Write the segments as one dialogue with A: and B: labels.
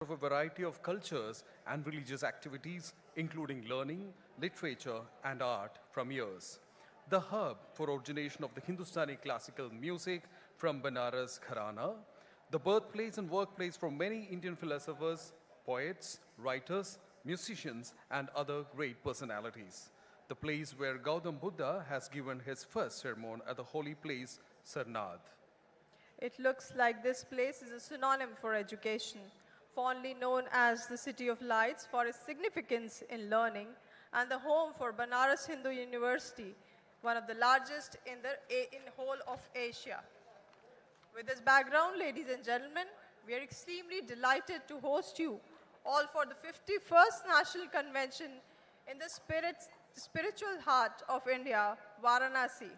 A: of a variety of cultures and religious activities, including learning, literature, and art from years. The hub for origination of the Hindustani classical music from Banaras Gharana, the birthplace and workplace for many Indian philosophers, poets, writers, musicians, and other great personalities. The place where Gautam Buddha has given his first sermon at the holy place Sarnath.
B: It looks like this place is a synonym for education, fondly known as the City of Lights for its significance in learning, and the home for Banaras Hindu University, one of the largest in whole of Asia. With this background, ladies and gentlemen, we are extremely delighted to host you all for the 51st National Convention in the spiritual heart of India, Varanasi.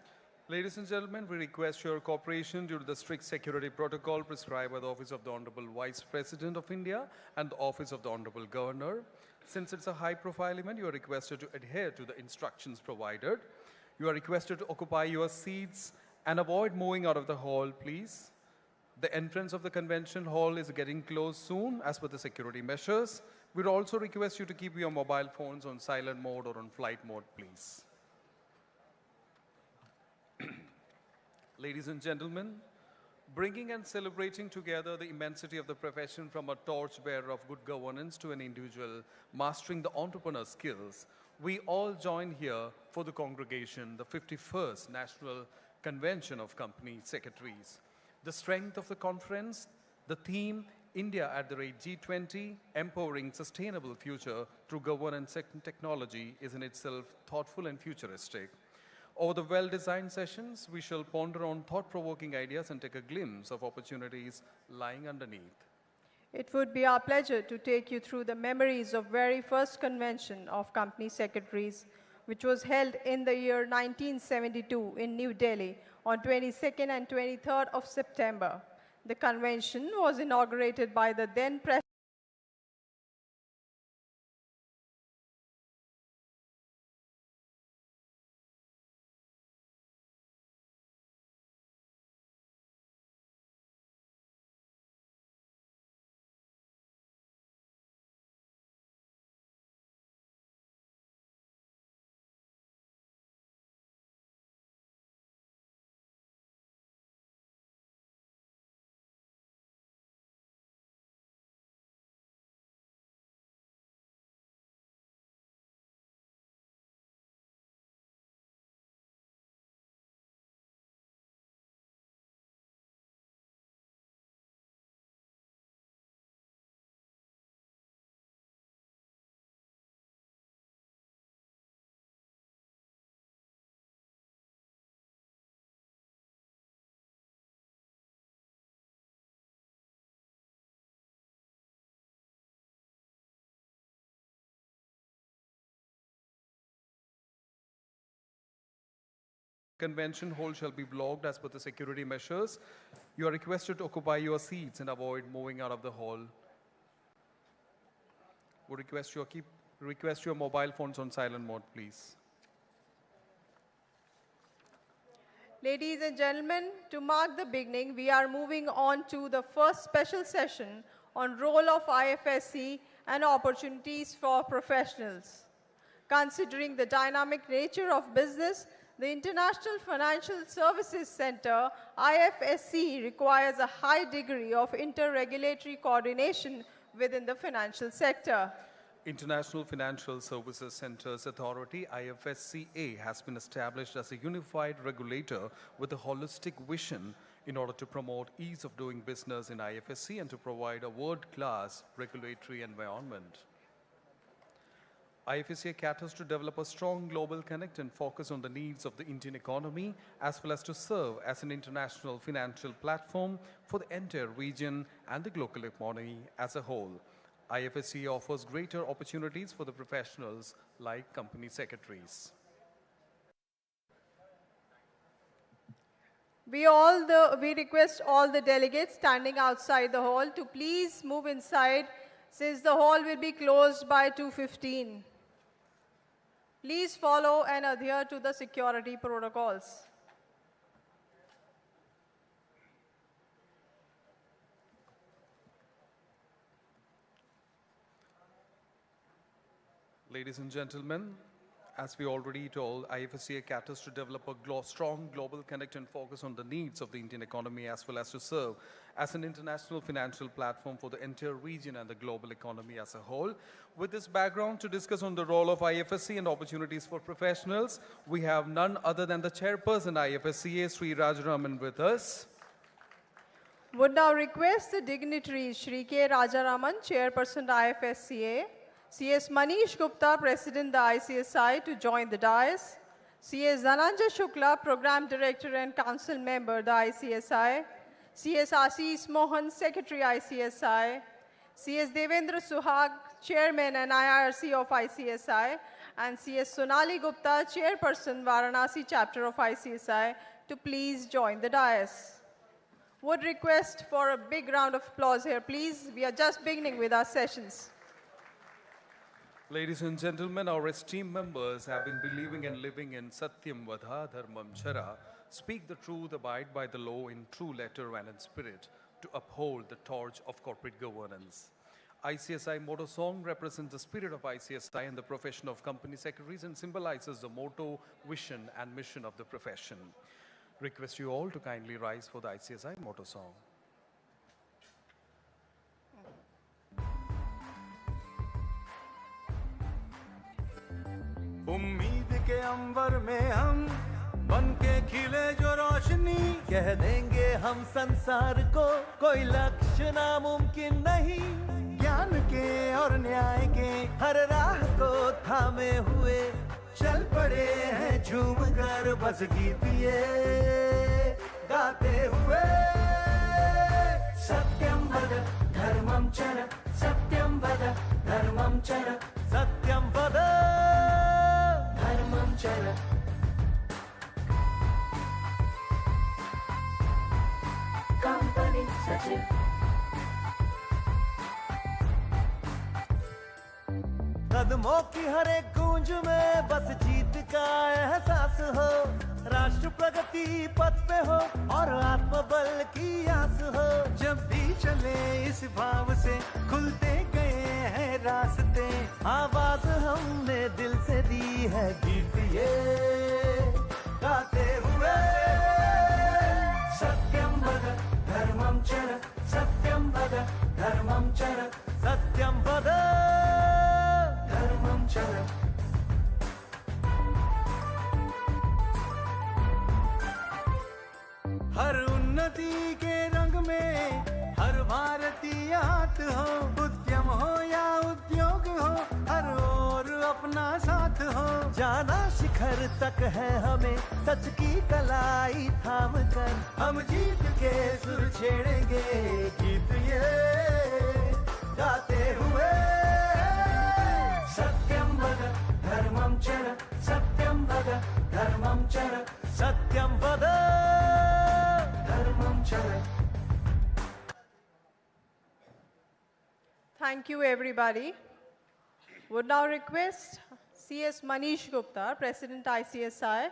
A: Ladies and gentlemen, we request your cooperation due to the strict security protocol prescribed by the Office of the Honorable Vice President of India and the Office of the Honorable Governor. Since it's a high-profile event, you are requested to adhere to the instructions provided. You are requested to occupy your seats and avoid moving out of the hall, please. The entrance of the convention hall is getting closed soon as per the security measures. We'd also request you to keep your mobile phones on silent mode or on flight mode, please. Ladies and gentlemen, bringing and celebrating together the immensity of the profession from a torchbearer of good governance to an individual mastering the entrepreneur skills, we all join here for the congregation, the 51st National Convention of Company Secretaries. The strength of the conference, the theme, India at the rate G20, empowering sustainable future through governance and technology is in itself thoughtful and futuristic. Over the well-designed sessions, we shall ponder on thought-provoking ideas and take a glimpse of opportunities lying underneath.
B: It would be our pleasure to take you through the memories of very first convention of company secretaries, which was held in the year 1972 in New Delhi on 22nd and 23rd of September. The convention was inaugurated by the then President
A: Convention hall shall be blocked as per the security measures. You are requested to occupy your seats and avoid moving out of the hall. Would request your mobile phones on silent mode, please.
B: Ladies and gentlemen, to mark the beginning, we are moving on to the first special session on role of IFSC and opportunities for professionals. Considering the dynamic nature of business, the International Financial Services Center, IFSC, requires a high degree of inter-regulatory coordination within the financial sector.
A: International Financial Services Centers Authority, IFSCA, has been established as a unified regulator with a holistic vision in order to promote ease of doing business in IFSC and to provide a world-class regulatory environment. IFSCA caters to develop a strong global connect and focus on the needs of the Indian economy, as well as to serve as an international financial platform for the entire region and the global economy as a whole. IFSCA offers greater opportunities for the professionals like company secretaries.
B: We request all the delegates standing outside the hall to please move inside since the hall will be closed by 2:15. Please follow and adhere to the security protocols.
A: Ladies and gentlemen, as we already told, IFSCA caters to develop a strong global connect and focus on the needs of the Indian economy as well as to serve as an international financial platform for the entire region and the global economy as a whole. With this background to discuss on the role of IFSC and opportunities for professionals, we have none other than the chairperson IFSCA, Shri Rajaraman, with us.
B: Would now request the dignitaries Shri K. Rajaraman, Chairperson IFSCA, CS Manish Gupta, President the ICSI, to join the dais, CS Dhananja Shukla, Program Director and Council Member the ICSI, CS Ashish Mohan, Secretary ICSI, CS Devendra Suhag, Chairman and IRC of ICSI, and CS Sonali Gupta, Chairperson Varanasi Chapter of ICSI, to please join the dais. Would request for a big round of applause here, please. We are just beginning with our sessions.
A: Ladies and gentlemen, our esteemed members have been believing and living in Satyam Vadha Dharmam Chara, speak the truth, abide by the law in true letter and in spirit, to uphold the torch of corporate governance. ICSI motto song represents the spirit of ICSI and the profession of company secretaries and symbolizes the motto, vision and mission of the profession. Request you all to kindly rise for the ICSI motto song.
C: उम्मीद के अंबर में हम बन के खिले जो रोशनी, कह देंगे हम संसार को कोई लक्ष्य नामुमकिन नहीं। ज्ञान के और न्याय के हर राह को थामे हुए चल पड़े हैं झूम कर बस गीत ये गाते हुए। सत्यम वद धर्मम चर, सत्यम वद धर्मम चर, सत्यम वद धर्मम चर। कंपनी सचिव कदमों की हर एक गूंज में बस जीत का एहसास हो, राष्ट्र प्रगति पथ पे हो और आत्मबल की आस हो। जब भी चले इस भाव से खुलते गए हैं रास्ते, आवाज हमने दिल से दी है गीत ये गाते हुए। सत्यम वद धर्मम चर, सत्यम वद धर्मम चर, सत्यम वद धर्मम चर। हर उन्नति के रंग में हर भारतीय हाथ हो, उद्यम हो या उद्योग हो, हर ओर अपना साथ हो। जाना शिखर तक है हमें सच की कलाई थाम कर, हम जीत के सुर छेड़ेंगे गीत ये गाते हुए। सत्यम वद धर्मम चर, सत्यम वद धर्मम चर, सत्यम वद धर्मम चर।
B: Thank you, everybody. Would now request CS Manish Gupta, President ICSI,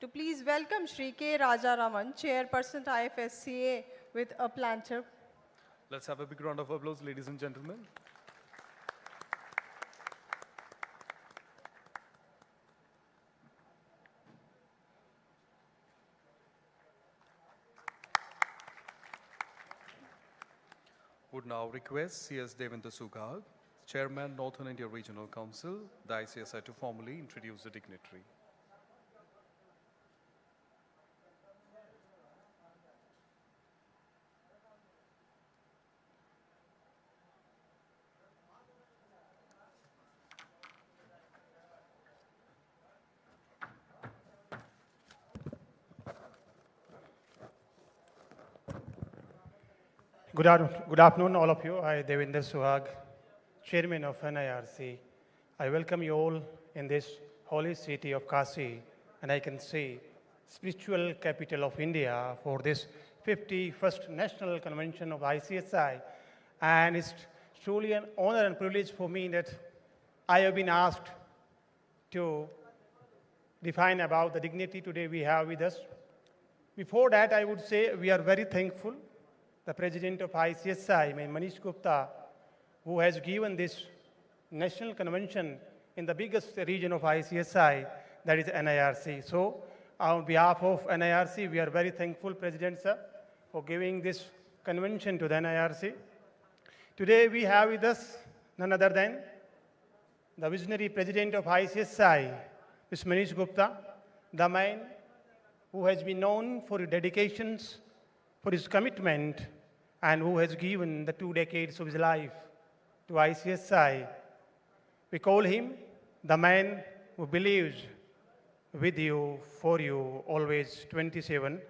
B: to please welcome Shri K. Rajaraman, Chairperson IFSCA, with a planter.
A: Let's have a big round of applause, ladies and gentlemen. Would now request CS Devendra Suhag, Chairman, Northern India Regional Council, the ICSI, to formally introduce the dignitary.
D: Good afternoon, all of you. I, Devendra Suhag, Chairman of NIRC. I welcome you all in this holy city of Kashi, and I can say spiritual capital of India, for this 51st National Convention of ICSI. And it's truly an honor and privilege for me that I have been asked to define about the dignity today we have with us. Before that, I would say we are very thankful the President of ICSI, Manish Gupta, who has given this national convention in the biggest region of ICSI, that is NIRC. So on behalf of NIRC, we are very thankful, President Sir, for giving this convention to the NIRC. Today we have with us none other than the visionary president of ICSI, Mr. Manish Gupta, the man who has been known for his dedications, for his commitment, and who has given the 2 decades of his life to ICSI. We call him the man who believes with you, for you, always 27.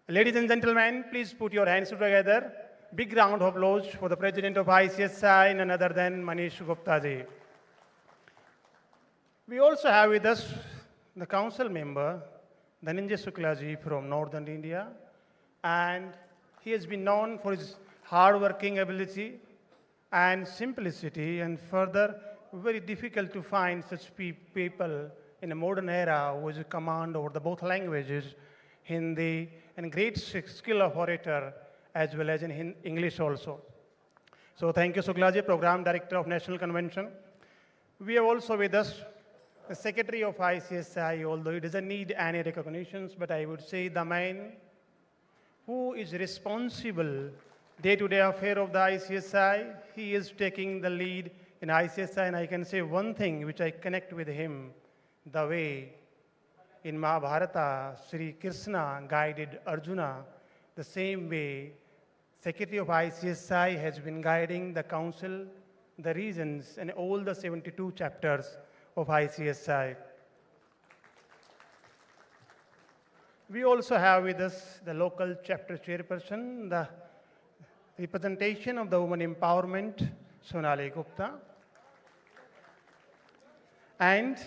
D: Ladies and gentlemen, please put your hands together. Big round of applause for the president of ICSI, none other than Manish Gupta ji. We also have with us the council member, Dhananjay Shukla ji from Northern India, and he has been known for his hard-working ability and simplicity, and further, very difficult to find such people in a modern era who has a command over the both languages, Hindi, and great skill of orator, as well as in English also. So thank you, Shukla ji, Program Director of National Convention. We have also with us the Secretary of ICSI, although he doesn't need any recognitions, but I would say the man who is responsible day-to-day affair of the ICSI. He is taking the lead in ICSI, and I can say one thing which I connect with him, the way in Mahabharata, Shri Krishna guided Arjuna, the same way Secretary of ICSI has been guiding the council, the regions, and all the 72 chapters of ICSI. We also have with us the local chapter chairperson, the representation of the women empowerment, Sonali Gupta, and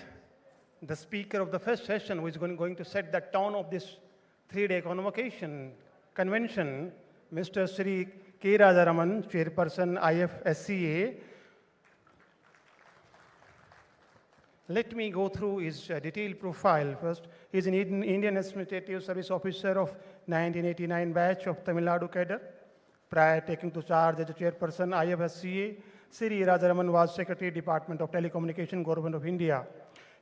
D: the speaker of the first session, who is going to set the tone of this 3-day convention, Mr. Shri K. Rajaraman, chairperson, IFSCA. Let me go through his detailed profile first. He is an Indian Administrative Service Officer of 1989 batch of Tamil Nadu cadre. Prior taking to charge as a chairperson, IFSCA, Shri Rajaraman was Secretary, Department of Telecommunication, Government of India.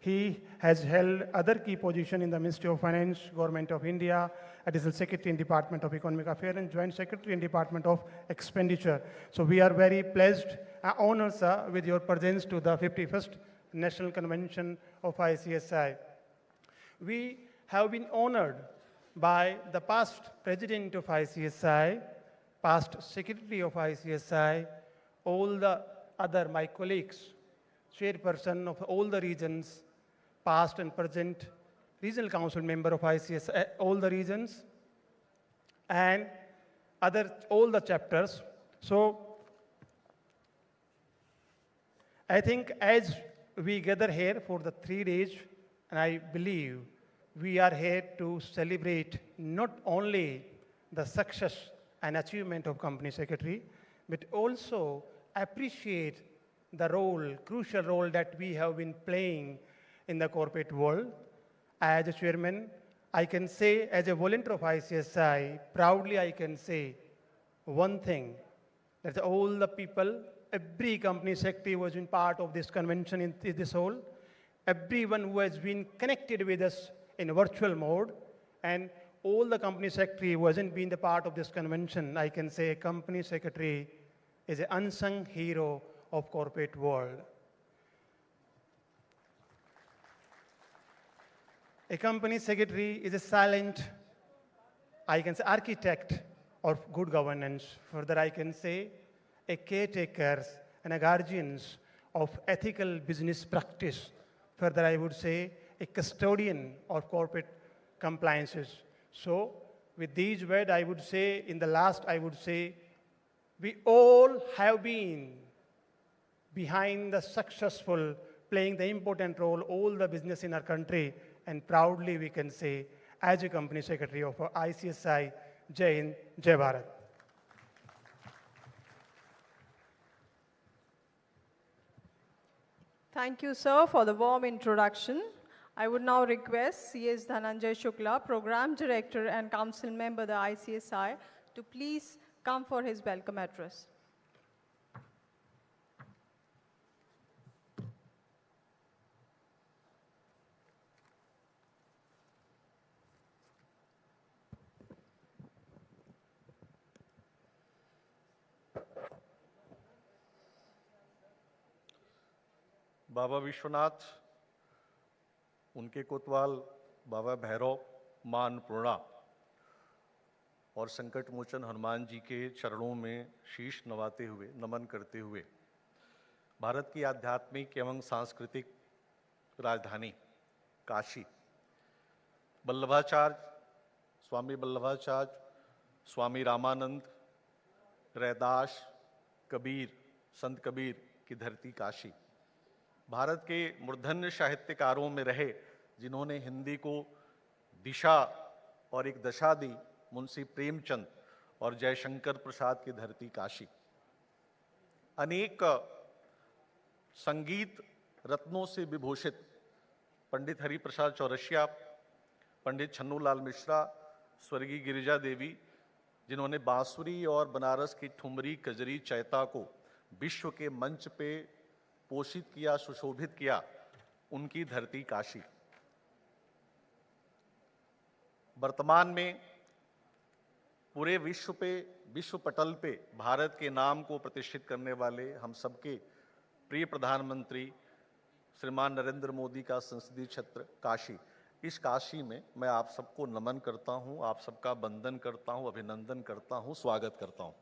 D: He has held other key positions in the Ministry of Finance, Government of India, Additional Secretary in Department of Economic Affairs, and Joint Secretary in Department of Expenditure. So we are very pleased and honored, sir, with your presence to the 51st National Convention of ICSI. We have been honored by the past President of ICSI, past Secretary of ICSI, all the other my colleagues, chairperson of all the regions, past and present, regional council member of ICSI, all the regions, and all the chapters. So I think as we gather here for the 3 days, and I believe we are here to celebrate not only the success and achievement of company secretary, but also appreciate the role, crucial role that we have been playing in the corporate world. As a chairman, I can say, as a volunteer of ICSI, proudly I can say one thing, that all the people, every company secretary who has been part of this convention in this whole, everyone who has been connected with us in virtual mode, and all the company secretary who hasn't been the part of this convention, I can say company secretary is an unsung hero of corporate world. A company secretary is a silent, I can say, architect of good governance. Further, I can say a caretaker and a guardians of ethical business practice. Further, I would say a custodian of corporate compliances. So, with these words, I would say, in the last, I would say, we all have been behind the successful, playing the important role, all the business in our country, and proudly we can say, as a company secretary of ICSI, Jai Hind, Jai Bharat.
B: Thank you, sir, for the warm introduction. I would now request C.S. Dhananjay Shukla, Program Director and Council Member of the ICSI, to please come for his welcome address.
E: बाबा विश्वनाथ, उनके कोतवाल बाबा भैरव, मां अन्नपूर्णा और संकट मोचन हनुमान जी के चरणों में शीश नवाते हुए, नमन करते हुए भारत की आध्यात्मिक एवं सांस्कृतिक राजधानी काशी, वल्लभाचार्य, स्वामी वल्लभाचार्य, स्वामी रामानंद, रैदास, कबीर, संत कबीर की धरती काशी, भारत के मूर्धन्य साहित्यकारों में रहे जिन्होंने हिंदी को दिशा और एक दशा दी, मुंशी प्रेमचंद और जयशंकर प्रसाद की धरती काशी, अनेक संगीत रत्नों से विभूषित पंडित हरिप्रसाद चौरसिया, पंडित छन्नूलाल मिश्रा, स्वर्गीय गिरिजा देवी, जिन्होंने बांसुरी और बनारस की ठुमरी, कजरी, चैता को विश्व के मंच पे पोषित किया, सुशोभित किया, उनकी धरती काशी। वर्तमान में पूरे विश्व पटल पे भारत के नाम को प्रतिष्ठित करने वाले हम सबके प्रिय प्रधानमंत्री श्रीमान नरेंद्र मोदी का संसदीय क्षेत्र काशी, इस काशी में मैं आप सबको नमन करता हूं, आप सबका वंदन करता हूं, अभिनंदन करता हूं, स्वागत करता हूं।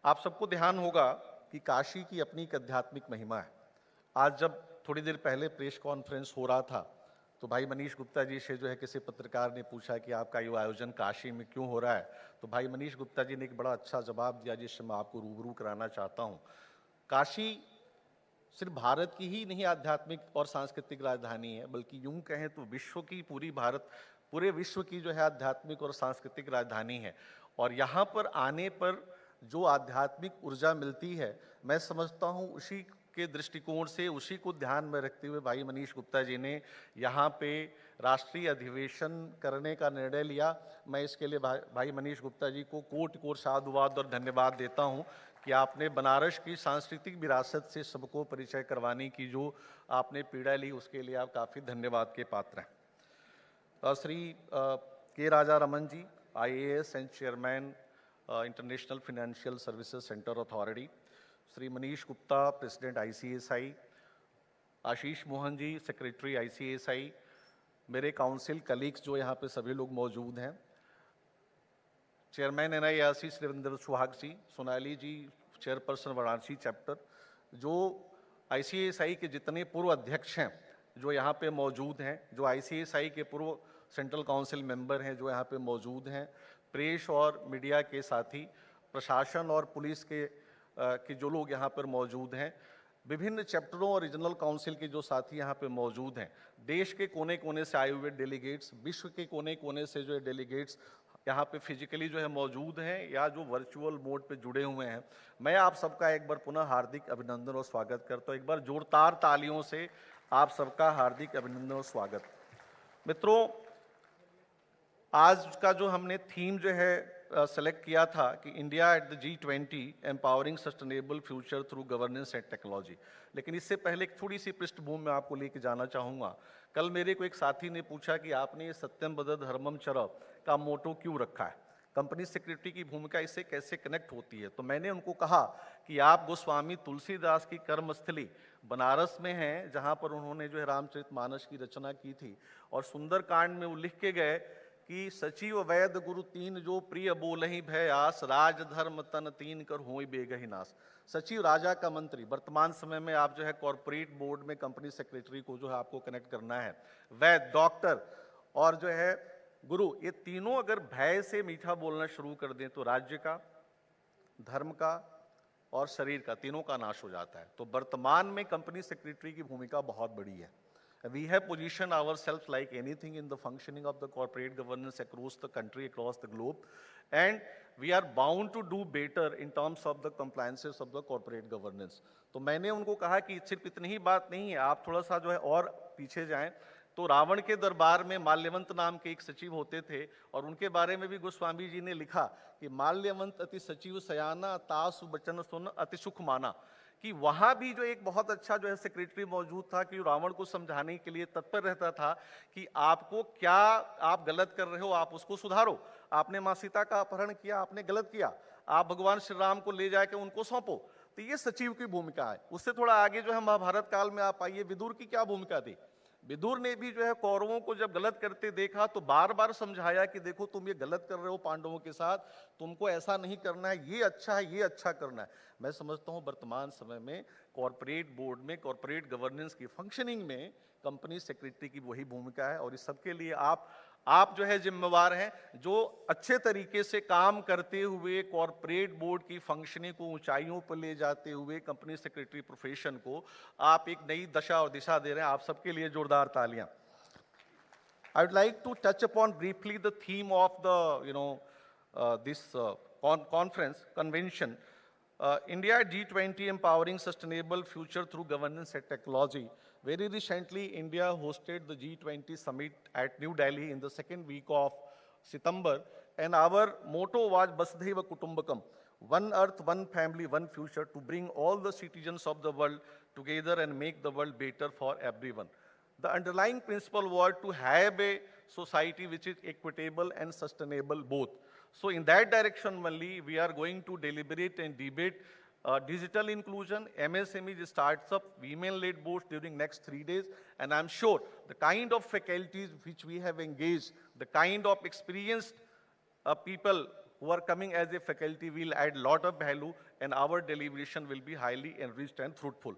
E: आप सबको ध्यान होगा कि काशी की अपनी एक आध्यात्मिक महिमा है। आज जब थोड़ी देर पहले प्रेस कॉन्फ्रेंस हो रहा था तो भाई मनीष गुप्ता जी से जो है किसी पत्रकार ने पूछा कि आपका ये आयोजन काशी में क्यों हो रहा है, तो भाई मनीष गुप्ता जी ने एक बड़ा अच्छा जवाब दिया जिससे मैं आपको रूबरू कराना चाहता हूँ। काशी सिर्फ भारत की ही नहीं आध्यात्मिक और सांस्कृतिक राजधानी है, बल्कि यूं कहें तो विश्व की, पूरे विश्व की जो है आध्यात्मिक और सांस्कृतिक राजधानी है। और यहाँ पर आने पर जो आध्यात्मिक ऊर्जा मिलती है, मैं समझता हूँ उसी के दृष्टिकोण से, उसी को ध्यान में रखते हुए भाई मनीष गुप्ता जी ने यहाँ पे राष्ट्रीय अधिवेशन करने का निर्णय लिया। मैं इसके लिए भाई मनीष गुप्ता जी को कोटि साधुवाद और धन्यवाद देता हूँ कि आपने बनारस की सांस्कृतिक विरासत से सबको परिचय करवाने की जो आपने पीड़ा ली, उसके लिए आप काफ़ी धन्यवाद के पात्र हैं। Shri K Rajaraman ji, IAS and chairman international financial services centre authority, Shri Manish Gupta, president ICSI, Ashish Mohan ji, secretary ICSI, मेरे काउंसिल कलीग्स जो यहाँ पे सभी लोग मौजूद हैं, चेयरमैन NIRC श्री रविंद्र सुहाग जी, सोनाली जी, चेयरपर्सन वाराणसी चैप्टर, जो ICSI के जितने पूर्व अध्यक्ष हैं जो यहाँ पे मौजूद हैं, जो ICSI के पूर्व सेंट्रल काउंसिल मेंबर हैं जो यहाँ पे मौजूद हैं, प्रेस और मीडिया के साथी, प्रशासन और पुलिस के जो लोग यहाँ पर मौजूद हैं, विभिन्न चैप्टरों और रीजनल काउंसिल के जो साथी यहाँ पे मौजूद हैं, देश के कोने कोने से आए हुए डेलीगेट्स, विश्व के कोने कोने से जो है डेलीगेट्स यहाँ पे फिजिकली जो है मौजूद हैं या जो वर्चुअल मोड पे जुड़े हुए हैं, मैं आप सबका एक बार पुनः हार्दिक अभिनंदन और स्वागत करता हूँ। एक बार जोरदार तालियों से आप सबका हार्दिक अभिनंदन और स्वागत। मित्रों, आज का जो हमने थीम जो है सेलेक्ट किया था कि India at the G20 empowering sustainable future through governance and technology, लेकिन इससे पहले एक थोड़ी सी पृष्ठभूमि में आपको लेके जाना चाहूँगा। कल मेरे को एक साथी ने पूछा कि आपने ये सत्यम वद धर्मम चर का मोटो क्यों रखा है, कंपनी सेक्रेटरी की भूमिका इससे कैसे कनेक्ट होती है। तो मैंने उनको कहा कि आप गोस्वामी तुलसीदास की कर्मस्थली बनारस में हैं, जहाँ पर उन्होंने जो है रामचरितमानस की रचना की थी, और सुंदरकांड में वो लिख के गए कि सचिव वैद गुरु तीन जो प्रिय बोलहि भय आस, राज धर्म तन तीन कर होई बेगहि नाश। सचिव राजा का मंत्री, वर्तमान समय में आप जो है कॉर्पोरेट बोर्ड में कंपनी सेक्रेटरी को जो है आपको कनेक्ट करना है, वैद डॉक्टर और जो है गुरु, ये तीनों अगर भय से मीठा बोलना शुरू कर दें तो राज्य का, धर्म का और शरीर का, तीनों का नाश हो जाता है। तो वर्तमान में कंपनी सेक्रेटरी की भूमिका बहुत बड़ी है। We have positioned ourselves like anything in the functioning of the corporate governance across the country, across the globe, and we are bound to do better in terms of the compliances of the corporate governance. तो मैंने उनको कहा कि सिर्फ इतनी ही बात नहीं है, आप थोड़ा सा जो है और पीछे जाएं तो रावण के दरबार में माल्यवंत नाम के एक सचिव होते थे, और उनके बारे में भी गोस्वामी जी ने लिखा कि माल्यवंत अति सचिव सयाना, तासु बचन सुन अति सुख माना, कि वहां भी जो एक बहुत अच्छा जो है सेक्रेटरी मौजूद था कि रावण को समझाने के लिए तत्पर रहता था कि आपको क्या, आप गलत कर रहे हो, आप उसको सुधारो, आपने माँ सीता का अपहरण किया, आपने गलत किया, आप भगवान श्री राम को ले जाके उनको सौंपो। तो ये सचिव की भूमिका है। उससे थोड़ा आगे जो है महाभारत काल में आप आइए, विदुर की क्या भूमिका थी। विदुर ने भी जो है कौरवों को जब गलत करते देखा तो बार बार समझाया कि देखो तुम ये गलत कर रहे हो पांडवों के साथ, तुमको ऐसा नहीं करना है, ये अच्छा है, ये अच्छा करना है। मैं समझता हूँ वर्तमान समय में कॉर्पोरेट बोर्ड में, कॉर्पोरेट गवर्नेंस की फंक्शनिंग में कंपनी सेक्रेटरी की वही भूमिका है। और इस सबके लिए आप जो है जिम्मेवार हैं, जो अच्छे तरीके से काम करते हुए कॉर्पोरेट बोर्ड की फंक्शनिंग को ऊंचाइयों पर ले जाते हुए कंपनी सेक्रेटरी प्रोफेशन को आप एक नई दशा और दिशा दे रहे हैं। आप सबके लिए जोरदार तालियां। I would like to touch upon briefly the theme of this convention. India G20 Empowering Sustainable Future Through Governance and Technology. Very recently, India hosted the G20 summit at New Delhi in the second week of September, and our motto was Vasudhaiva Kutumbakam, one earth, one family, one future, to bring all the citizens of the world together and make the world better for everyone. The underlying principle was to have a society which is equitable and sustainable both. So in that direction only, we are going to deliberate and debate digital inclusion, MSME startup, women-led boards during next 3 days. And I'm sure the kind of faculties which we have engaged, the kind of experienced people who are coming as a faculty will add a lot of value, and our deliberation will be highly enriched and fruitful.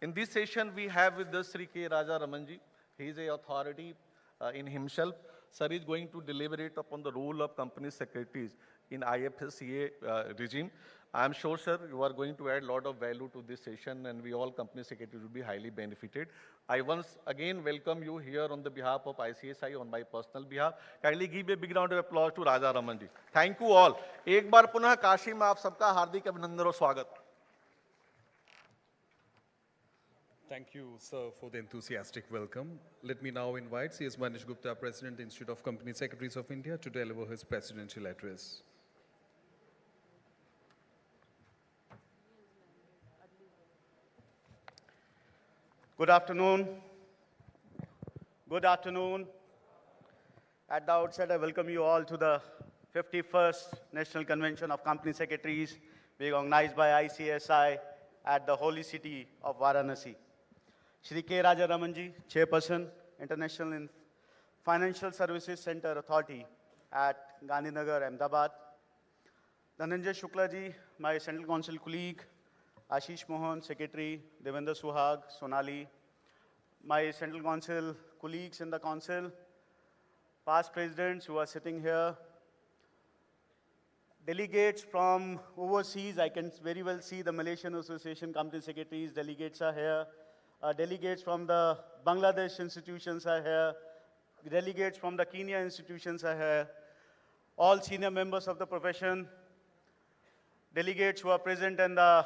E: In this session, we have with us Shri K. Raja Ramanji. He is an authority in himself. Sir is going to deliberate upon the role of company secretaries in IFSCA regime. I am sure, sir, you are going to add a lot of value to this session, and we all company secretaries will be highly benefited. I once again welcome you here on the behalf of ICSI on my personal behalf. Kindly give a big round of applause to Raja Ramanji. Thank you all. एक बार पुनः काशी में आप सबका हार्दिक अभिनंदन और स्वागत.
A: Thank you, sir, for the enthusiastic welcome. Let me now invite C.S. Manish Gupta, President, Institute of Company Secretaries of India, to deliver his presidential address.
F: Good afternoon. Good afternoon. At the outset, I welcome you all to the 51st National Convention of Company Secretaries being organized by ICSI at the holy city of Varanasi. Shri K. Raja Ramanji, Chairperson, International Financial Services Center Authority at Gandhinagar, Ahmedabad. Dhananjay Shukla ji, my Central Council colleague, Ashish Mohan, Secretary, Devendra Suhag, Sonali, my Central Council colleagues in the Council, past presidents who are sitting here, delegates from overseas. I can very well see the Malaysian Association Company Secretaries, delegates are here, delegates from the Bangladesh institutions are here, delegates from the Kenya institutions are here, all senior members of the profession, delegates who are present in the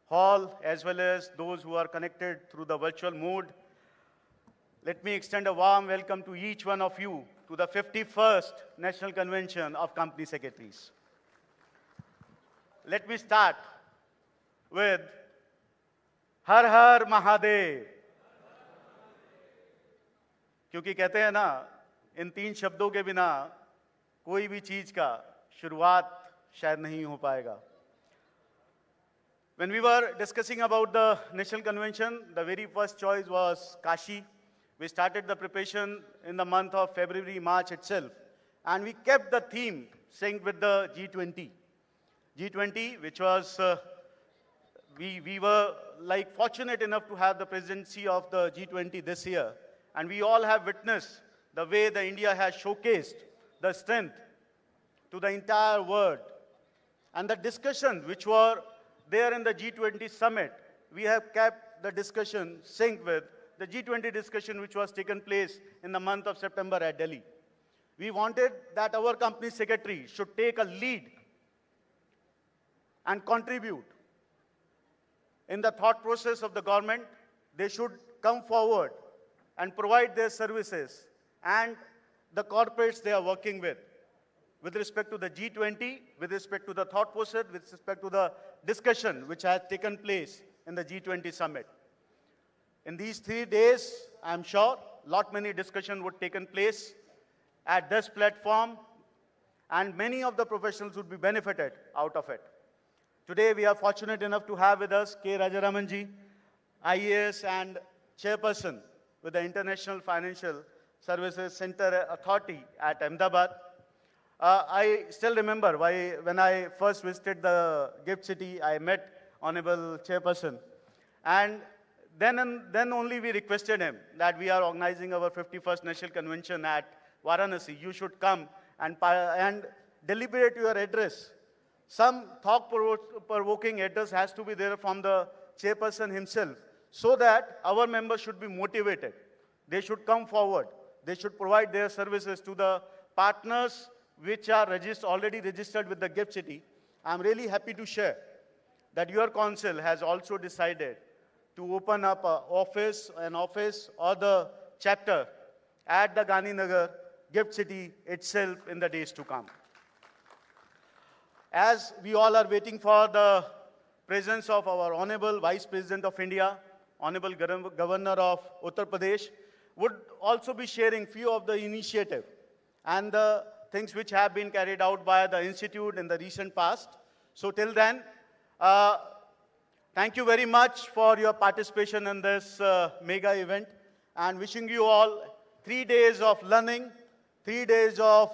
F: hall, as well as those who are connected through the virtual mode. Let me extend a warm welcome to each one of you to the 51st National Convention of Company Secretaries. Let me start with हर हर महादेव, क्योंकि कहते हैं ना, इन तीन शब्दों के बिना कोई भी चीज का शुरुआत शायद नहीं हो पाएगा. When we were discussing about the National Convention, the very first choice was Kashi. We started the preparation in the month of February, March itself, and we kept the theme synced with the G20. G20, which was, we were like fortunate enough to have the presidency of the G20 this year, and we all have witnessed the way the India has showcased the strength to the entire world. And the discussion which were there in the G20 summit, we have kept the discussion synced with the G20 discussion which was taken place in the month of September at Delhi. We wanted that our company secretary should take a lead and contribute in the thought process of the government. They should come forward and provide their services and the corporates they are working with respect to the G20, with respect to the thought process, with respect to the discussion which has taken place in the G20 summit. In these 3 days, I'm sure many discussions would taken place at this platform, and many of the professionals would be benefited out of it. Today, we are fortunate enough to have with us K. Rajaramanji, IAS and Chairperson with the International Financial Services Center Authority at Ahmedabad. I still remember when I first visited the Gift City, I met Honorable Chairperson. And then only we requested him that we are organizing our 51st National Convention at Varanasi. You should come and deliberate your address. Some thought-provoking address has to be there from the chairperson himself, so that our members should be motivated. They should come forward. They should provide their services to the partners which are already registered with the Gift City. I'm really happy to share that your council has also decided to open up an office or the chapter at the Gandhinagar Gift City itself in the days to come. As we all are waiting for the presence of our Honorable Vice President of India, Honorable Governor of Uttar Pradesh, would also be sharing few of the initiative and the things which have been carried out by the Institute in the recent past. So till then, thank you very much for your participation in this mega event, and wishing you all 3 days of learning, 3 days of,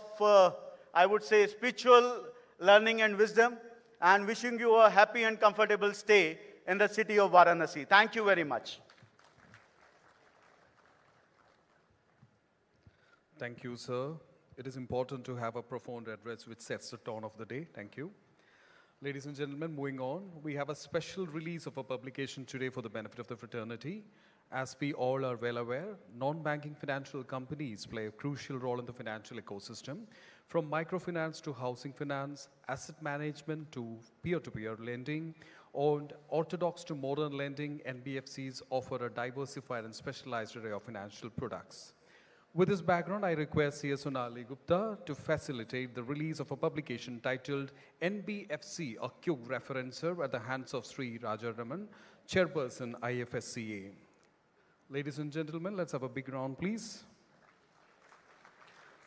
F: I would say, spiritual learning and wisdom, and wishing you a happy and comfortable stay in the city of Varanasi. Thank you very much.
A: Thank you, sir. It is important to have a profound address which sets the tone of the day. Thank you. Ladies and gentlemen, moving on, we have a special release of a publication today for the benefit of the fraternity. As we all are well aware, non-banking financial companies play a crucial role in the financial ecosystem. From microfinance to housing finance, asset management to peer-to-peer lending, and orthodox to modern lending, NBFCs offer a diversified and specialized array of financial products. With this background, I request C.S. Sonali Gupta to facilitate the release of a publication titled NBFC, a quick referencer at the hands of Shri Rajaraman, Chairperson, IFSCA. Ladies and gentlemen, let's have a big round, please.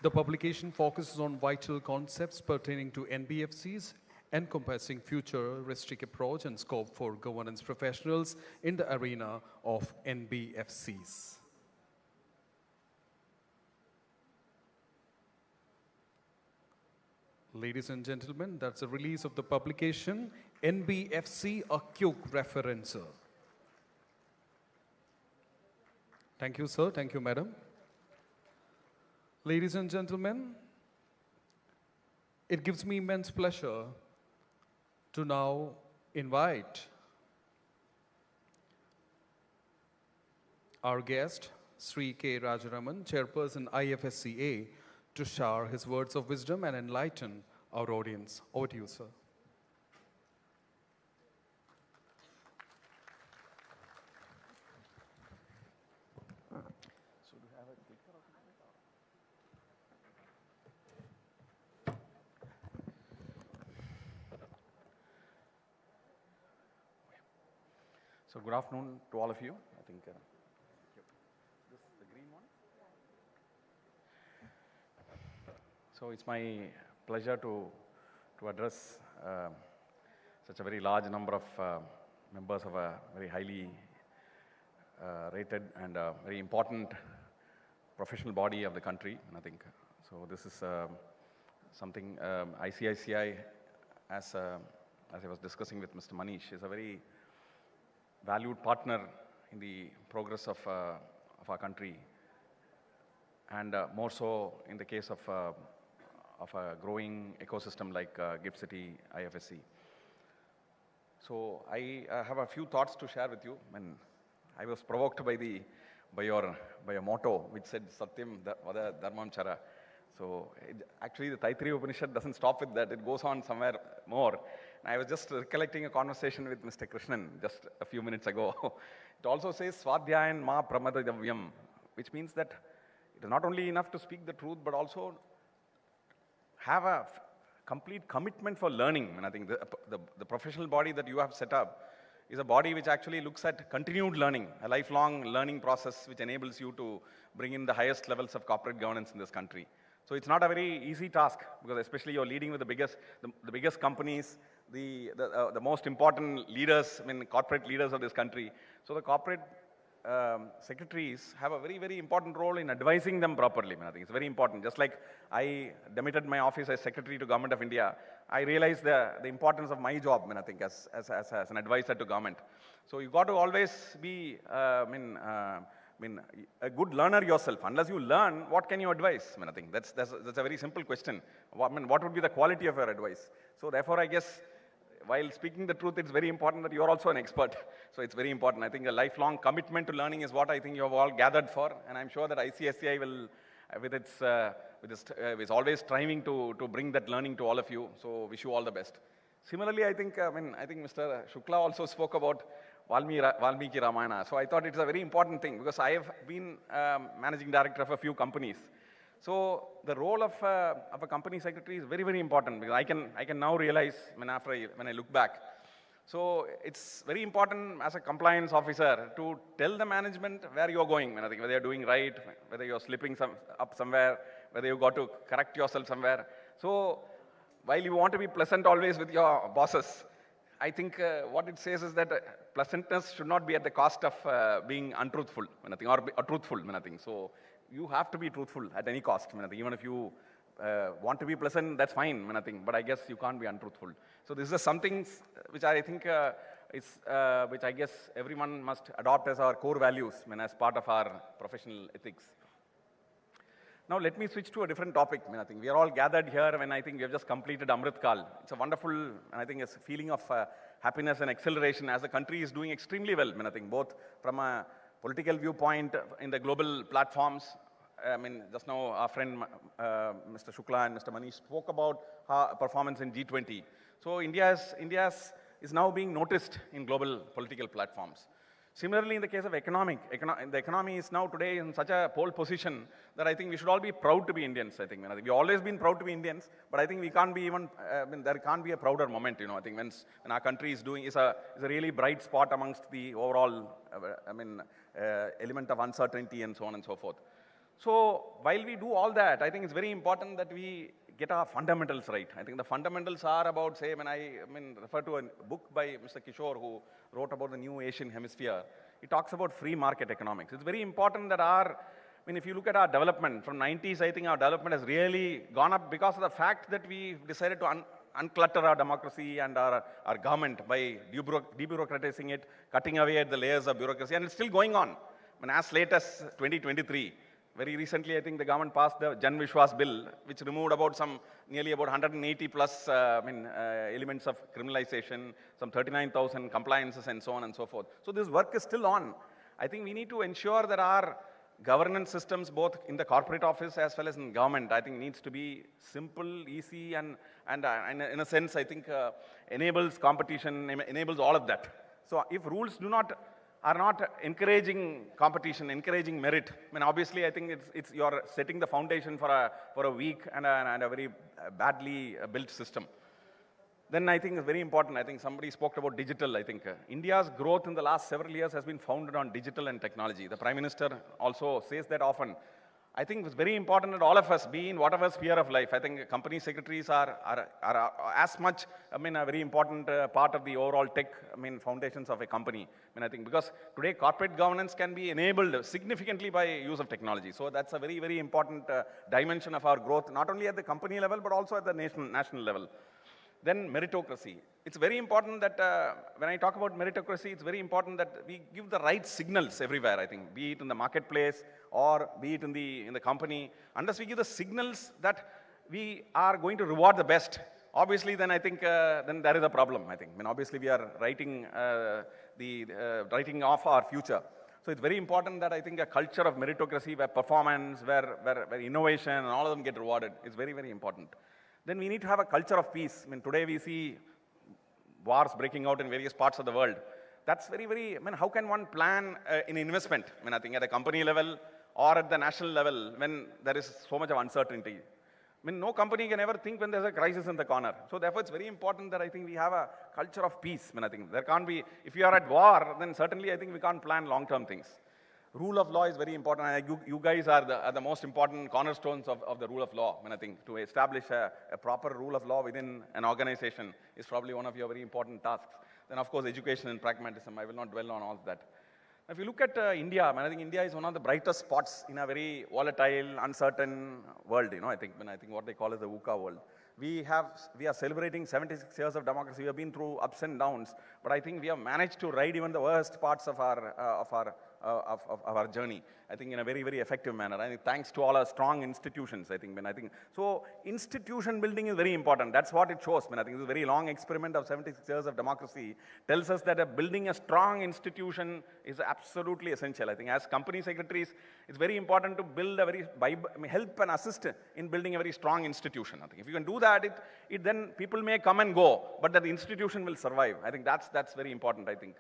A: The publication focuses on vital concepts pertaining to NBFCs, encompassing futuristic approach and scope for governance professionals in the arena of NBFCs. Ladies and gentlemen, that's a release of the publication NBFC, a quick referencer. Thank you, sir. Thank you, madam. Ladies and gentlemen, it gives me immense pleasure to now invite our guest, Sri K. Rajaraman, Chairperson IFSCA, to share his words of wisdom and enlighten our audience. Over to you, sir.
G: So good afternoon to all of you. I think this is the green one. So it's my pleasure to address such a very large number of members of a very highly rated and very important professional body of the country. And I think so. This is something ICICI, as I was discussing with Mr. Manish, is a very valued partner in the progress of our country, and more so in the case of a growing ecosystem like Gift City IFSC. So I have a few thoughts to share with you. And I was provoked by your motto, which said Satyam Vada Dharmam Chara. So actually the Taittiriya Upanishad doesn't stop with that, it goes on somewhere more. I was just recollecting a conversation with Mr. Krishnan just a few minutes ago. It also says Swadhyayan Ma Pramadavyam, which means that it is not only enough to speak the truth, but also have a complete commitment for learning. And I think the professional body that you have set up is a body which actually looks at continued learning, a lifelong learning process which enables you to bring in the highest levels of corporate governance in this country. So it's not a very easy task, because especially you're leading with the biggest companies, the most important leaders, corporate leaders of this country. So the corporate secretaries have a very, very important role in advising them properly. I think it's very important. Just like I demitted my office as Secretary to Government of India, I realized the importance of my job, I think, as an advisor to government. So you got to always be, a good learner yourself. Unless you learn, what can you advise? I think that's a very simple question. What would be the quality of your advice? So therefore, I guess, while speaking the truth, it's very important that you're also an expert. So it's very important. I think a lifelong commitment to learning is what I think you have all gathered for. And I'm sure that ICSCI will, is always striving to bring that learning to all of you. So wish you all the best. Similarly, I think Mr. Shukla also spoke about Valmiki Ramayana. So I thought it's a very important thing, because I have been managing director of a few companies. So the role of a company secretary is very, very important, because I can now realize when I look back. So it's very important as a compliance officer to tell the management where you're going. I think whether you're doing right, whether you're slipping up somewhere, whether you've got to correct yourself somewhere. So while you want to be pleasant always with your bosses, I think what it says is that pleasantness should not be at the cost of being untruthful, or truthful. So you have to be truthful at any cost. Even if you want to be pleasant, that's fine. But I guess you can't be untruthful. So this is something which I think which I guess everyone must adopt as our core values, as part of our professional ethics. Now let me switch to a different topic. I think we are all gathered here when I think we have just completed Amrit Kal. It's a wonderful, and I think it's a feeling of happiness and acceleration as the country is doing extremely well. I think both from a political viewpoint in the global platforms. Just now our friend Mr. Shukla and Mr. Manish spoke about her performance in G20. So India is now being noticed in global political platforms. Similarly, in the case of the economy is now today in such a pole position that I think we should all be proud to be Indians. I think we've always been proud to be Indians, but I think we can't be even. There can't be a prouder moment. I think when our country is a really bright spot amongst the overall. Element of uncertainty and so on and so forth. So while we do all that, I think it's very important that we get our fundamentals right. I think the fundamentals are about, say, when I refer to a book by Mr. Kishore, who wrote about the new Asian hemisphere, he talks about free market economics. It's very important that if you look at our development from 90s, I think our development has really gone up because of the fact that we decided to unclutter our democracy and our government by debureaucratizing it, cutting away at the layers of bureaucracy, and it's still going on. As late as 2023, very recently, I think the government passed the Jan Vishwas bill, which removed nearly about 180 plus elements of criminalization, some 39,000 compliances and so on and so forth. So this work is still on. I think we need to ensure that our governance systems, both in the corporate office as well as in government, I think needs to be simple, easy, and in a sense, I think enables competition, enables all of that. So if rules are not encouraging competition, encouraging merit, obviously I think you're setting the foundation for a weak and a very badly built system. Then I think it's very important. I think somebody spoke about digital. I think India's growth in the last several years has been founded on digital and technology. The Prime Minister also says that often. I think it's very important that all of us, be in whatever sphere of life, I think company secretaries are as much, a very important part of the overall tech, foundations of a company. I think because today corporate governance can be enabled significantly by use of technology. So that's a very, very important dimension of our growth, not only at the company level, but also at the national level. Then meritocracy. It's very important that when I talk about meritocracy, it's very important that we give the right signals everywhere, I think, be it in the marketplace or be it in the company. Unless we give the signals that we are going to reward the best, obviously then I think then there is a problem, I think. Obviously we are writing off our future. So it's very important that I think a culture of meritocracy where performance, where innovation and all of them get rewarded is very, very important. Then we need to have a culture of peace. Today we see wars breaking out in various parts of the world. That's very, very, how can one plan an investment? I think at a company level or at the national level when there is so much of uncertainty. No company can ever think when there's a crisis in the corner. So therefore it's very important that I think we have a culture of peace. I think there can't be, if you are at war, then certainly I think we can't plan long-term things. Rule of law is very important, and you guys are the most important cornerstones of the rule of law. I think to establish a proper rule of law within an organization is probably one of your very important tasks. Then, of course, education and pragmatism. I will not dwell on all of that. If you look at India, I think India is one of the brightest spots in a very volatile, uncertain world. I think what they call as the VUCA world. We are celebrating 76 years of democracy. We have been through ups and downs, but I think we have managed to ride even the worst parts of our journey, I think, in a very, very effective manner. I think thanks to all our strong institutions, I think. So institution building is very important. That's what it shows. I think this very long experiment of 76 years of democracy tells us that building a strong institution is absolutely essential. I think as company secretaries, it's very important to build help and assist in building a very strong institution. I think if you can do that, then people may come and go, but that the institution will survive. I think that's very important, I think.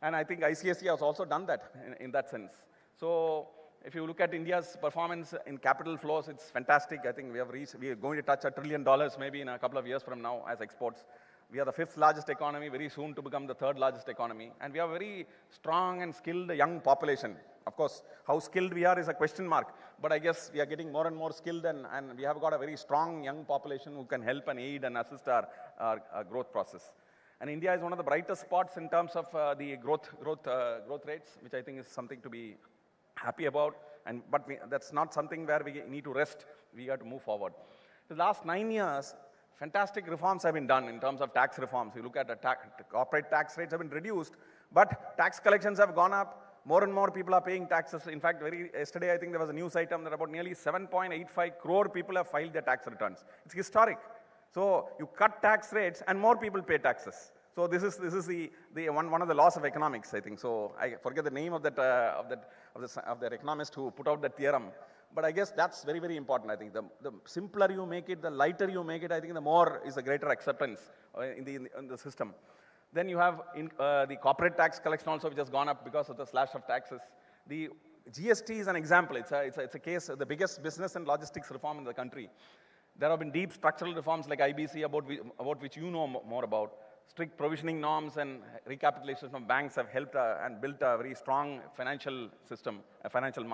G: And I think ICSE has also done that in that sense. So if you look at India's performance in capital flows, it's fantastic. I think we are going to touch $1 trillion maybe in a couple of years from now as exports. We are the 5th largest economy, very soon to become the 3rd largest economy. And we have a very strong and skilled young population. Of course, how skilled we are is a question mark. But I guess we are getting more and more skilled, and we have got a very strong young population who can help and aid and assist our growth process. And India is one of the brightest spots in terms of the growth rates, which I think is something to be happy about. But that's not something where we need to rest. We have to move forward. The last 9 years, fantastic reforms have been done in terms of tax reforms. You look at the corporate tax rates have been reduced, but tax collections have gone up. More and more people are paying taxes. In fact, yesterday I think there was a news item that about nearly 7.85 crore people have filed their tax returns. It's historic. So you cut tax rates and more people pay taxes. So this is one of the laws of economics, I think. So I forget the name of the economist who put out that theorem. But I guess that's very, very important. I think the simpler you make it, the lighter you make it, I think the more is the greater acceptance in the system. Then you have the corporate tax collection also, which has gone up because of the slash of taxes. The GST is an example. It's a case of the biggest business and logistics reform in the country. There have been deep structural reforms like IBC, about which you know more about. Strict provisioning norms and recapitalization of banks have helped and built a very strong financial system, financial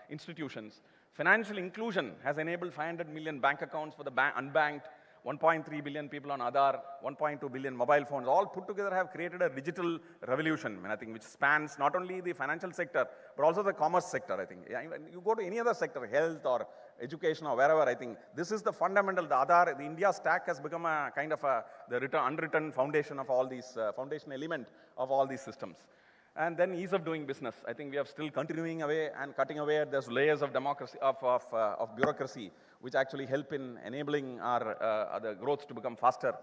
G: institutions. Financial inclusion has enabled 500 million bank accounts for the unbanked, 1.3 billion people on Aadhaar, 1.2 billion mobile phones, all put together have created a digital revolution, I think, which spans not only the financial sector, but also the commerce sector, I think. You go to any other sector, health or education or wherever, I think this is the fundamental. The Aadhaar, the India stack has become a kind of the unwritten foundation of all these, foundation element of all these systems. And then ease of doing business. I think we are still continuing away and cutting away at those layers of democracy, of bureaucracy, which actually help in enabling our the growth to become faster.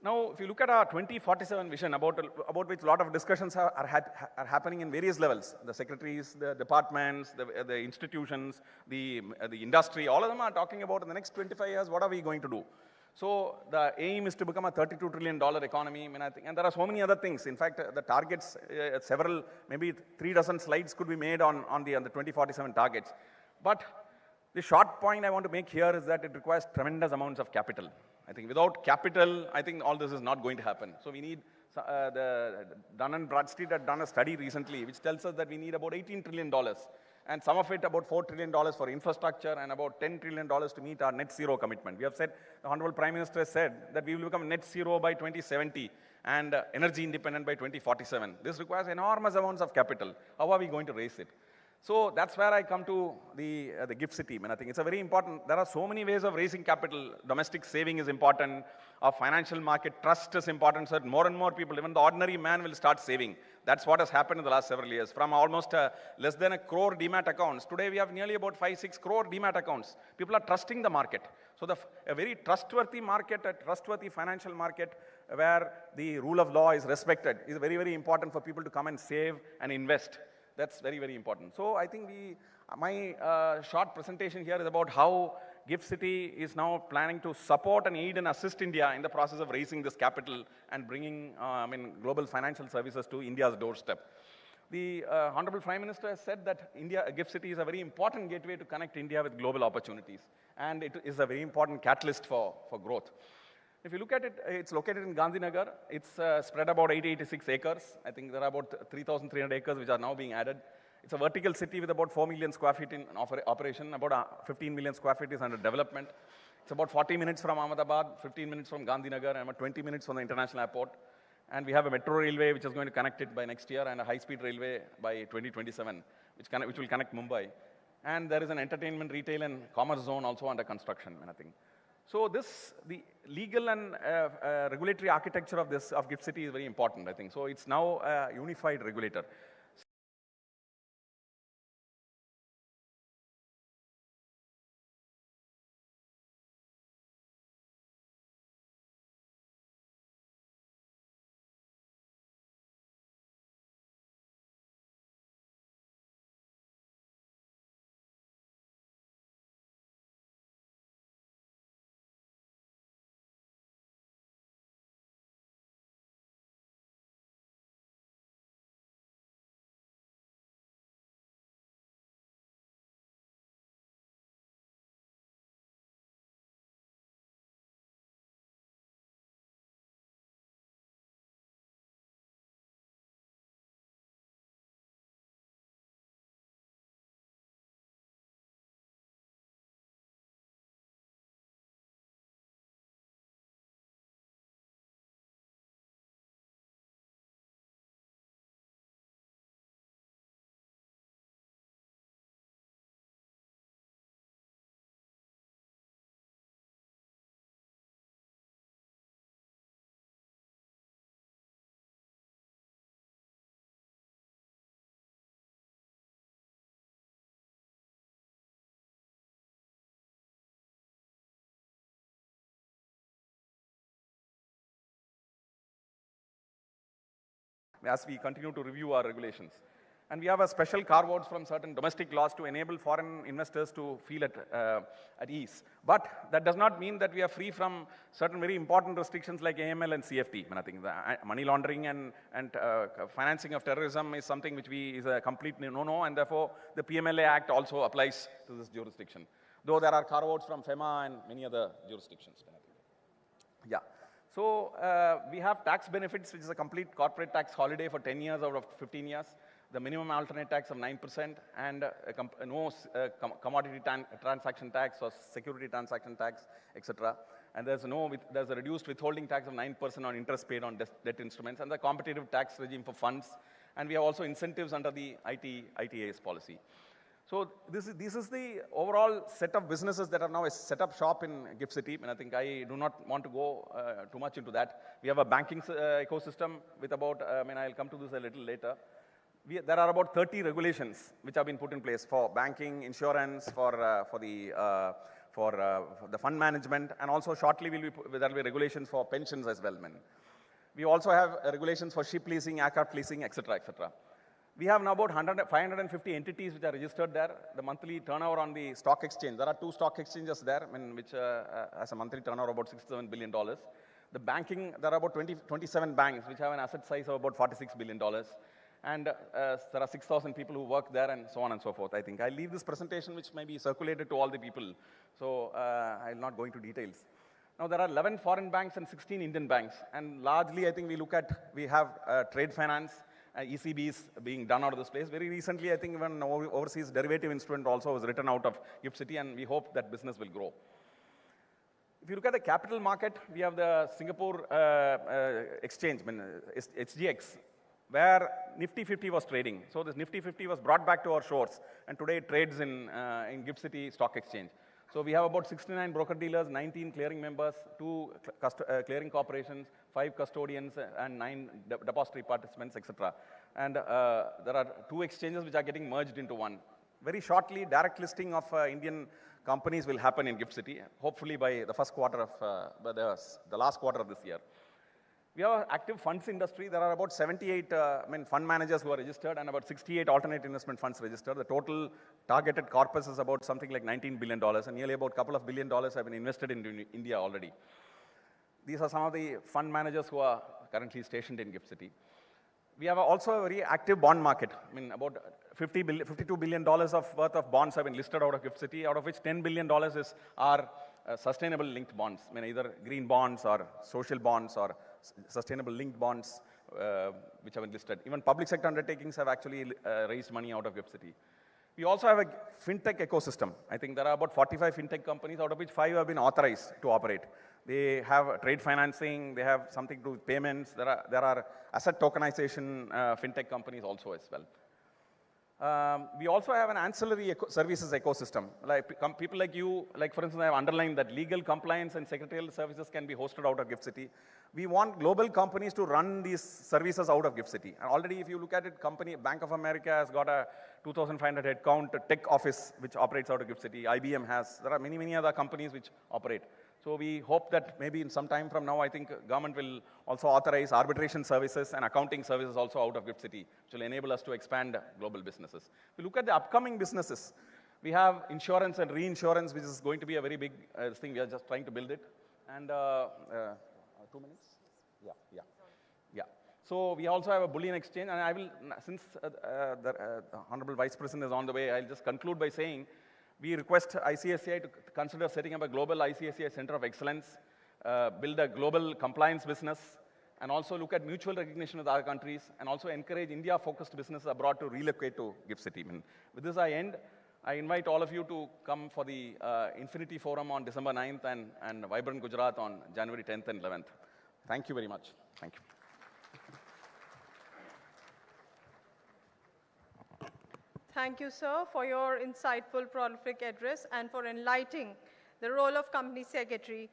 G: Now, if you look at our 2047 vision, about which a lot of discussions are happening in various levels, the secretaries, the departments, the institutions, the industry, all of them are talking about in the next 25 years, what are we going to do? So the aim is to become a $32 trillion economy, I think, and there are so many other things. In fact, the targets, several, maybe 3 dozen slides could be made on the 2047 targets. But the short point I want to make here is that it requires tremendous amounts of capital. I think without capital, I think all this is not going to happen. So we need, the Dun & Bradstreet had done a study recently, which tells us that we need about $18 trillion. And some of it, about $4 trillion for infrastructure and about $10 trillion to meet our net zero commitment. We have said, the Hon'ble Prime Minister has said that we will become net zero by 2070 and energy independent by 2047. This requires enormous amounts of capital. How are we going to raise it? So that's where I come to the GIFT City. I think it's a very important, there are so many ways of raising capital. Domestic saving is important. Our financial market trust is important. So that more and more people, even the ordinary man, will start saving. That's what has happened in the last several years. From almost less than 1 crore demat accounts, today we have nearly about 5-6 crore demat accounts. People are trusting the market. So a very trustworthy market, a trustworthy financial market where the rule of law is respected is very, very important for people to come and save and invest. That's very, very important. So I think my short presentation here is about how GIFT City is now planning to support and aid and assist India in the process of raising this capital and bringing global financial services to India's doorstep. The Honorable Prime Minister has said that GIFT City is a very important gateway to connect India with global opportunities, and it is a very important catalyst for growth. If you look at it, it's located in Gandhinagar. It's spread about 86 acres. I think there are about 3,300 acres which are now being added. It's a vertical city with about 4 million square feet in operation. About 15 million square feet is under development. It's about 40 minutes from Ahmedabad, 15 minutes from Gandhinagar, and about 20 minutes from the international airport. And we have a metro railway which is going to connect it by next year, and a high-speed railway by 2027, which will connect Mumbai. And there is an entertainment, retail, and commerce zone also under construction, I think. So the legal and regulatory architecture of GIFT City is very important, I think. So it's now a unified regulator. As we continue to review our regulations. And we have a special carve-outs from certain domestic laws to enable foreign investors to feel at ease. But that does not mean that we are free from certain very important restrictions like AML and CFT. I think the money laundering and financing of terrorism is something which is a complete no-no, and therefore the PMLA Act also applies to this jurisdiction. Though there are carve-outs from FEMA and many other jurisdictions. Yeah. So we have tax benefits, which is a complete corporate tax holiday for 10 years out of 15 years, the minimum alternate tax of 9%, and no commodity transaction tax or security transaction tax, etc. And there's a reduced withholding tax of 9% on interest paid on debt instruments, and the competitive tax regime for funds. And we have also incentives under the ITAS policy. So this is the overall set of businesses that are now set up shop in GIFT City, and I think I do not want to go too much into that. We have a banking ecosystem with about, I'll come to this a little later. There are about 30 regulations which have been put in place for banking, insurance, for the fund management, and also shortly there will be regulations for pensions as well. We also have regulations for ship leasing, aircraft leasing, etc., etc. We have now about 550 entities which are registered there. The monthly turnover on the stock exchange, there are 2 stock exchanges there, which has a monthly turnover of about $67 billion. The banking, there are about 27 banks which have an asset size of about $46 billion. And there are 6,000 people who work there, and so on and so forth. I think I'll leave this presentation, which may be circulated to all the people. So I'll not go into details. Now, there are 11 foreign banks and 16 Indian banks. And largely, I think we have trade finance, ECBs being done out of this place. Very recently, I think even overseas derivative instrument also was written out of GIFT City, and we hope that business will grow. If you look at the capital market, we have the Singapore exchange, SGX, where Nifty 50 was trading. So this Nifty 50 was brought back to our shores, and today it trades in GIFT City Stock Exchange. So we have about 69 broker-dealers, 19 clearing members, 2 clearing corporations, 5 custodians, and 9 depository participants, etc. And there are 2 exchanges which are getting merged into one. Very shortly, direct listing of Indian companies will happen in GIFT City, hopefully by the first quarter of, the last quarter of this year. We have an active funds industry. There are about 78 fund managers who are registered and about 68 alternate investment funds registered. The total targeted corpus is about something like $19 billion, and nearly about a couple of $1 billion have been invested in India already. These are some of the fund managers who are currently stationed in GIFT City. We have also a very active bond market. About $52 billion worth of bonds have been listed out of GIFT City, out of which $10 billion are sustainable linked bonds, I mean either green bonds or social bonds or sustainable linked bonds, which have been listed. Even public sector undertakings have actually raised money out of GIFT City. We also have a fintech ecosystem. I think there are about 45 fintech companies, out of which 5 have been authorized to operate. They have trade financing, they have something to do with payments, there are asset tokenization fintech companies also as well. We also have an ancillary services ecosystem. Like people like you, like for instance, I have underlined that legal compliance and secretarial services can be hosted out of GIFT City. We want global companies to run these services out of GIFT City. And already if you look at it, Bank of America has got a 2,500 headcount tech office which operates out of GIFT City. IBM has, there are many, many other companies which operate. So we hope that maybe in some time from now, I think government will also authorize arbitration services and accounting services also out of GIFT City, which will enable us to expand global businesses. If you look at the upcoming businesses, we have insurance and reinsurance, which is going to be a very big thing. We are just trying to build it. And 2 minutes? Yeah. So we also have a bullion exchange. And I will, since the Honorable Vice President is on the way, I'll just conclude by saying, we request ICSCI to consider setting up a global ICSCI Center of Excellence, build a global compliance business, and also look at mutual recognition with other countries, and also encourage India-focused businesses abroad to relocate to GIFT City. And with this, I end. I invite all of you to come for the Infinity Forum on December 9th and Vibrant Gujarat on January 10th and 11th. Thank you very much. Thank you.
B: Thank you, sir, for your insightful, prolific address and for enlightening the role of Company Secretary.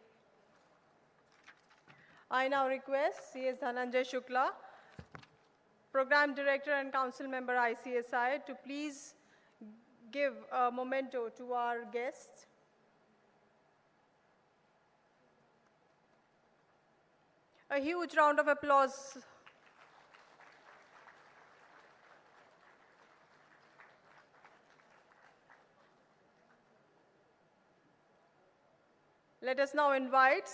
B: I now request C.S. Dhananjay Shukla, Program Director and Council Member ICSI, to please give a memento to our guests. A huge round of applause. Let us now invite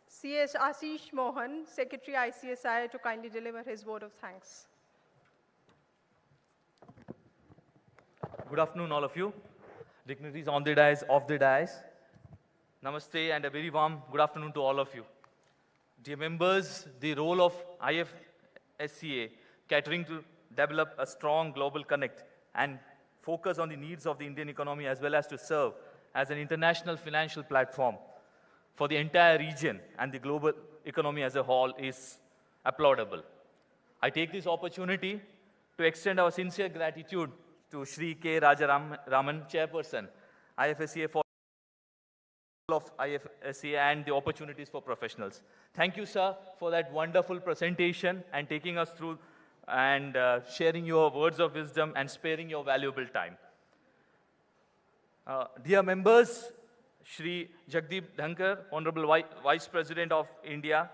B: C.S. Ashish Mohan, Secretary ICSI, to kindly deliver his vote of thanks.
H: Good afternoon, all of you. Dignitaries on the dais, off the dais. Namaste and a very warm good afternoon to all of you. Dear members, the role of IFSCA catering to develop a strong global connect and focus on the needs of the Indian economy as well as to serve as an international financial platform for the entire region and the global economy as a whole is applaudable. I take this opportunity to extend our sincere gratitude to Shri K. Raman, Chairperson, IFSCA, for of IFSCA and the opportunities for professionals. Thank you, sir, for that wonderful presentation and taking us through and sharing your words of wisdom and sparing your valuable time. Dear members, Shri Jagdeep Dhankhar, Honorable Vice President of India,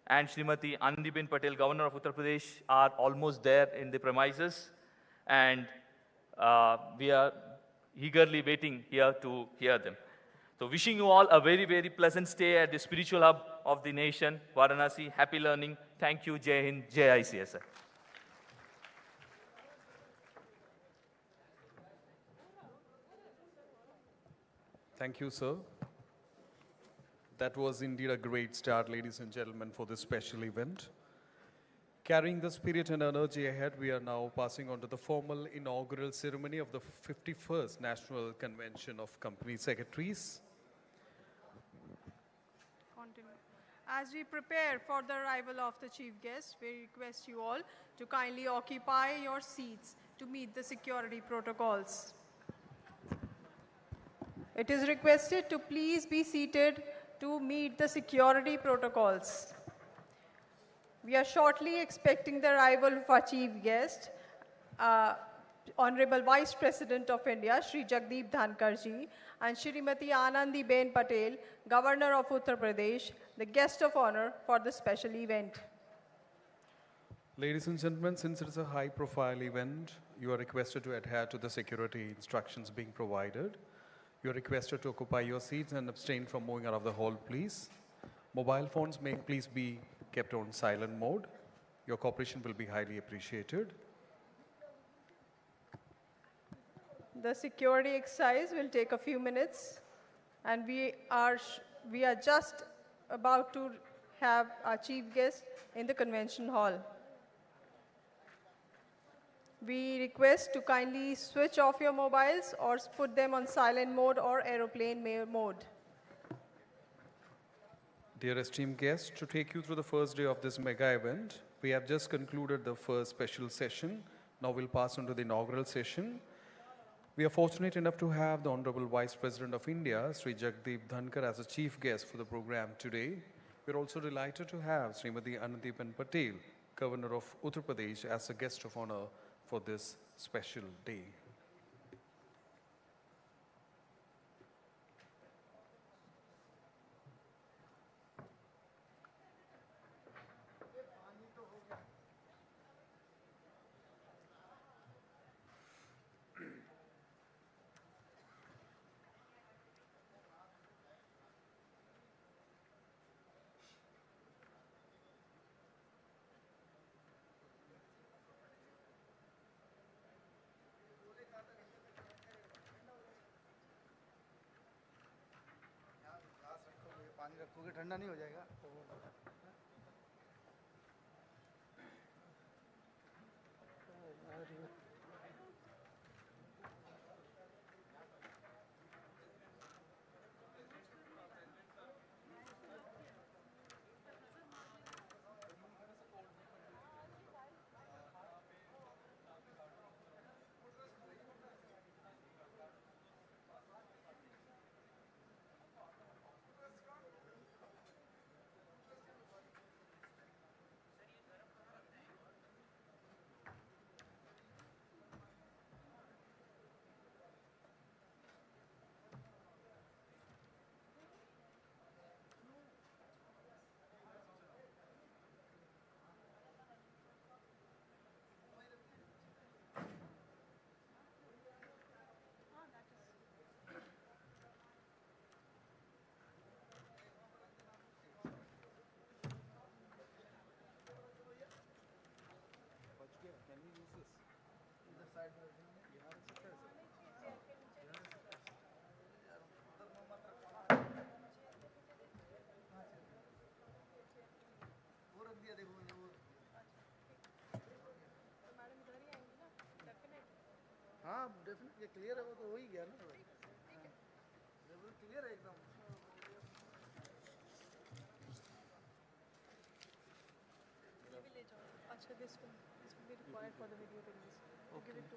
H: and Srimati Anandiben Patel, Governor of Uttar Pradesh, are almost there in the premises, and we are eagerly waiting here to hear them. So wishing you all a very, very pleasant stay at the spiritual hub of the nation, Varanasi. Happy learning. Thank you. Jai Hind, Jai ICSI.
A: Thank you, sir. That was indeed a great start, ladies and gentlemen, for this special event. Carrying the spirit and energy ahead, we are now passing on to the formal inaugural ceremony of the 51st National Convention of Company Secretaries.
B: Continue. As we prepare for the arrival of the chief guest, we request you all to kindly occupy your seats to meet the security protocols. It is requested to please be seated to meet the security protocols. We are shortly expecting the arrival of our chief guest, Honorable Vice President of India, Shri Jagdeep Dhankhar ji, and Shrimati Anandiben Patel, Governor of Uttar Pradesh, the guest of honor for the special event.
A: Ladies and gentlemen, since it is a high-profile event, you are requested to adhere to the security instructions being provided. You are requested to occupy your seats and abstain from moving out of the hall, please. Mobile phones may please be kept on silent mode. Your cooperation will be highly appreciated.
B: The security exercise will take a few minutes. And we are just about to have our chief guest in the convention hall. We request to kindly switch off your mobiles or put them on silent mode or aeroplane mode.
A: Dear esteemed guests, to take you through the first day of this mega event, we have just concluded the first special session. Now we'll pass on to the inaugural session. We are fortunate enough to have the Honorable Vice President of India, Shri Jagdeep Dhankhar, as a chief guest for the program today. We're also delighted to have Srimati Anandiben Patel, Governor of Uttar Pradesh, as a guest of honor for this special day.
I: पानी रखोगे ठंडा नहीं हो जाएगा हाँ definitely clear है वो तो हो ही गया ना क्लियर है एकदम
B: अच्छा this will be required for the video release. Give it to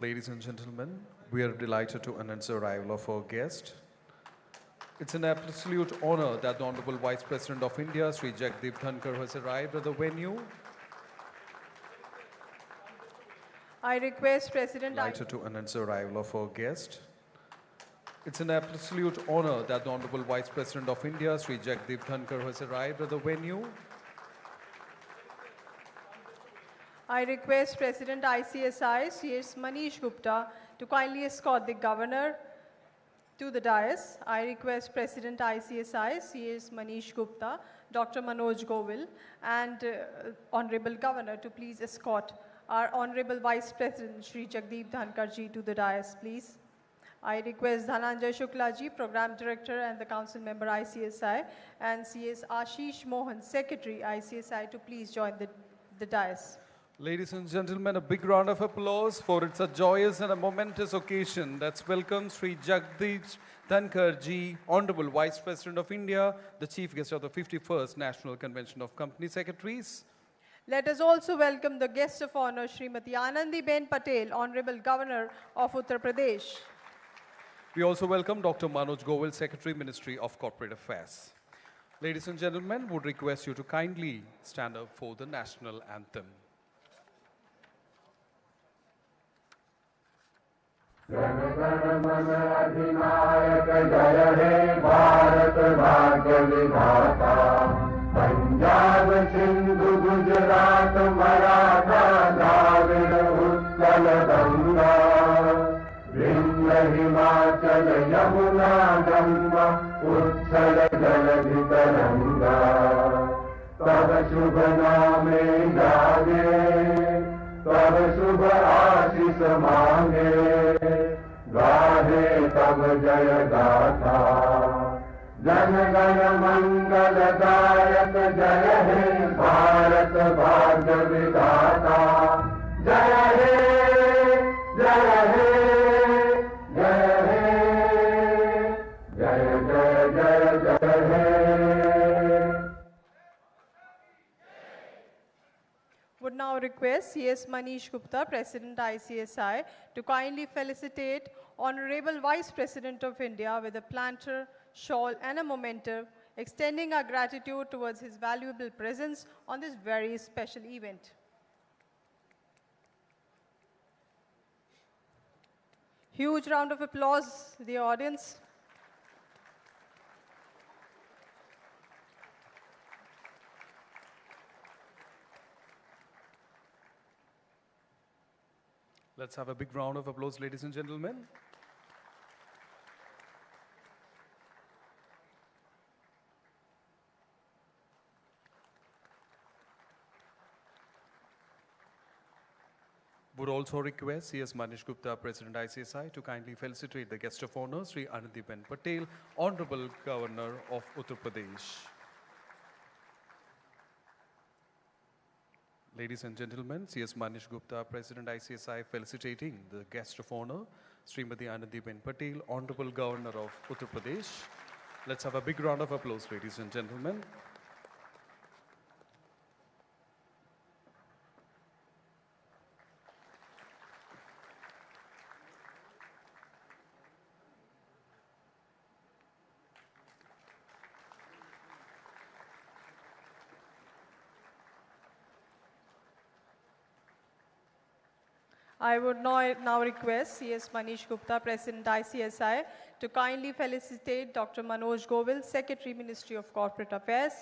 A: Ladies and gentlemen, we are delighted to announce the arrival of our guest. It's an absolute honor that the Honorable Vice President of India, Shri Jagdeep Dhankhar, has arrived at the venue.
B: I request President
A: Delighted to announce the arrival of our guest. It's an absolute honor that the Honorable Vice President of India, Shri Jagdeep Dhankhar, has arrived at the venue.
B: I request President ICSI, CS Manish Gupta, to kindly escort the Governor to the dais. I request President ICSI, CS Manish Gupta, Dr. Manoj Govil, and Honorable Governor to please escort our Honorable Vice President, Shri Jagdeep Dhankhar ji, to the dais, please. I request Dhananjay Shukla ji, Program Director and the Council Member ICSI, and CS Ashish Mohan, Secretary ICSI, to please join the dais.
A: Ladies and gentlemen, a big round of applause, for it's a joyous and a momentous occasion. Let's welcome Shri Jagdeep Dhankhar ji, Honorable Vice President of India, the Chief Guest of the 51st National Convention of Company Secretaries.
B: Let us also welcome the guest of honor, Srimati Anandiben Patel, Honorable Governor of Uttar Pradesh.
A: We also welcome Dr. Manoj Govil, Secretary, Ministry of Corporate Affairs. Ladies and gentlemen, would request you to kindly stand up for the national anthem.
J: Jana Gana मन अधिनायक जय हे भारत भाग्य विधाता पंजाब सिंधु गुजरात मराठा द्राविड़ उत्कल गंगा विंध्य हिमाचल यमुना गंगा उच्छल जलधि तरंगा तब शुभ नामे जागे तब शुभ आशीष मांगे गाहे तब जय गाथा जन गण मंगल दायक जय हे भारत भाग्य विधाता जय हे जय हे जय हे जय जय जय जय हे
B: Would now request CS Manish Gupta, President ICSI, to kindly felicitate Honorable Vice President of India with a planter, shawl and a memento, extending our gratitude towards his valuable presence on this very special event. Huge round of applause, the audience.
A: Let's have a big round of applause, ladies and gentlemen. Would also request CS Manish Gupta, President ICSI, to kindly felicitate the guest of honor, Shri Anandiben Patel, Honorable Governor of Uttar Pradesh. Ladies and gentlemen, CS Manish Gupta, President ICSI, felicitating the guest of honor, Srimati Anandiben Patel, Honorable Governor of Uttar Pradesh. Let's have a big round of applause, ladies and gentlemen.
B: I would now request CS Manish Gupta, President ICSI, to kindly felicitate Dr. Manoj Govil, Secretary, Ministry of Corporate Affairs.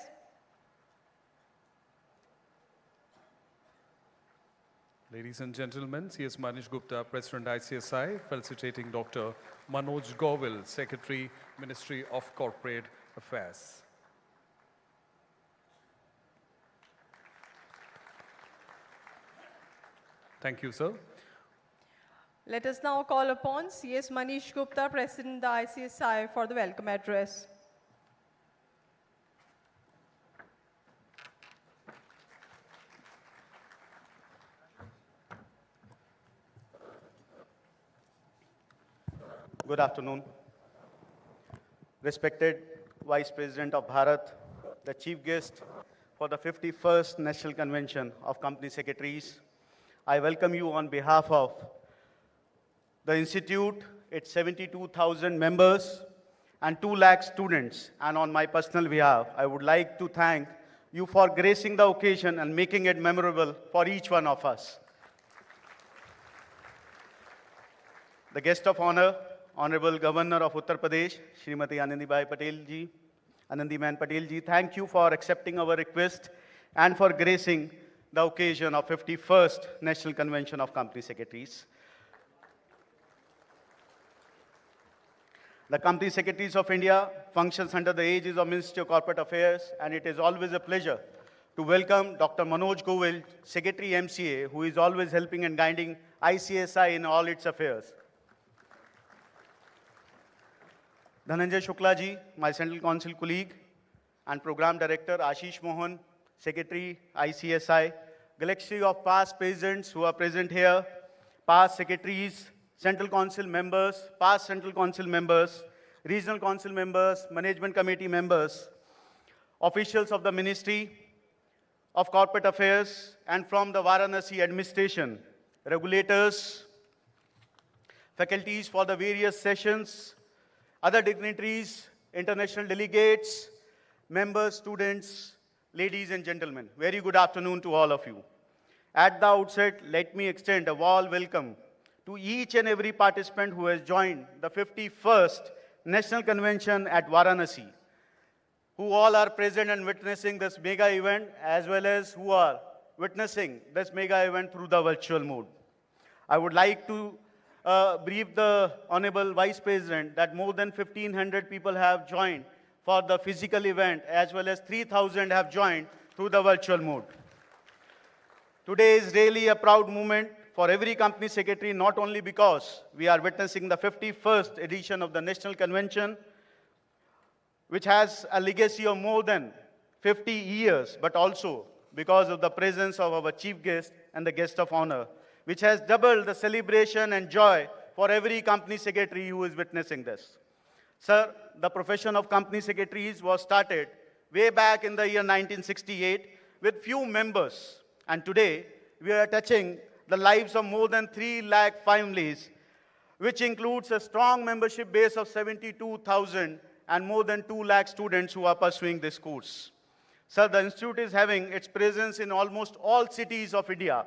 A: Ladies and gentlemen, CS Manish Gupta, President ICSI, felicitating Dr. Manoj Govil, Secretary, Ministry of Corporate Affairs. Thank you, sir.
B: Let us now call upon CS Manish Gupta, President of the ICSI, for the welcome address.
F: Good afternoon. Respected Vice President of Bharat, the Chief Guest for the 51st National Convention of Company Secretaries, I welcome you on behalf of The institute, its 72,000 members, and 2 lakh students. And on my personal behalf, I would like to thank you for gracing the occasion and making it memorable for each one of us. The guest of honor, Honorable Governor of Uttar Pradesh, Srimati Anandiben Patel ji, thank you for accepting our request and for gracing the occasion of 51st National Convention of Company Secretaries. The Company Secretaries of India functions under the aegis of Ministry of Corporate Affairs, and it is always a pleasure to welcome Dr. Manoj Govil, Secretary MCA, who is always helping and guiding ICSI in all its affairs. Dhananjay Shukla ji, my Central Council colleague, and Program Director Ashish Mohan, Secretary ICSI, galaxy of past presidents who are present here, past secretaries, Central Council members, past Central Council members, Regional Council members, Management Committee members, officials of the Ministry of Corporate Affairs and from the Varanasi administration, regulators, faculties for the various sessions, other dignitaries, international delegates, members, students, ladies and gentlemen. Very good afternoon to all of you. At the outset, let me extend a warm welcome to each and every participant who has joined the 51st National Convention at Varanasi, who all are present and witnessing this mega event, as well as who are witnessing this mega event through the virtual mode. I would like to brief the Honorable Vice President that more than 1,500 people have joined for the physical event, as well as 3,000 have joined through the virtual mode. Today is really a proud moment for every company secretary, not only because we are witnessing the 51st edition of the National Convention, which has a legacy of more than 50 years, but also because of the presence of our chief guest and the guest of honor, which has doubled the celebration and joy for every company secretary who is witnessing this. Sir, the profession of company secretaries was started way back in the year 1968 with few members. And today, we are touching the lives of more than 3 lakh families, which includes a strong membership base of 72,000 and more than 2 lakh students who are pursuing this course. Sir, the institute is having its presence in almost all cities of India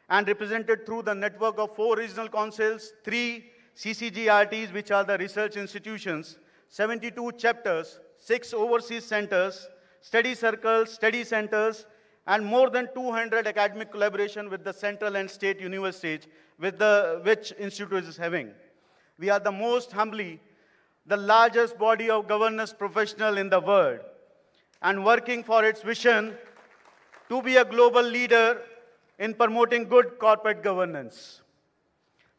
F: and represented through the network of 4 regional councils, 3 CCGRTs, which are the research institutions, 72 chapters, 6 overseas centers, study circles, study centers, and more than 200 academic collaboration with the central and state universities which institute is having. We are the most humbly the largest body of governance professional in the world and working for its vision to be a global leader in promoting good corporate governance.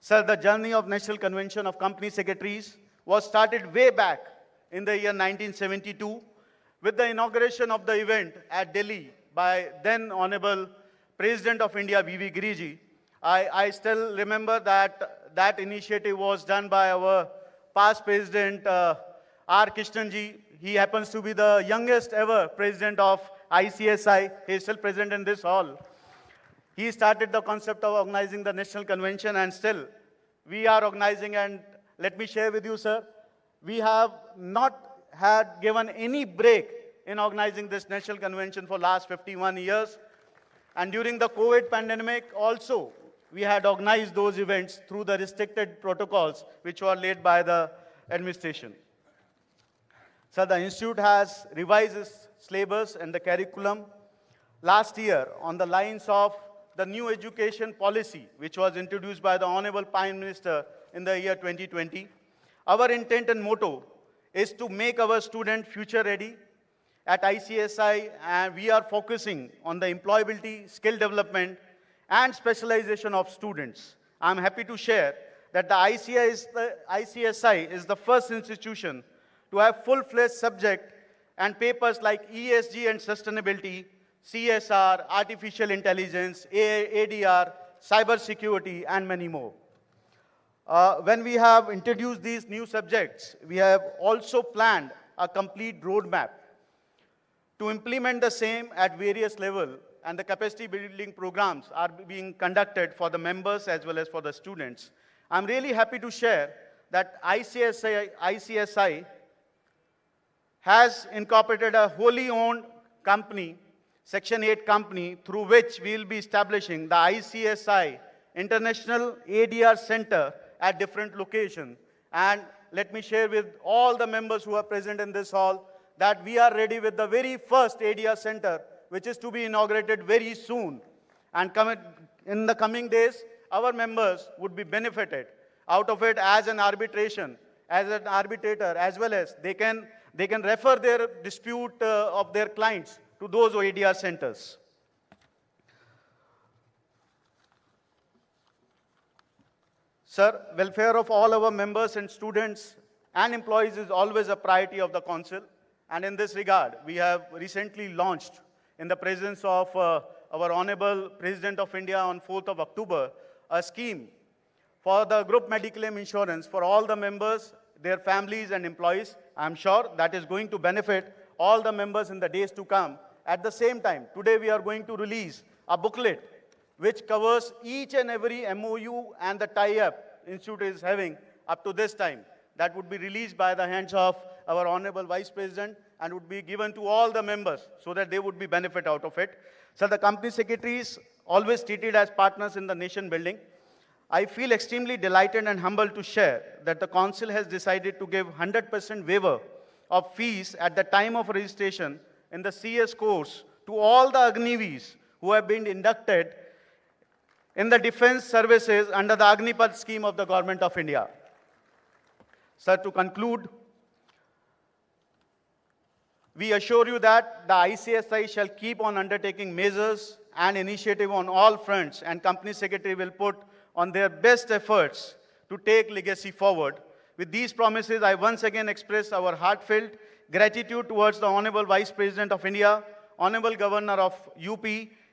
F: Sir, the journey of National Convention of Company Secretaries was started way back in the year 1972 with the inauguration of the event at Delhi by then Honorable President of India, V.V. Giriji. I still remember that that initiative was done by our past President R. Krishnanji. He happens to be the youngest ever President of ICSI. He is still present in this hall. He started the concept of organizing the National Convention, and still we are organizing. And let me share with you, sir, we have not had given any break in organizing this National Convention for last 51 years. And during the COVID pandemic also, we had organized those events through the restricted protocols which were laid by the administration. So the institute has revised its syllabus and the curriculum last year on the lines of the new education policy, which was introduced by the Honorable Prime Minister in the year 2020. Our intent and motto is to make our student future ready. At ICSI, and we are focusing on the employability, skill development, and specialization of students. I'm happy to share that the ICSI is the first institution to have full-fledged subject and papers like ESG and sustainability, CSR, artificial intelligence, ADR, cybersecurity, and many more. When we have introduced these new subjects, we have also planned a complete roadmap to implement the same at various levels, and the capacity building programs are being conducted for the members as well as for the students. I'm really happy to share that ICSI has incorporated a wholly owned company, Section 8 company, through which we will be establishing the ICSI International ADR Center at different locations. And let me share with all the members who are present in this hall that we are ready with the very first ADR Center, which is to be inaugurated very soon. And in the coming days, our members would be benefited out of it as an arbitration, as an arbitrator, as well as they can refer their dispute of their clients to those ADR centers. Sir, welfare of all our members and students and employees is always a priority of the Council. And in this regard, we have recently launched, in the presence of our Honorable President of India on 4th of October, a scheme for the group medical insurance for all the members, their families and employees. I'm sure that is going to benefit all the members in the days to come. At the same time, today we are going to release a booklet which covers each and every MOU and the tie-up Institute is having up to this time. That would be released by the hands of our Honorable Vice President and would be given to all the members so that they would be benefit out of it. So the company secretaries always treated as partners in the nation building. I feel extremely delighted and humbled to share that the Council has decided to give 100% waiver of fees at the time of registration in the CS course to all the Agnivees who have been inducted in the defense services under the Agnipath scheme of the Government of India. Sir, to conclude, we assure you that the ICSI shall keep on undertaking measures and initiative on all fronts, and Company Secretary will put on their best efforts to take legacy forward. With these promises, I once again express our heartfelt gratitude towards the Honorable Vice President of India, Honorable Governor of UP,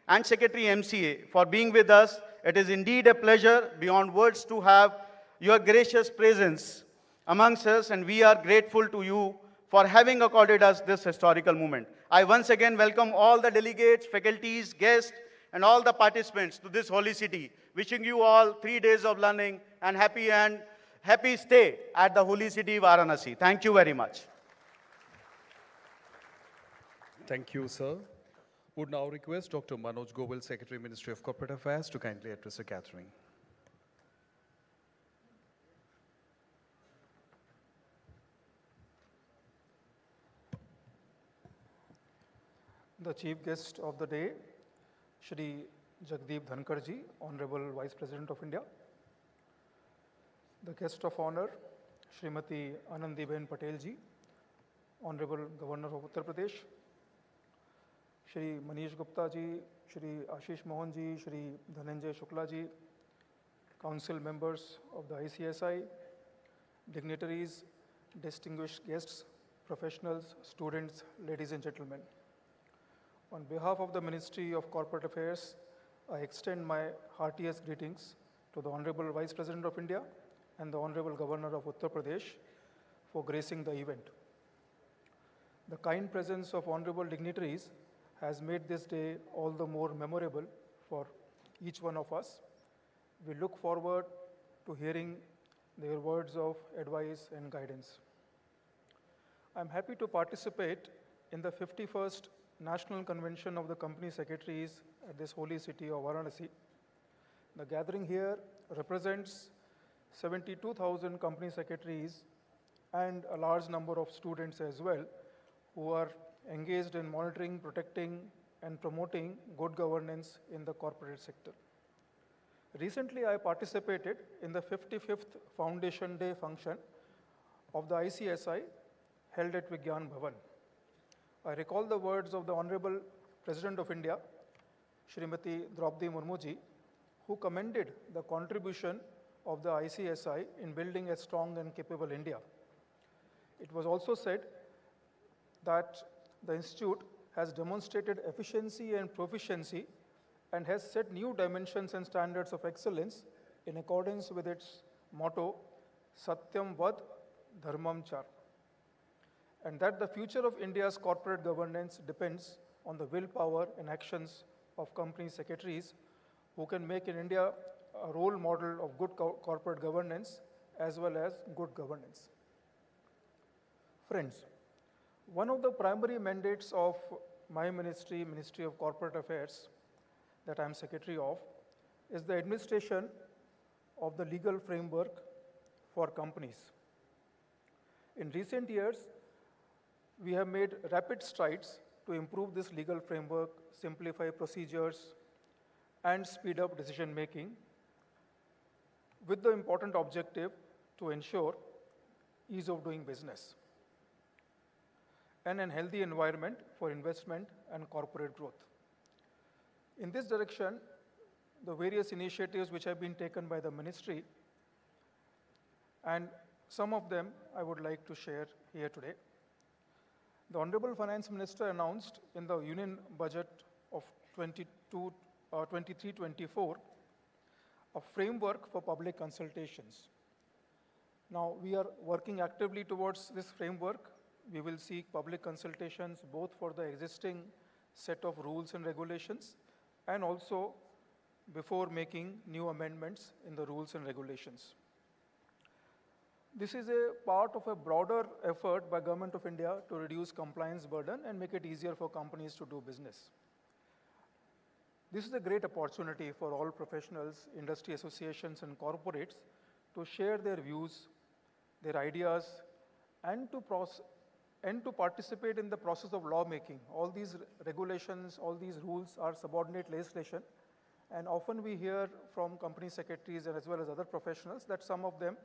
F: and Secretary MCA for being with us. It is indeed a pleasure beyond words to have your gracious presence amongst us, and we are grateful to you for having accorded us this historical moment. I once again welcome all the delegates, faculties, guests, and all the participants to this holy city. Wishing you all 3 days of learning and happy stay at the holy city Varanasi. Thank you very much.
A: Thank you, sir. Would now request Dr. Manoj Goel, Secretary, Ministry of Corporate Affairs, to kindly address the gathering.
K: The chief guest of the day, Shri Jagdeep Dhankhar ji, Honorable Vice President of India. The guest of honor, Srimati Anandiben Patel ji, Honorable Governor of Uttar Pradesh. Shri Manish Gupta ji, Shri Ashish Mohan ji, Shri Dhananjay Shukla ji, council members of the ICSI, dignitaries, distinguished guests, professionals, students, ladies and gentlemen. On behalf of the Ministry of Corporate Affairs, I extend my heartiest greetings to the Honorable Vice President of India and the Honorable Governor of Uttar Pradesh for gracing the event. The kind presence of honorable dignitaries has made this day all the more memorable for each one of us. We look forward to hearing their words of advice and guidance. I'm happy to participate in the 51st National Convention of the Company Secretaries at this holy city of Varanasi. The gathering here represents 72,000 company secretaries and a large number of students as well who are engaged in monitoring, protecting, and promoting good governance in the corporate sector. Recently, I participated in the 55th Foundation Day function of the ICSI held at Vigyan Bhavan. I recall the words of the Honorable President of India, Srimati Draupadi Murmu ji, who commended the contribution of the ICSI in building a strong and capable India. It was also said that the Institute has demonstrated efficiency and proficiency and has set new dimensions and standards of excellence in accordance with its motto, Satyam Vad Dharmam Char, and that the future of India's corporate governance depends on the willpower and actions of company secretaries who can make in India a role model of good corporate governance as well as good governance. Friends, one of the primary mandates of my ministry, Ministry of Corporate Affairs, that I am secretary of, is the administration of the legal framework for companies. In recent years, we have made rapid strides to improve this legal framework, simplify procedures, and speed up decision making, with the important objective to ensure ease of doing business and a healthy environment for investment and corporate growth. In this direction, the various initiatives which have been taken by the ministry, and some of them I would like to share here today. The Honorable Finance Minister announced in the Union Budget of 23-24 a framework for public consultations. Now, we are working actively towards this framework. We will seek public consultations both for the existing set of rules and regulations and also before making new amendments in the rules and regulations. This is a part of a broader effort by Government of India to reduce compliance burden and make it easier for companies to do business. This is a great opportunity for all professionals, industry associations, and corporates to share their views, their ideas, and to participate in the process of lawmaking. All these regulations, all these rules are subordinate legislation, and often we hear from company secretaries and as well as other professionals that some of them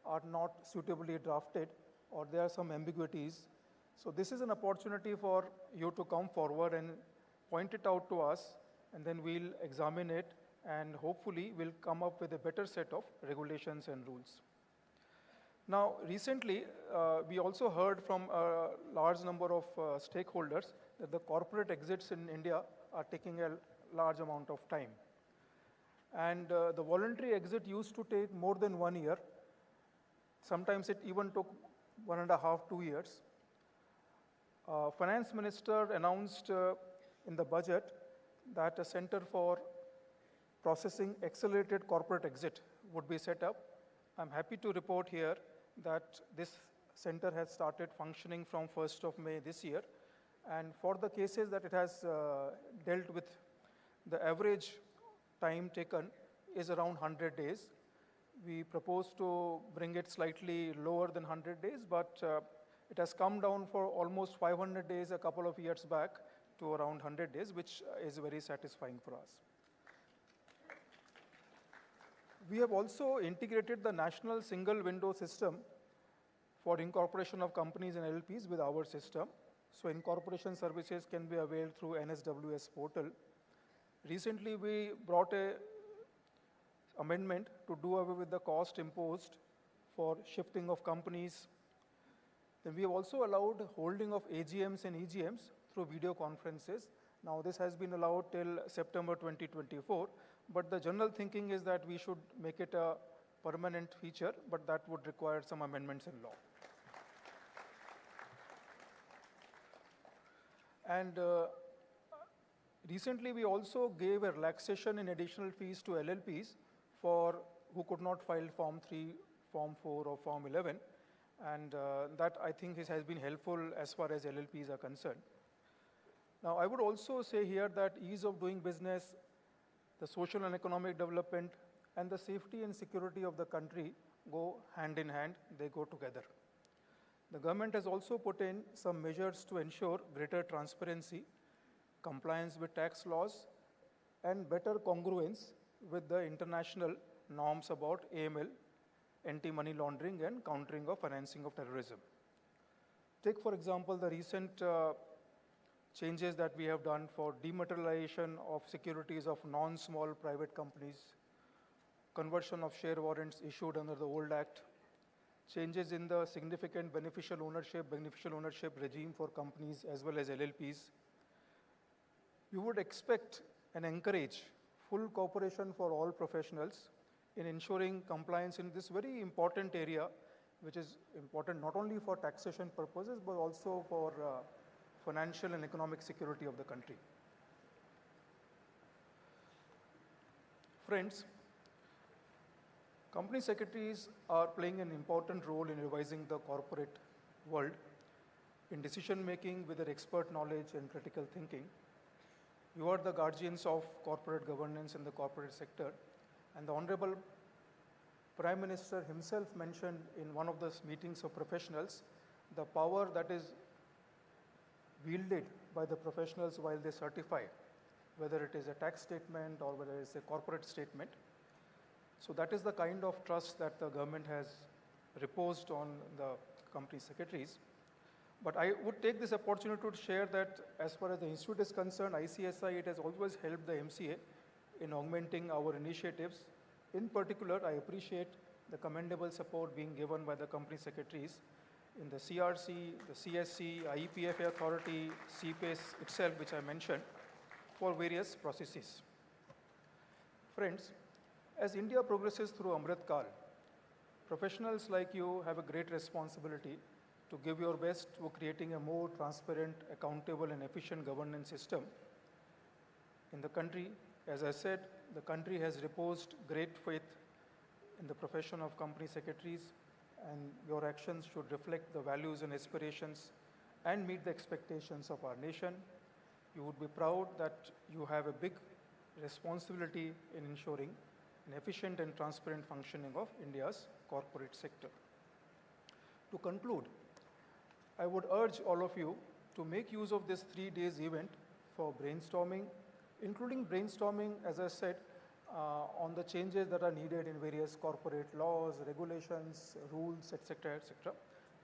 K: are not suitably drafted or there are some ambiguities. So this is an opportunity for you to come forward and point it out to us, and then we'll examine it and hopefully we'll come up with a better set of regulations and rules. Now, recently, we also heard from a large number of stakeholders that the corporate exits in India are taking a large amount of time. And the voluntary exit used to take more than 1 year. Sometimes it even took 1.5, 2 years. Finance Minister announced in the budget that a Center for Processing Accelerated Corporate Exit would be set up. I'm happy to report here that this center has started functioning from 1st of May this year. And for the cases that it has dealt with, the average time taken is around 100 days. We propose to bring it slightly lower than 100 days, but it has come down for almost 500 days a couple of years back to around 100 days, which is very satisfying for us. We have also integrated the national single window system for incorporation of companies and LLPs with our system. So incorporation services can be availed through NSWS portal. Recently, we brought a amendment to do away with the cost imposed for shifting of companies. Then we have also allowed holding of AGMs and EGMs through video conferences. Now, this has been allowed till September 2024, but the general thinking is that we should make it a permanent feature, but that would require some amendments in law. And recently, we also gave a relaxation in additional fees to LLPs for who could not file Form 3, Form 4, or Form 11. And that, I think, has been helpful as far as LLPs are concerned. Now, I would also say here that ease of doing business, the social and economic development, and the safety and security of the country go hand in hand, they go together. The government has also put in some measures to ensure greater transparency, compliance with tax laws, and better congruence with the international norms about AML, anti-money laundering, and countering of financing of terrorism. Take, for example, the recent changes that we have done for dematerialization of securities of non-small private companies, conversion of share warrants issued under the old Act, changes in the significant beneficial ownership regime for companies as well as LLPs. We would expect and encourage full cooperation for all professionals in ensuring compliance in this very important area, which is important not only for taxation purposes, but also for financial and economic security of the country. Company secretaries are playing an important role in revising the corporate world in decision making with their expert knowledge and critical thinking. You are the guardians of corporate governance in the corporate sector, and the Honorable Prime Minister himself mentioned in one of the meetings of professionals the power that is wielded by the professionals while they certify, whether it is a tax statement or whether it is a corporate statement. So that is the kind of trust that the government has reposed on the company secretaries. But I would take this opportunity to share that as far as the institute is concerned, ICSI, it has always helped the MCA in augmenting our initiatives. In particular, I appreciate the commendable support being given by the company secretaries in the CRC, the CSC, IEPFA authority, CPACE itself, which I mentioned, for various processes. Friends, as India progresses through Amrit Kal, professionals like you have a great responsibility to give your best to creating a more transparent, accountable, and efficient governance system in the country. As I said, the country has reposed great faith in the profession of company secretaries, and your actions should reflect the values and aspirations and meet the expectations of our nation. You would be proud that you have a big responsibility in ensuring an efficient and transparent functioning of India's corporate sector. To conclude, I would urge all of you to make use of this 3 days event for brainstorming, including brainstorming, as I said, on the changes that are needed in various corporate laws, regulations, rules, etc., etc.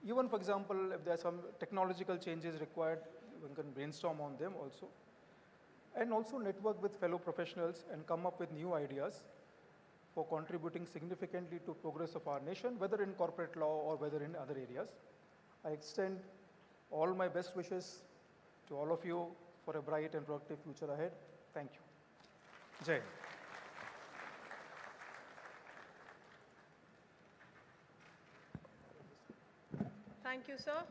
K: Even, for example, if there are some technological changes required, one can brainstorm on them also. And also network with fellow professionals and come up with new ideas for contributing significantly to progress of our nation, whether in corporate law or whether in other areas. I extend all my best wishes to all of you for a bright and productive future ahead. Thank you. Jai.
B: Thank you, sir.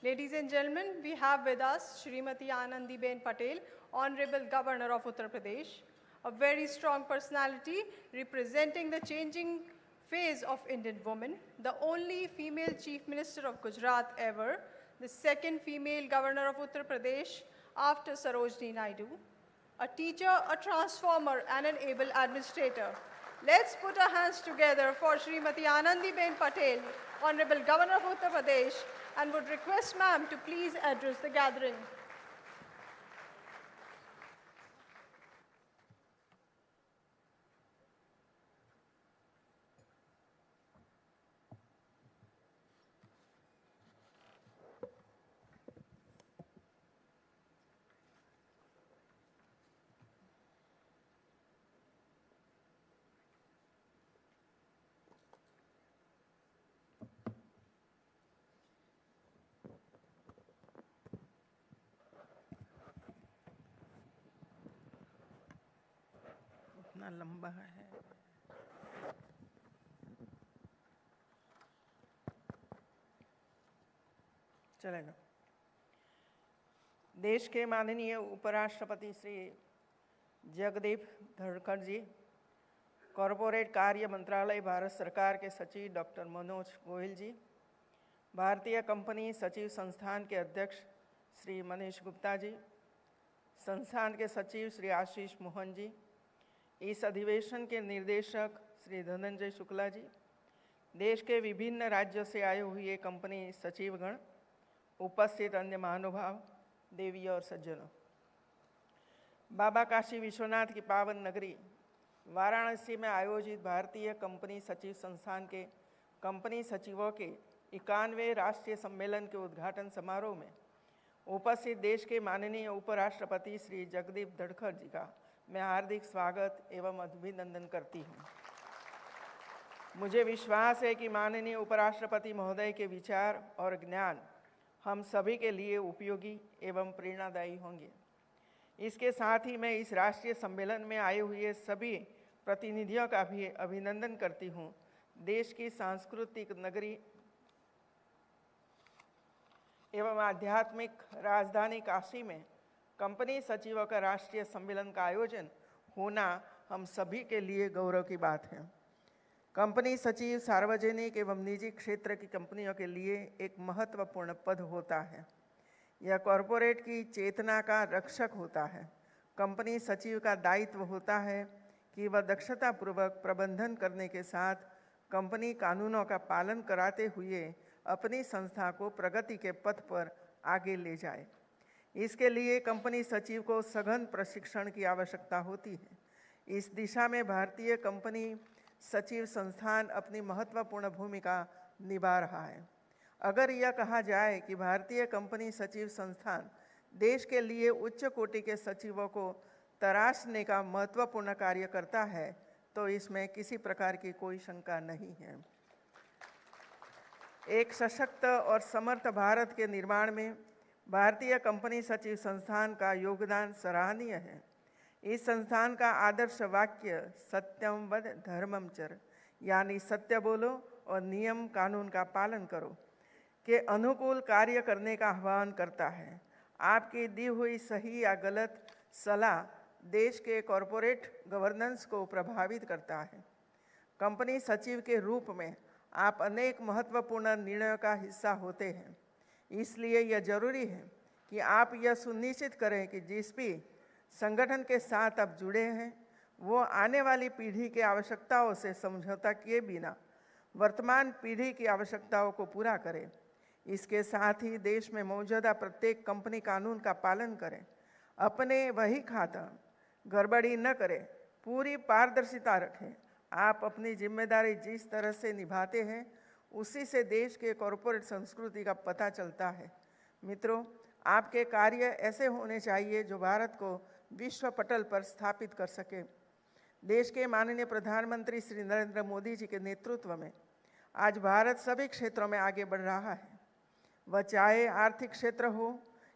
B: Ladies and gentlemen, we have with us Shrimati Anandiben Patel, Honorable Governor of Uttar Pradesh, a very strong personality representing the changing phase of Indian women, the only female Chief Minister of Gujarat ever, the second female Governor of Uttar Pradesh after Sarojini Naidu, a teacher, a transformer, and an able administrator. Let's put our hands together for Shrimati Anandiben Patel, Honorable Governor of Uttar Pradesh, and would request ma'am to please address the gathering.
L: इतना लंबा है चलेगा। देश के माननीय उपराष्ट्रपति श्री जगदीप धनखड़ जी, corporate कार्य मंत्रालय भारत सरकार के सचिव डॉक्टर मनोज गोयल जी, भारतीय कंपनी सचिव संस्थान के अध्यक्ष श्री मनीष गुप्ता जी, संस्थान के सचिव श्री आशीष मोहन जी, इस अधिवेशन के निर्देशक श्री धनंजय शुक्ला जी, देश के विभिन्न राज्यों से आए हुए कंपनी सचिवगण, उपस्थित अन्य महानुभाव, देवी और सज्जनों, बाबा काशी विश्वनाथ की पावन नगरी वाराणसी में आयोजित भारतीय कंपनी सचिव संस्थान के कंपनी सचिवों के 91वें राष्ट्रीय सम्मेलन के उद्घाटन समारोह में उपस्थित देश के माननीय उपराष्ट्रपति श्री जगदीप धनखड़ जी का मैं हार्दिक स्वागत एवं अभिनंदन करती हूँ। मुझे विश्वास है कि माननीय उपराष्ट्रपति महोदय के विचार और ज्ञान हम सभी के लिए उपयोगी एवं प्रेरणादायी होंगे। इसके साथ ही मैं इस राष्ट्रीय सम्मेलन में आए हुए सभी प्रतिनिधियों का भी अभिनंदन करती हूँ। देश की सांस्कृतिक नगरी एवं आध्यात्मिक राजधानी काशी में कंपनी सचिवों का राष्ट्रीय सम्मेलन का आयोजन होना हम सभी के लिए गौरव की बात है। कंपनी सचिव सार्वजनिक एवं निजी क्षेत्र की कंपनियों के लिए एक महत्वपूर्ण पद होता है। यह कॉरपोरेट की चेतना का रक्षक होता है। कंपनी सचिव का दायित्व होता है कि वह दक्षतापूर्वक प्रबंधन करने के साथ कंपनी कानूनों का पालन कराते हुए अपनी संस्था को प्रगति के पथ पर आगे ले जाए। इसके लिए कंपनी सचिव को सघन प्रशिक्षण की आवश्यकता होती है। इस दिशा में भारतीय कंपनी सचिव संस्थान अपनी महत्वपूर्ण भूमिका निभा रहा है। अगर यह कहा जाए कि भारतीय कंपनी सचिव संस्थान देश के लिए उच्च कोटि के सचिवों को तराशने का महत्वपूर्ण कार्य करता है, तो इसमें किसी प्रकार की कोई शंका नहीं है। एक सशक्त और समर्थ भारत के निर्माण में भारतीय कंपनी सचिव संस्थान का योगदान सराहनीय है। इस संस्थान का आदर्श वाक्य सत्यम वद धर्मम चर, यानी सत्य बोलो और नियम कानून का पालन करो के अनुकूल कार्य करने का आह्वान करता है। आपकी दी हुई सही या गलत सलाह देश के कॉरपोरेट गवर्नेंस को प्रभावित करता है। कंपनी सचिव के रूप में आप अनेक महत्वपूर्ण निर्णयों का हिस्सा होते हैं। इसलिए यह जरूरी है कि आप यह सुनिश्चित करें कि जिस भी संगठन के साथ आप जुड़े हैं वो आने वाली पीढ़ी की आवश्यकताओं से समझौता किए बिना वर्तमान पीढ़ी की आवश्यकताओं को पूरा करें। इसके साथ ही देश में मौजूदा प्रत्येक कंपनी कानून का पालन करें, अपने वही खाता गड़बड़ी न करें, पूरी पारदर्शिता रखें। आप अपनी जिम्मेदारी जिस तरह से निभाते हैं उसी से देश के कॉरपोरेट संस्कृति का पता चलता है। मित्रों, आपके कार्य ऐसे होने चाहिए जो भारत को विश्व पटल पर स्थापित कर सके। देश के माननीय प्रधानमंत्री श्री नरेंद्र मोदी जी के नेतृत्व में आज भारत सभी क्षेत्रों में आगे बढ़ रहा है। वह चाहे आर्थिक क्षेत्र हो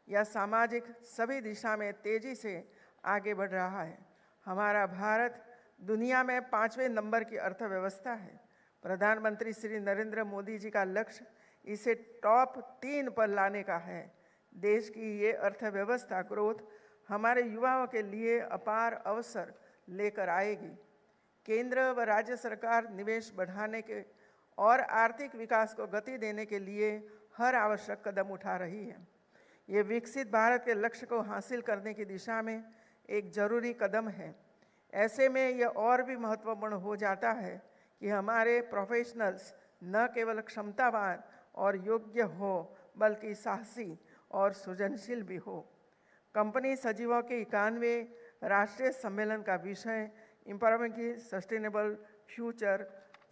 L: या सामाजिक, सभी दिशा में तेजी से आगे बढ़ रहा है। हमारा भारत दुनिया में 5वें नंबर की अर्थव्यवस्था है। प्रधानमंत्री श्री नरेंद्र मोदी जी का लक्ष्य इसे टॉप 3 पर लाने का है। देश की ये अर्थव्यवस्था ग्रोथ हमारे युवाओं के लिए अपार अवसर लेकर आएगी। केंद्र व राज्य सरकार निवेश बढ़ाने के और आर्थिक विकास को गति देने के लिए हर आवश्यक कदम उठा रही है। ये विकसित भारत के लक्ष्य को हासिल करने की दिशा में एक जरूरी कदम है। ऐसे में यह और भी महत्वपूर्ण हो जाता है कि हमारे प्रोफेशनल्स न केवल क्षमतावान और योग्य हो बल्कि साहसी और सृजनशील भी हो। कंपनी सचिवों के 91वें राष्ट्रीय सम्मेलन का विषय एम्पावरमेंट की sustainable future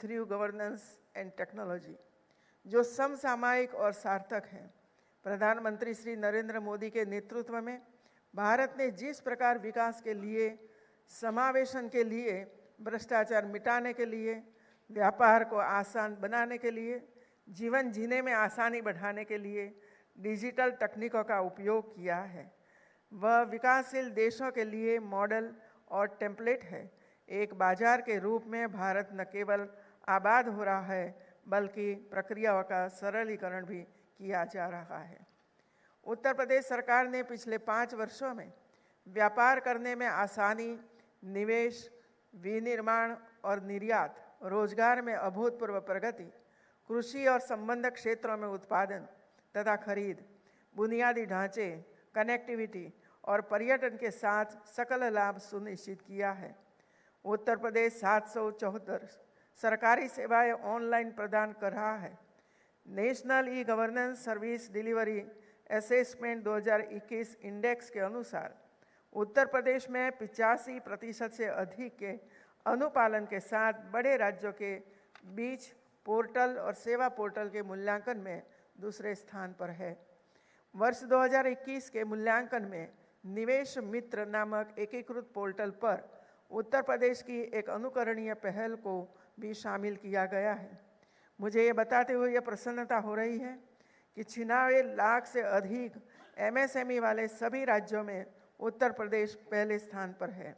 L: through governance and technology, जो समसामयिक और सार्थक है। प्रधानमंत्री श्री नरेंद्र मोदी के नेतृत्व में भारत ने जिस प्रकार विकास के लिए, समावेशन के लिए, भ्रष्टाचार मिटाने के लिए, व्यापार को आसान बनाने के लिए, जीवन जीने में आसानी बढ़ाने के लिए डिजिटल तकनीकों का उपयोग किया है, वह विकासशील देशों के लिए मॉडल और टेम्पलेट है। एक बाजार के रूप में भारत न केवल आबाद हो रहा है बल्कि प्रक्रियाओं का सरलीकरण भी किया जा रहा है। उत्तर प्रदेश सरकार ने पिछले 5 वर्षों में व्यापार करने में आसानी, निवेश, विनिर्माण और निर्यात, रोजगार में अभूतपूर्व प्रगति, कृषि और संबंध क्षेत्रों में उत्पादन तथा खरीद, बुनियादी ढांचे, कनेक्टिविटी और पर्यटन के साथ सकल लाभ सुनिश्चित किया है। उत्तर प्रदेश 774 सरकारी सेवाएं ऑनलाइन प्रदान कर रहा है। National e governance service delivery assessment 2021 index के अनुसार उत्तर प्रदेश में 85% से अधिक के अनुपालन के साथ बड़े राज्यों के बीच पोर्टल और सेवा पोर्टल के मूल्यांकन में दूसरे स्थान पर है। वर्ष 2021 के मूल्यांकन में निवेश मित्र नामक एकीकृत पोर्टल पर उत्तर प्रदेश की एक अनुकरणीय पहल को भी शामिल किया गया है। मुझे ये बताते हुए यह प्रसन्नता हो रही है कि 96 लाख से अधिक MSME वाले सभी राज्यों में उत्तर प्रदेश पहले स्थान पर है।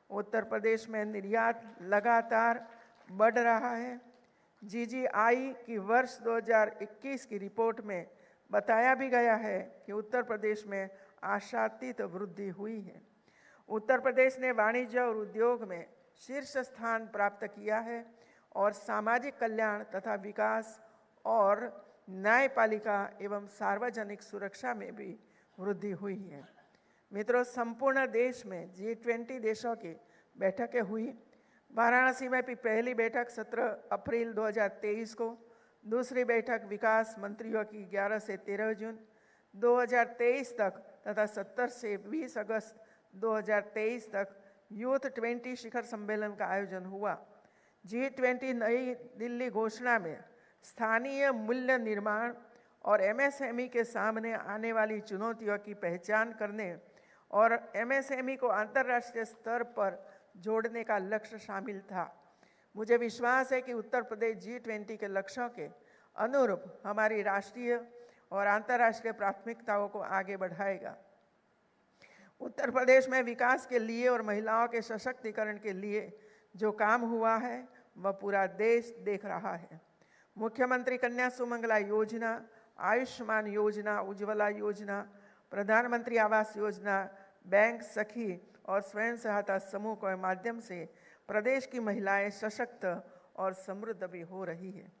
L: उत्तर प्रदेश में निर्यात लगातार बढ़ रहा है। GGI की वर्ष 2021 की रिपोर्ट में बताया भी गया है कि उत्तर प्रदेश में आशातीत वृद्धि हुई है। उत्तर प्रदेश ने वाणिज्य और उद्योग में शीर्ष स्थान प्राप्त किया है और सामाजिक कल्याण तथा विकास और न्यायपालिका एवं सार्वजनिक सुरक्षा में भी वृद्धि हुई है। मित्रों, संपूर्ण देश में G20 देशों की बैठकें हुई। वाराणसी में भी पहली बैठक 17 अप्रैल 2023 को, दूसरी बैठक विकास मंत्रियों की 11 से 13 जून 2023 तक तथा 17 से 20 अगस्त 2023 तक यूथ 20 शिखर सम्मेलन का आयोजन हुआ। G20 नई दिल्ली घोषणा में स्थानीय मूल्य निर्माण और MSME के सामने आने वाली चुनौतियों की पहचान करने और MSME को अंतर्राष्ट्रीय स्तर पर जोड़ने का लक्ष्य शामिल था। मुझे विश्वास है कि उत्तर प्रदेश G20 के लक्ष्यों के अनुरूप हमारी राष्ट्रीय और अंतर्राष्ट्रीय प्राथमिकताओं को आगे बढ़ाएगा। उत्तर प्रदेश में विकास के लिए और महिलाओं के सशक्तिकरण के लिए जो काम हुआ है वह पूरा देश देख रहा है। मुख्यमंत्री कन्या सुमंगला योजना, आयुष्मान योजना, उज्ज्वला योजना, प्रधानमंत्री आवास योजना, बैंक सखी और स्वयं सहायता समूह के माध्यम से प्रदेश की महिलाएं सशक्त और समृद्ध भी हो रही है।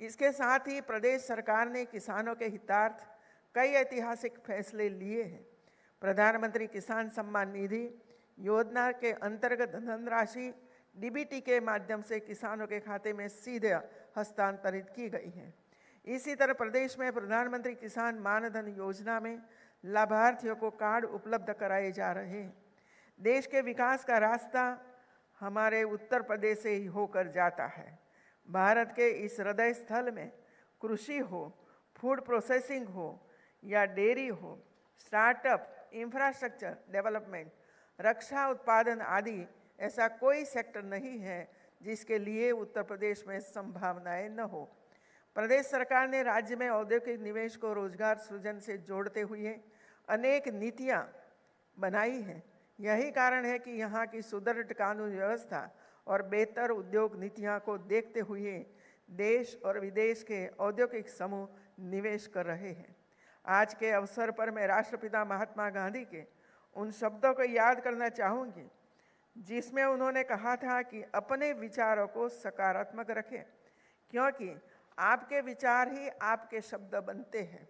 L: इसके साथ ही प्रदेश सरकार ने किसानों के हितार्थ कई ऐतिहासिक फैसले लिए हैं। प्रधानमंत्री किसान सम्मान निधि योजना के अंतर्गत धनराशि DBT के माध्यम से किसानों के खाते में सीधे हस्तांतरित की गई है। इसी तरह प्रदेश में प्रधानमंत्री किसान मानधन योजना में लाभार्थियों को कार्ड उपलब्ध कराए जा रहे हैं। देश के विकास का रास्ता हमारे उत्तर प्रदेश से ही होकर जाता है। भारत के इस हृदय स्थल में कृषि हो, फूड प्रोसेसिंग हो या डेयरी हो, स्टार्टअप, इंफ्रास्ट्रक्चर डेवलपमेंट, रक्षा उत्पादन आदि ऐसा कोई सेक्टर नहीं है जिसके लिए उत्तर प्रदेश में संभावनाएं न हो। प्रदेश सरकार ने राज्य में औद्योगिक निवेश को रोजगार सृजन से जोड़ते हुए अनेक नीतियां बनाई हैं। यही कारण है कि यहाँ की सुदृढ़ कानून व्यवस्था और बेहतर उद्योग नीतियां को देखते हुए देश और विदेश के औद्योगिक समूह निवेश कर रहे हैं। आज के अवसर पर मैं राष्ट्रपिता महात्मा गांधी के उन शब्दों को याद करना चाहूँगी जिसमें उन्होंने कहा था कि अपने विचारों को सकारात्मक रखें, क्योंकि आपके विचार ही आपके शब्द बनते हैं।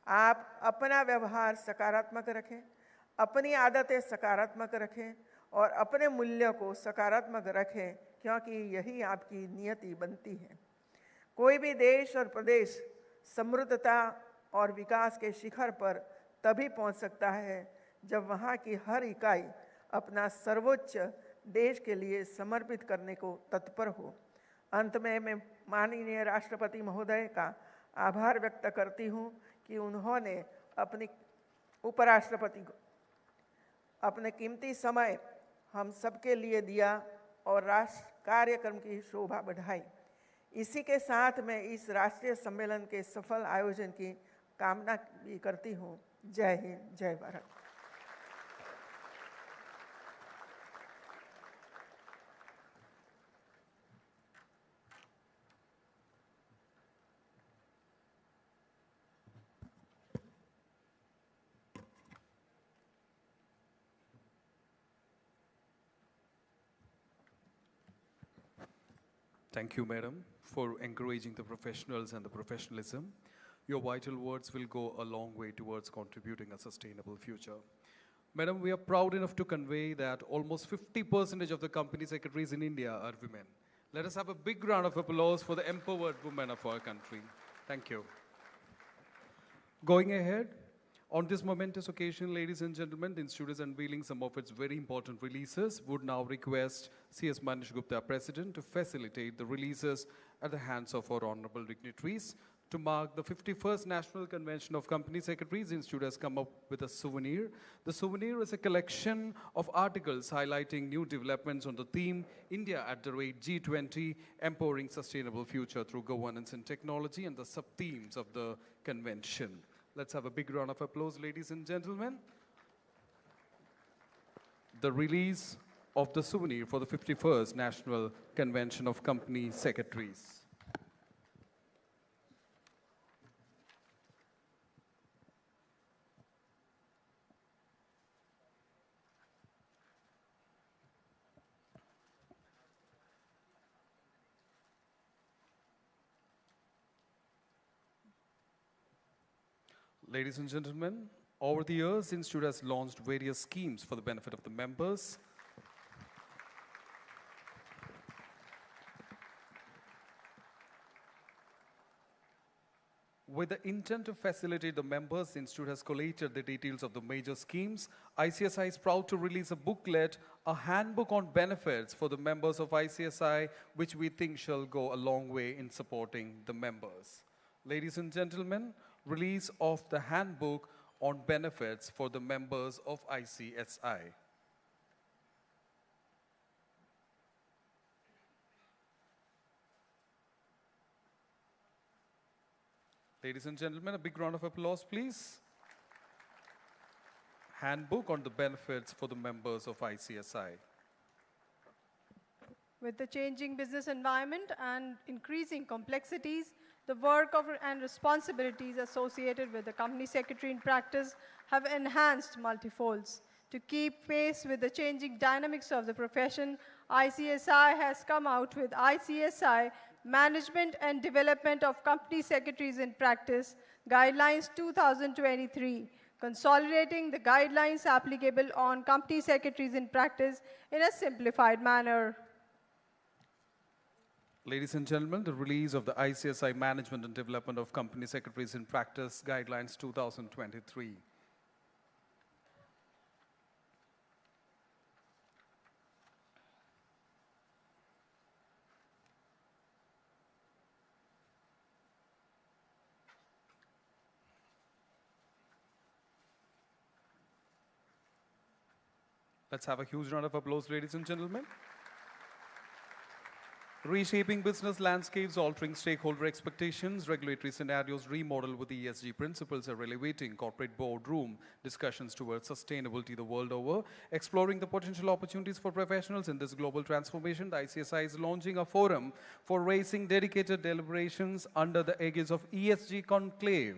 L: आप अपना व्यवहार सकारात्मक रखें, अपनी आदतें सकारात्मक रखें और अपने मूल्यों को सकारात्मक रखें, क्योंकि यही आपकी नियति बनती है। कोई भी देश और प्रदेश समृद्धता और विकास के शिखर पर तभी पहुंच सकता है जब वहाँ की हर इकाई अपना सर्वोच्च देश के लिए समर्पित करने को तत्पर हो। अंत में मैं माननीय राष्ट्रपति महोदय का आभार व्यक्त करती हूँ कि उन्होंने अपनी उपराष्ट्रपति को अपने कीमती समय हम सबके लिए दिया और राष्ट्र कार्यक्रम की शोभा बढ़ाई। इसी के साथ मैं इस राष्ट्रीय सम्मेलन के सफल आयोजन की कामना भी करती हूँ। जय हिंद, जय Bharat.
A: Thank you, Madam, for encouraging the professionals and the professionalism. Your vital words will go a long way towards contributing a sustainable future. Madam, we are proud enough to convey that almost 50% of the company secretaries in India are women. Let us have a big round of applause for the empowered women of our country. Thank you. Going ahead, on this momentous occasion, ladies and gentlemen, the Institute is unveiling some of its very important releases. Would now request C.S. Manish Gupta, President, to facilitate the releases at the hands of our honorable dignitaries. To mark the 51st National Convention of Company Secretaries, the Institute has come up with a souvenir. The souvenir is a collection of articles highlighting new developments on the theme India at the rate G20, empowering sustainable future through governance and technology, and the sub-themes of the convention. Let's have a big round of applause, ladies and gentlemen. The release of the souvenir for the 51st National Convention of Company Secretaries. Ladies and gentlemen, over the years, the Institute has launched various schemes for the benefit of the members. With the intent to facilitate the members, the Institute has collated the details of the major schemes. ICSI is proud to release a booklet, a handbook on benefits for the members of ICSI, which we think shall go a long way in supporting the members. Ladies and gentlemen, release of the handbook on benefits for the members of ICSI. Ladies and gentlemen, a big round of applause, please. Handbook on the benefits for the members of ICSI.
B: With the changing business environment and increasing complexities, the work and responsibilities associated with the company secretary in practice have enhanced multifolds. To keep pace with the changing dynamics of the profession, ICSI has come out with ICSI Management and Development of Company Secretaries in Practice Guidelines 2023, consolidating the guidelines applicable on company secretaries in practice in a simplified manner.
A: Ladies and gentlemen, the release of the ICSI Management and Development of Company Secretaries in Practice Guidelines 2023. Let's have a huge round of applause, ladies and gentlemen. Reshaping business landscapes, altering stakeholder expectations, regulatory scenarios remodeled with ESG principles are elevating corporate boardroom discussions towards sustainability the world over. Exploring the potential opportunities for professionals in this global transformation, the ICSI is launching a forum for raising dedicated deliberations under the aegis of ESG Conclave.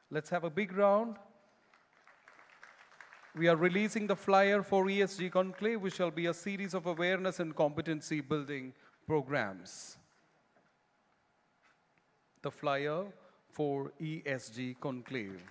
A: Let's have a big round. We are releasing the flyer for ESG Conclave, which shall be a series of awareness and competency building programs. The flyer for ESG Conclave.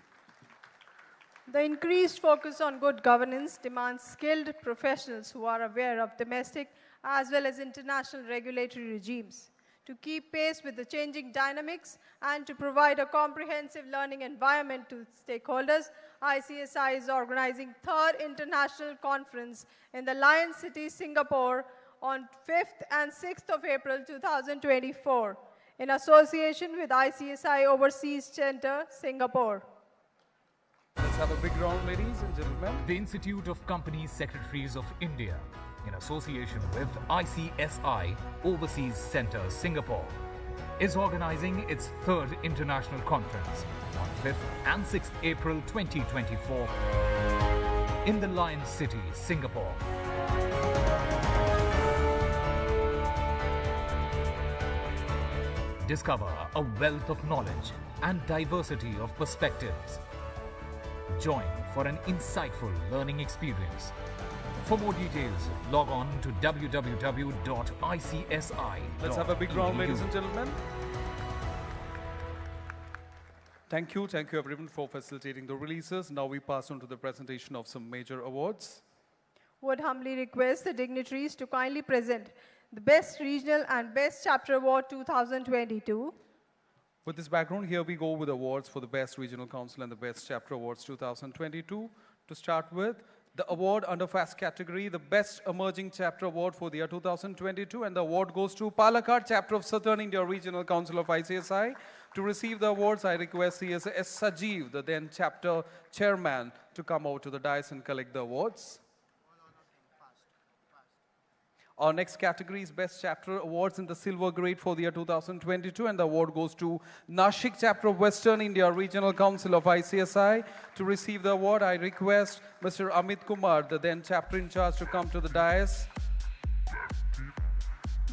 B: The increased focus on good governance demands skilled professionals who are aware of domestic as well as international regulatory regimes. To keep pace with the changing dynamics and to provide a comprehensive learning environment to stakeholders, ICSI is organizing 3rd International Conference in the Lion City, Singapore on 5th and 6th of April 2024 in association with ICSI Overseas Center, Singapore.
A: Let's have a big round, ladies and gentlemen.
M: The Institute of Company Secretaries of India, in association with ICSI Overseas Center, Singapore, is organizing its 3rd International Conference on 5th and 6th April 2024 in the Lion City, Singapore. Discover a wealth of knowledge and diversity of perspectives. Join for an insightful learning experience. For more details, log on to www.icsi.edu.
A: Let's have a big round, ladies and gentlemen. Thank you everyone for facilitating the releases. Now we pass on to the presentation of some major awards.
B: Would humbly request the dignitaries to kindly present the Best Regional and Best Chapter Award 2022.
A: With this background, here we go with awards for the Best Regional Council and the Best Chapter Awards 2022. To start with, the award under FAST category, the Best Emerging Chapter Award for the year 2022, and the award goes to Palakkad Chapter of Southern India Regional Council of ICSI. To receive the awards, I request C.S. Sajeev, the then chapter chairman, to come out to the dais and collect the awards. Our next category is Best Chapter Awards in the Silver Grade for the year 2022, and the award goes to Nashik Chapter of Western India Regional Council of ICSI. To receive the award, I request Mr. Amit Kumar, the then chapter in charge, to come to the dais.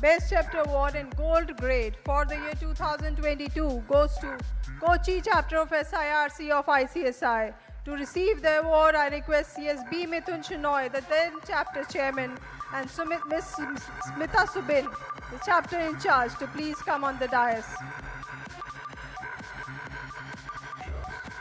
B: Best Chapter Award in Gold Grade for the year 2022 goes to Kochi Chapter of SIRC of ICSI. To receive the award, I request CSB Mithun Shinoy, the then chapter chairman, and Miss Smita Subin, the chapter in charge, to please come on the dais.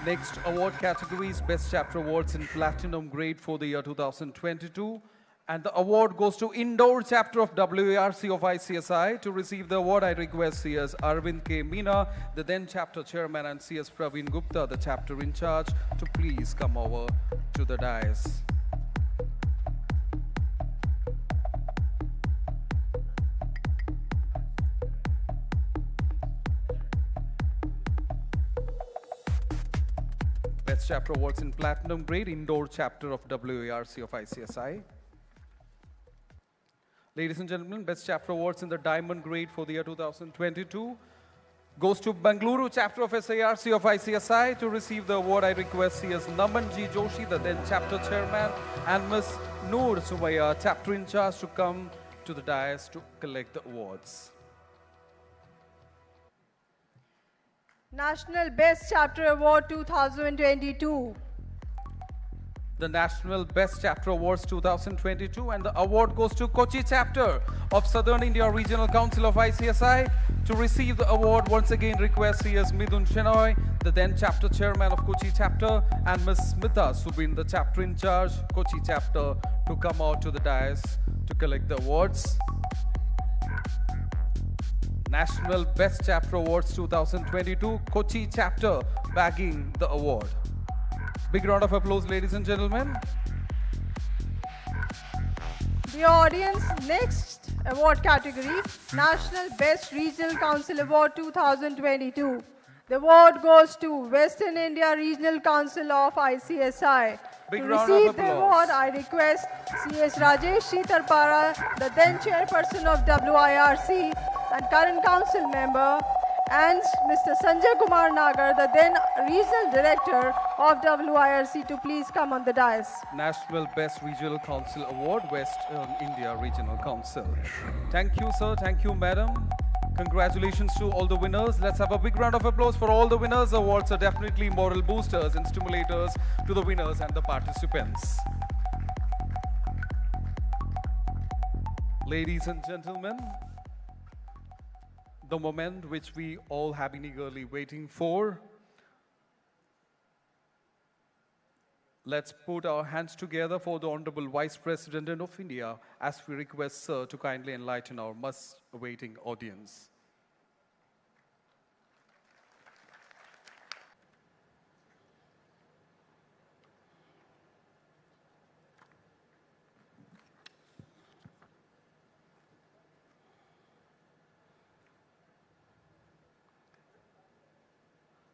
A: Next award category is Best Chapter Awards in Platinum Grade for the year 2022. And the award goes to Indoor Chapter of WARC of ICSI. To receive the award, I request CS Arvind K. Meena, the then chapter chairman, and CS Praveen Gupta, the chapter in charge, to please come over to the dais. Best Chapter Awards in Platinum Grade, Indoor Chapter of WARC of ICSI. Ladies and gentlemen, Best Chapter Awards in the Diamond Grade for the year 2022 goes to Bangalore Chapter of SARC of ICSI. To receive the award, I request CS Naman G. Joshi, the then chapter chairman, and Ms. Noor Sumaya, chapter in charge, to come to the dais to collect the awards.
B: National Best Chapter Award 2022.
A: The National Best Chapter Awards 2022, and the award goes to Kochi Chapter of Southern India Regional Council of ICSI. To receive the award, once again request CS Midun Shenoy, the then chapter chairman of Kochi Chapter, and Ms. Smita Subin, the chapter in charge, Kochi Chapter, to come out to the dais to collect the awards. National Best Chapter Awards 2022, Kochi Chapter bagging the award. Big round of applause, ladies and gentlemen.
B: The audience, next award category, National Best Regional Council Award 2022. The award goes to Western India Regional Council of ICSI.
A: Big
B: to
A: round of
B: receive the
A: applause.
B: award, I request CS Rajesh Shitarpara, the then chairperson of WIRC and current council member, and Mr. Sanjay Kumar Nagar, the then regional director of WIRC, to please come on the dais.
A: National Best Regional Council Award, Western India Regional Council. Thank you, sir. Thank you, madam. Congratulations to all the winners. Let's have a big round of applause for all the winners. Awards are definitely moral boosters and stimulators to the winners and the participants. Ladies and gentlemen, the moment which we all have been eagerly waiting for. Let's put our hands together for the Honorable Vice President of India as we request Sir to kindly enlighten our much-awaiting audience.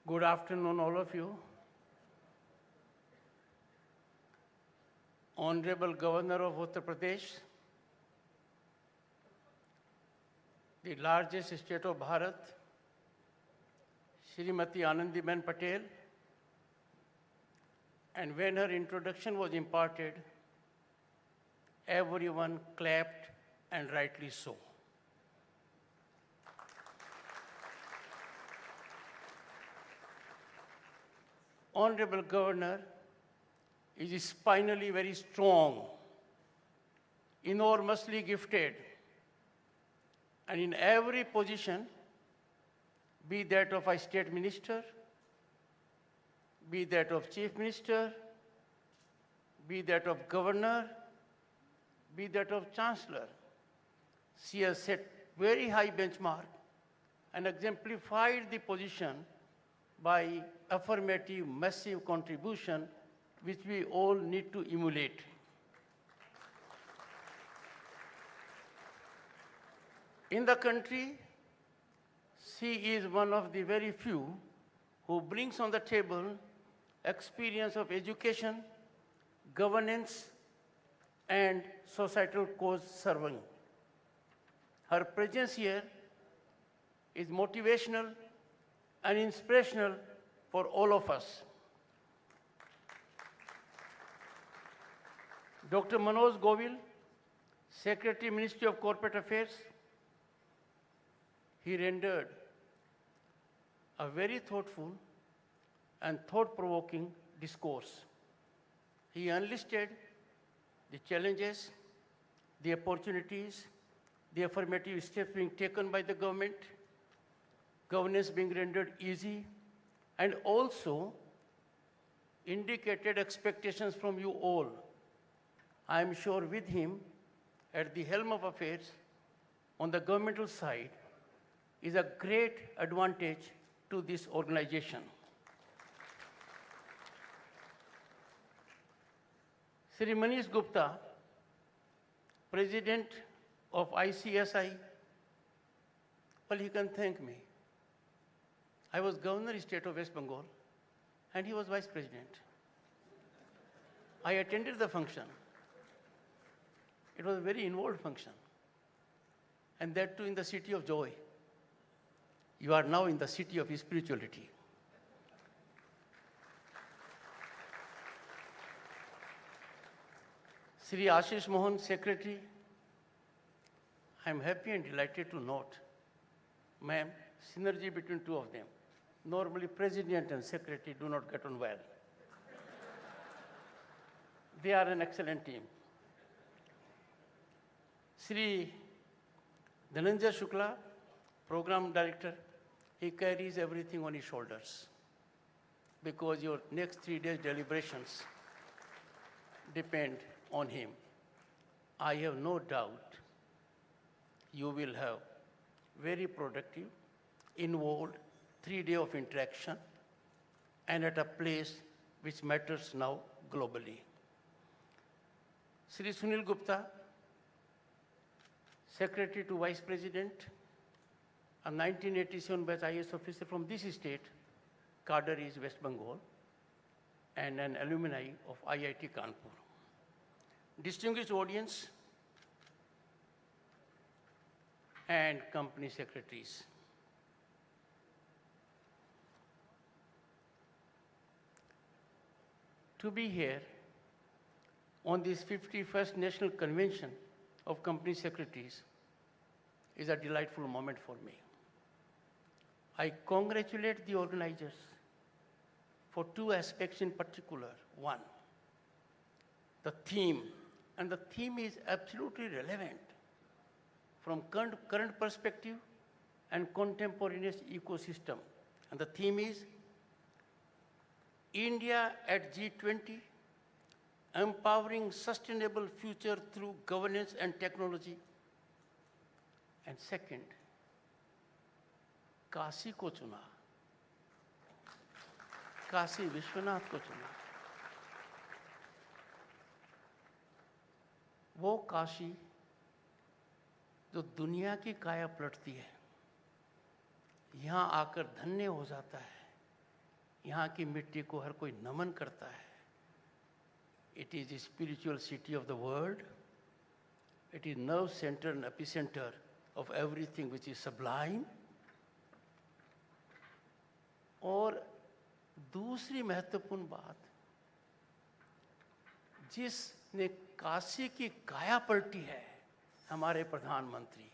N: Good afternoon, all of you. Honorable Governor of Uttar Pradesh, the largest state of Bharat, Shrimati Anandiben Patel, and when her introduction was imparted, everyone clapped, and rightly so. Honorable Governor is spinally very strong, enormously gifted, and in every position, be that of a state minister, be that of chief minister, be that of governor, be that of chancellor, she has set very high benchmark and exemplified the position by affirmative, massive contribution which we all need to emulate. In the country, she is one of the very few who brings on the table experience of education, governance, and societal cause serving. Her presence here is motivational and inspirational for all of us. Dr. Manoj Govil, Secretary, Ministry of Corporate Affairs, he rendered a very thoughtful and thought-provoking discourse. He enlisted the challenges, the opportunities, the affirmative steps being taken by the government, governance being rendered easy, and also indicated expectations from you all. I am sure with him at the helm of affairs on the governmental side is a great advantage to this organization. Shri Manish Gupta, President of ICSI, well, he can thank me. I was Governor State of West Bengal, and he was Vice President. I attended the function. It was a very involved function, and that too in the city of joy. You are now in the city of spirituality. Shri Ashish Mohan, Secretary, I am happy and delighted to note, ma'am, synergy between two of them. Normally, President and Secretary do not get on well. They are an excellent team. Shri Dhananjay Shukla, Program Director, he carries everything on his shoulders because your next 3 days deliberations depend on him. I have no doubt you will have very productive, involved 3 days of interaction and at a place which matters now globally. Shri Sunil Gupta, Secretary to Vice President, a 1987 batch IAS officer from this state, cadre is West Bengal, and an alumni of IIT Kanpur. Distinguished audience and company secretaries. To be here on this 51st National Convention of Company Secretaries is a delightful moment for me. I congratulate the organizers for 2 aspects in particular. One, the theme, and the theme is absolutely relevant from current perspective and contemporaneous ecosystem. And the theme is India at G20, empowering sustainable future through governance and technology. And second, Kashi को चुना, काशी विश्वनाथ को चुना। वो काशी जो दुनिया की काया पलटती है, यहाँ आकर धन्य हो जाता है, यहाँ की मिट्टी को हर कोई नमन करता है। It is the spiritual city of the world. It is nerve center and epicenter of everything which is sublime. और दूसरी महत्वपूर्ण बात, जिसने काशी की काया पलटी है, हमारे प्रधानमंत्री,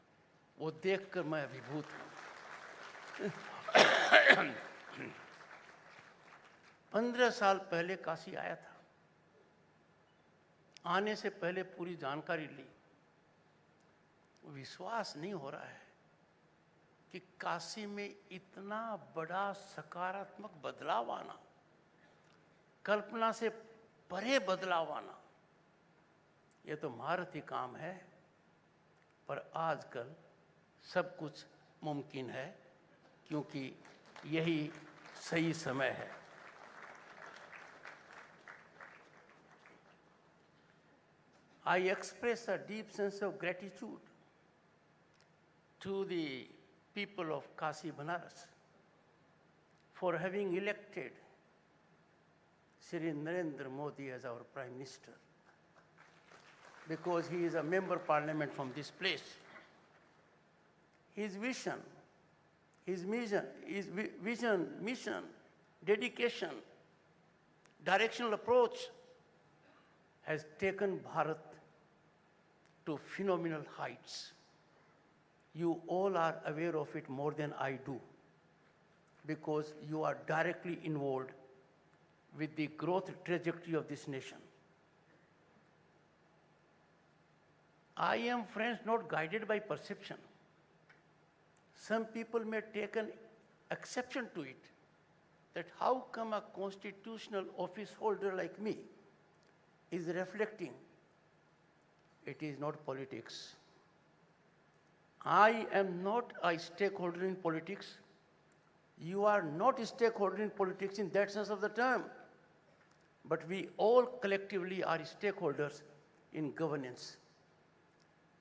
N: वो देखकर मैं अभिभूत हूँ। 15 साल पहले काशी आया था। आने से पहले पूरी जानकारी ली। विश्वास नहीं हो रहा है कि काशी में इतना बड़ा सकारात्मक बदलाव आना, कल्पना से परे बदलाव आना, ये तो महारथी काम है। पर आजकल सब कुछ मुमकिन है, क्योंकि यही सही समय है। I express a deep sense of gratitude to the people of Kashi Banaras for having elected Shri Narendra Modi as our Prime Minister, because he is a member parliament from this place. His vision, mission, dedication, directional approach has taken Bharat to phenomenal heights. You all are aware of it more than I do, because you are directly involved with the growth trajectory of this nation. I am, friends, not guided by perception. Some people may take an exception to it, that how come a constitutional office holder like me is reflecting. It is not politics. I am not a stakeholder in politics. You are not a stakeholder in politics in that sense of the term. But we all collectively are stakeholders in governance.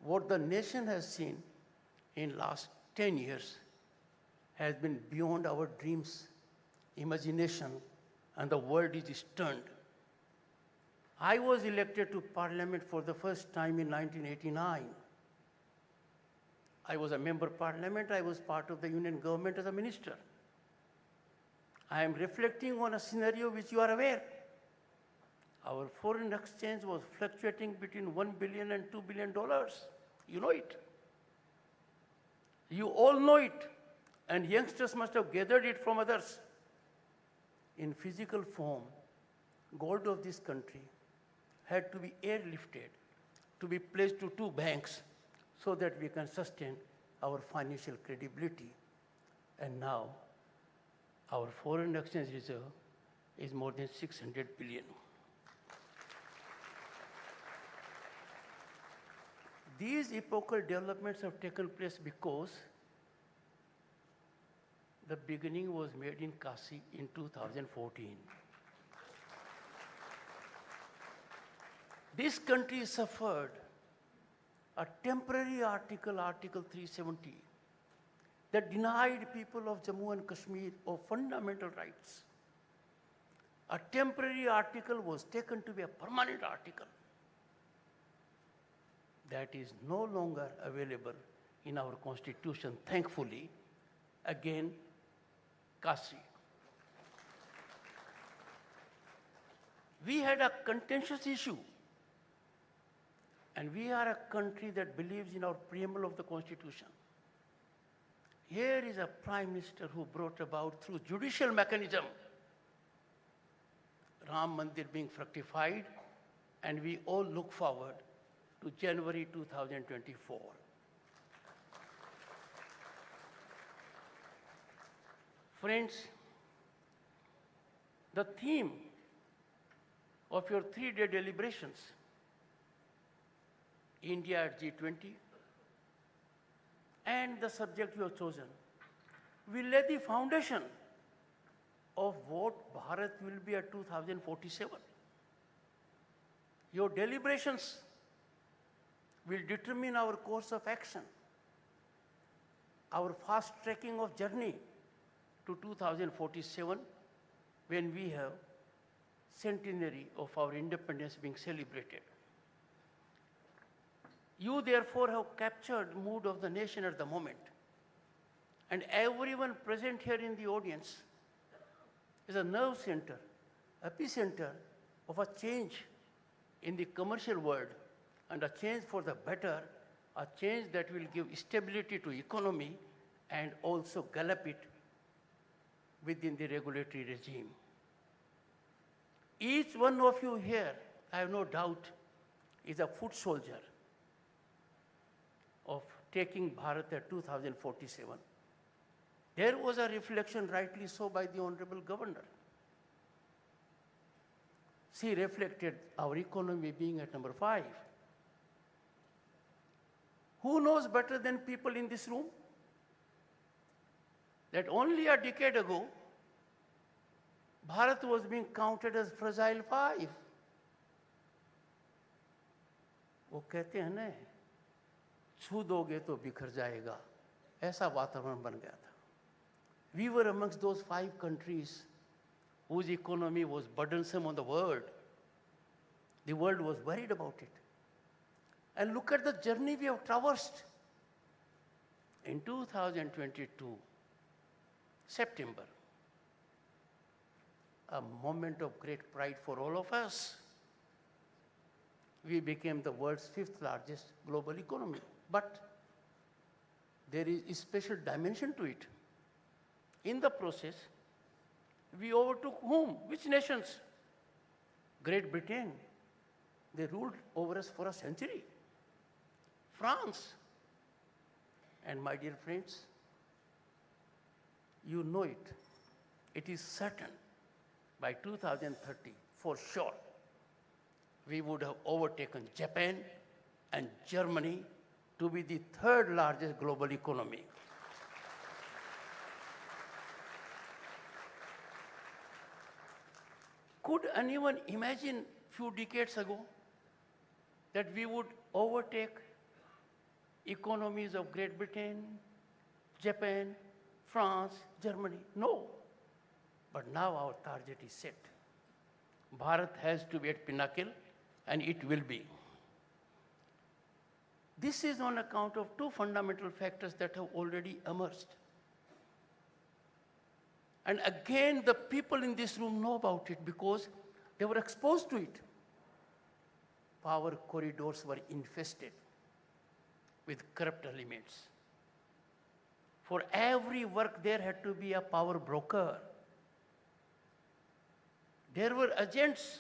N: What the nation has seen in last 10 years has been beyond our dreams, imagination, and the world is stunned. I was elected to parliament for the first time in 1989. I was a member of parliament. I was part of the union government as a minister. I am reflecting on a scenario which you are aware. Our foreign exchange was fluctuating between $1 billion and $2 billion. You know it. You all know it. And youngsters must have gathered it from others. In physical form, gold of this country had to be airlifted, to be placed to 2 banks so that we can sustain our financial credibility. And now, our foreign exchange reserve is more than 600 billion. These epochal developments have taken place because the beginning was made in Kashi in 2014. This country suffered a temporary article, Article 370, that denied people of Jammu and Kashmir of fundamental rights. A temporary article was taken to be a permanent article. That is no longer available in our constitution, thankfully. Again, Kashi. We had a contentious issue. And we are a country that believes in our preamble of the Constitution. Here is a Prime Minister who brought about through judicial mechanism Ram Mandir being fructified, and we all look forward to January 2024. Friends, the theme of your 3-day deliberations, India at G20, and the subject you have chosen, will lay the foundation of what Bharat will be at 2047. Your deliberations will determine our course of action, our fast tracking of journey to 2047, when we have centenary of our independence being celebrated. You therefore have captured mood of the nation at the moment. And everyone present here in the audience is a nerve center, epicenter of a change in the commercial world, and a change for the better, a change that will give stability to economy and also gallop it within the regulatory regime. Each one of you here, I have no doubt, is a foot soldier of taking Bharat at 2047. There was a reflection, rightly so, by the Honorable Governor. She reflected our economy being at number 5. Who knows better than people in this room that only a decade ago, Bharat was being counted as fragile 5. वो कहते हैं ना, छू दोगे तो बिखर जाएगा, ऐसा वातावरण बन गया था. We were amongst those 5 countries whose economy was burdensome on the world. The world was worried about it. And look at the journey we have traversed. In 2022, September, a moment of great pride for all of us. We became the world's 5th largest global economy. But there is a special dimension to it. In the process, we overtook whom? Which nations? Great Britain. They ruled over us for a century. France. And my dear friends, you know it. it is certain by 2030, for sure, we would have overtaken Japan and Germany to be the third largest global economy. Could anyone imagine few decades ago that we would overtake economies of Great Britain, Japan, France, Germany? No. But now our target is set. Bharat has to be at pinnacle, and it will be. This is on account of two fundamental factors that have already emerged. And again, the people in this room know about it because they were exposed to it. Power corridors were infested with corrupt elements. For every work, there had to be a power broker. There were agents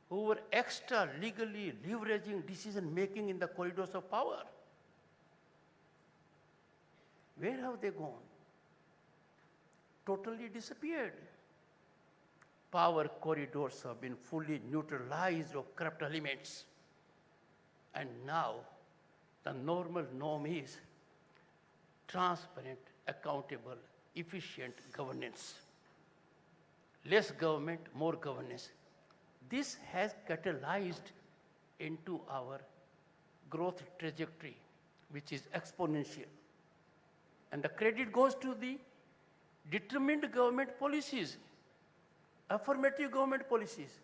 N: who were extra legally leveraging decision making in the corridors of power. Where have they gone? Totally disappeared. Power corridors have been fully neutralized of corrupt elements. And now the normal norm is transparent, accountable, efficient governance. Less government, more governance. This has catalyzed into our growth trajectory, which is exponential. And the credit goes to the determined government policies, affirmative government policies.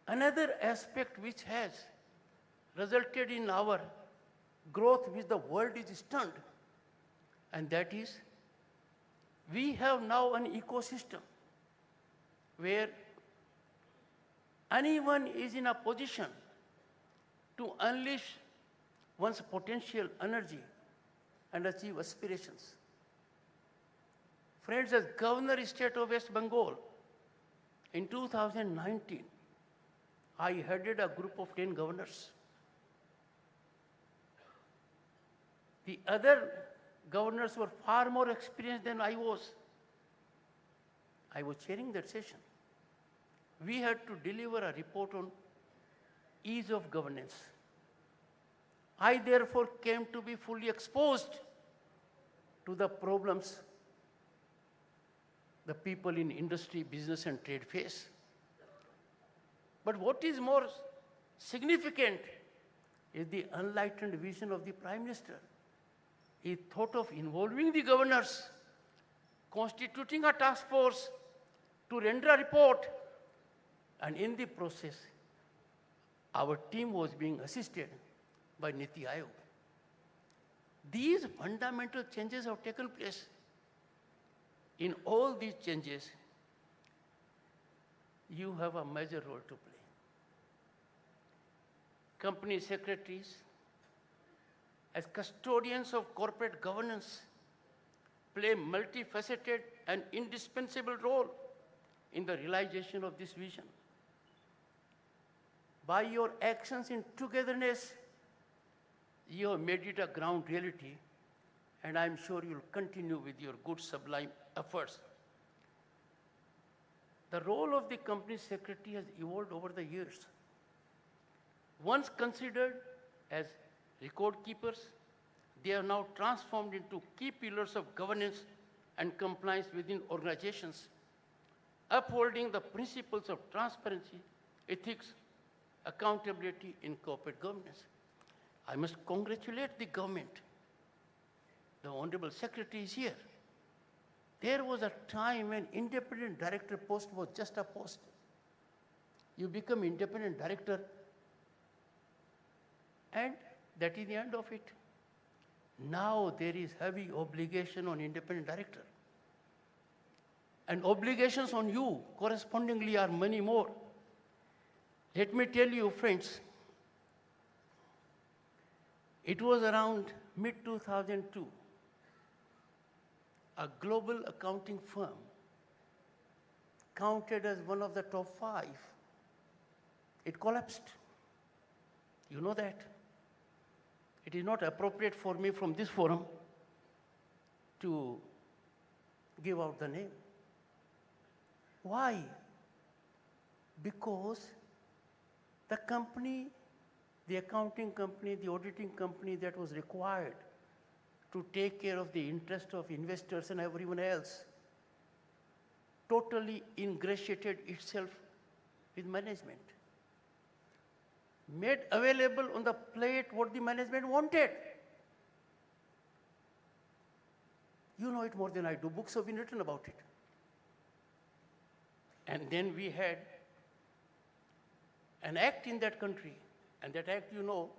N: Another aspect which has resulted in our growth, which the world is stunned, and that is we have now an ecosystem where anyone is in a position to unleash one's potential energy and achieve aspirations. Friends, as Governor State of West Bengal, in 2019, I headed a group of 10 governors. The other governors were far more experienced than I was. I was chairing that session. We had to deliver a report on ease of governance. I therefore came to be fully exposed to the problems the people in industry, business and trade face. But what is more significant is the enlightened vision of the Prime Minister. He thought of involving the governors, constituting a task force to render a report, and in the process, our team was being assisted by Niti Aayog. These fundamental changes have taken place. In all these changes, you have a major role to play. Company secretaries, as custodians of corporate governance, play a multifaceted and indispensable role in the realization of this vision. By your actions in togetherness, you have made it a ground reality, and I'm sure you'll continue with your good sublime efforts. The role of the company secretary has evolved over the years. Once considered as record keepers, they are now transformed into key pillars of governance and compliance within organizations, upholding the principles of transparency, ethics, accountability in corporate governance. I must congratulate the government. The Honorable Secretary is here. There was a time when independent director post was just a post. You become independent director, and that is the end of it. Now there is heavy obligation on independent director. And obligations on you correspondingly are many more. Let me tell you, friends, it was around mid-2002, a global accounting firm counted as one of the top 5. It collapsed. You know that. It is not appropriate for me from this forum to give out the name. Why? Because the company, the accounting company, the auditing company that was required to take care of the interest of investors and everyone else totally ingratiated itself with management. Made available on the plate what the management wanted. You know it more than I do. Books have been written about it. And then we had an act in that country, and that act, you know,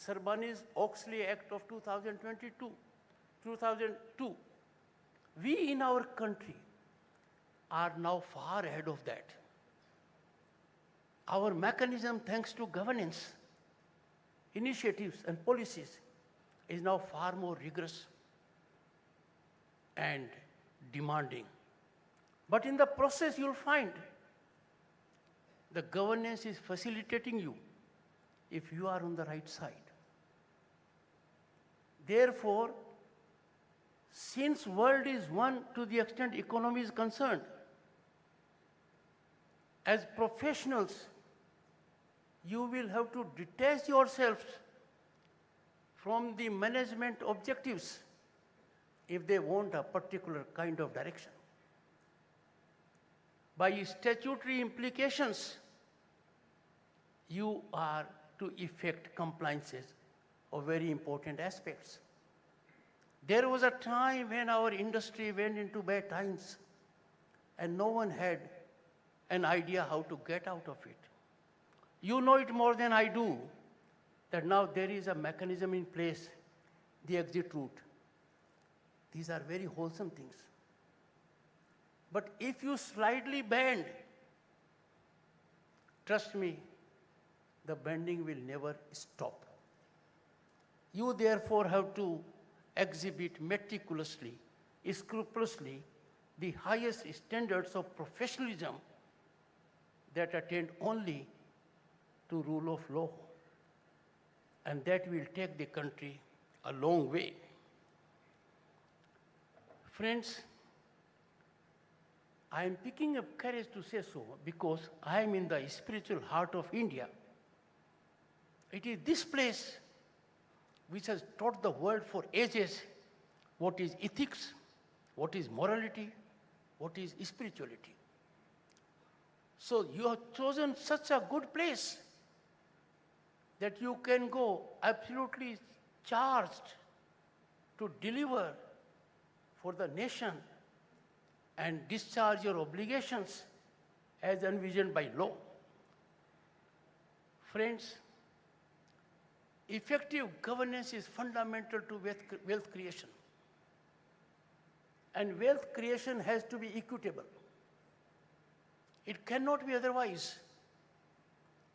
N: Sarbanes-Oxley Act of 2002. We in our country are now far ahead of that. Our mechanism, thanks to governance, initiatives and policies, is now far more rigorous and demanding. But in the process, you'll find the governance is facilitating you if you are on the right side. Therefore, since world is one to the extent economy is concerned, as professionals, you will have to detach yourselves from the management objectives if they want a particular kind of direction. By statutory implications, you are to effect compliances of very important aspects. There was a time when our industry went into bad times and no one had an idea how to get out of it. You know it more than I do, that now there is a mechanism in place, the exit route. These are very wholesome things. But if you slightly bend, trust me, the bending will never stop. You therefore have to exhibit meticulously, scrupulously, the highest standards of professionalism that attend only to rule of law. And that will take the country a long way. Friends, I am picking up courage to say so because I am in the spiritual heart of India. It is this place which has taught the world for ages what is ethics, what is morality, what is spirituality. So you have chosen such a good place that you can go absolutely charged to deliver for the nation and discharge your obligations as envisioned by law. Friends, effective governance is fundamental to wealth creation. And wealth creation has to be equitable. It cannot be otherwise.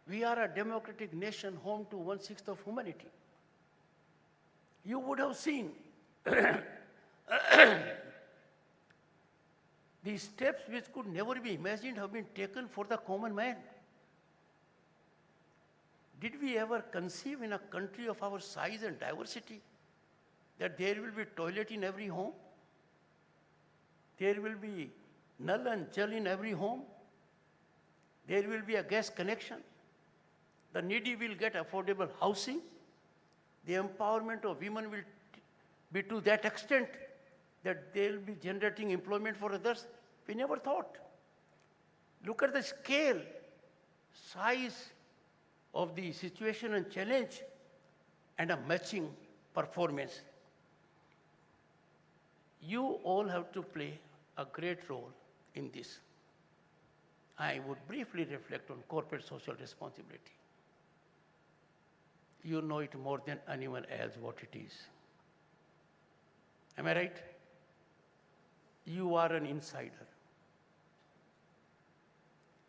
N: We are a democratic nation home to 1/6 of humanity. You would have seen the steps which could never be imagined have been taken for the common man. Did we ever conceive in a country of our size and diversity that there will be toilet in every home? There will be nal and jal in every home? There will be a gas connection? The needy will get affordable housing? The empowerment of women will be to that extent that they will be generating employment for others? We never thought. Look at the scale, size of the situation and challenge and a matching performance. You all have to play a great role in this. I would briefly reflect on corporate social responsibility. You know it more than anyone else what it is. Am I right? You are an insider.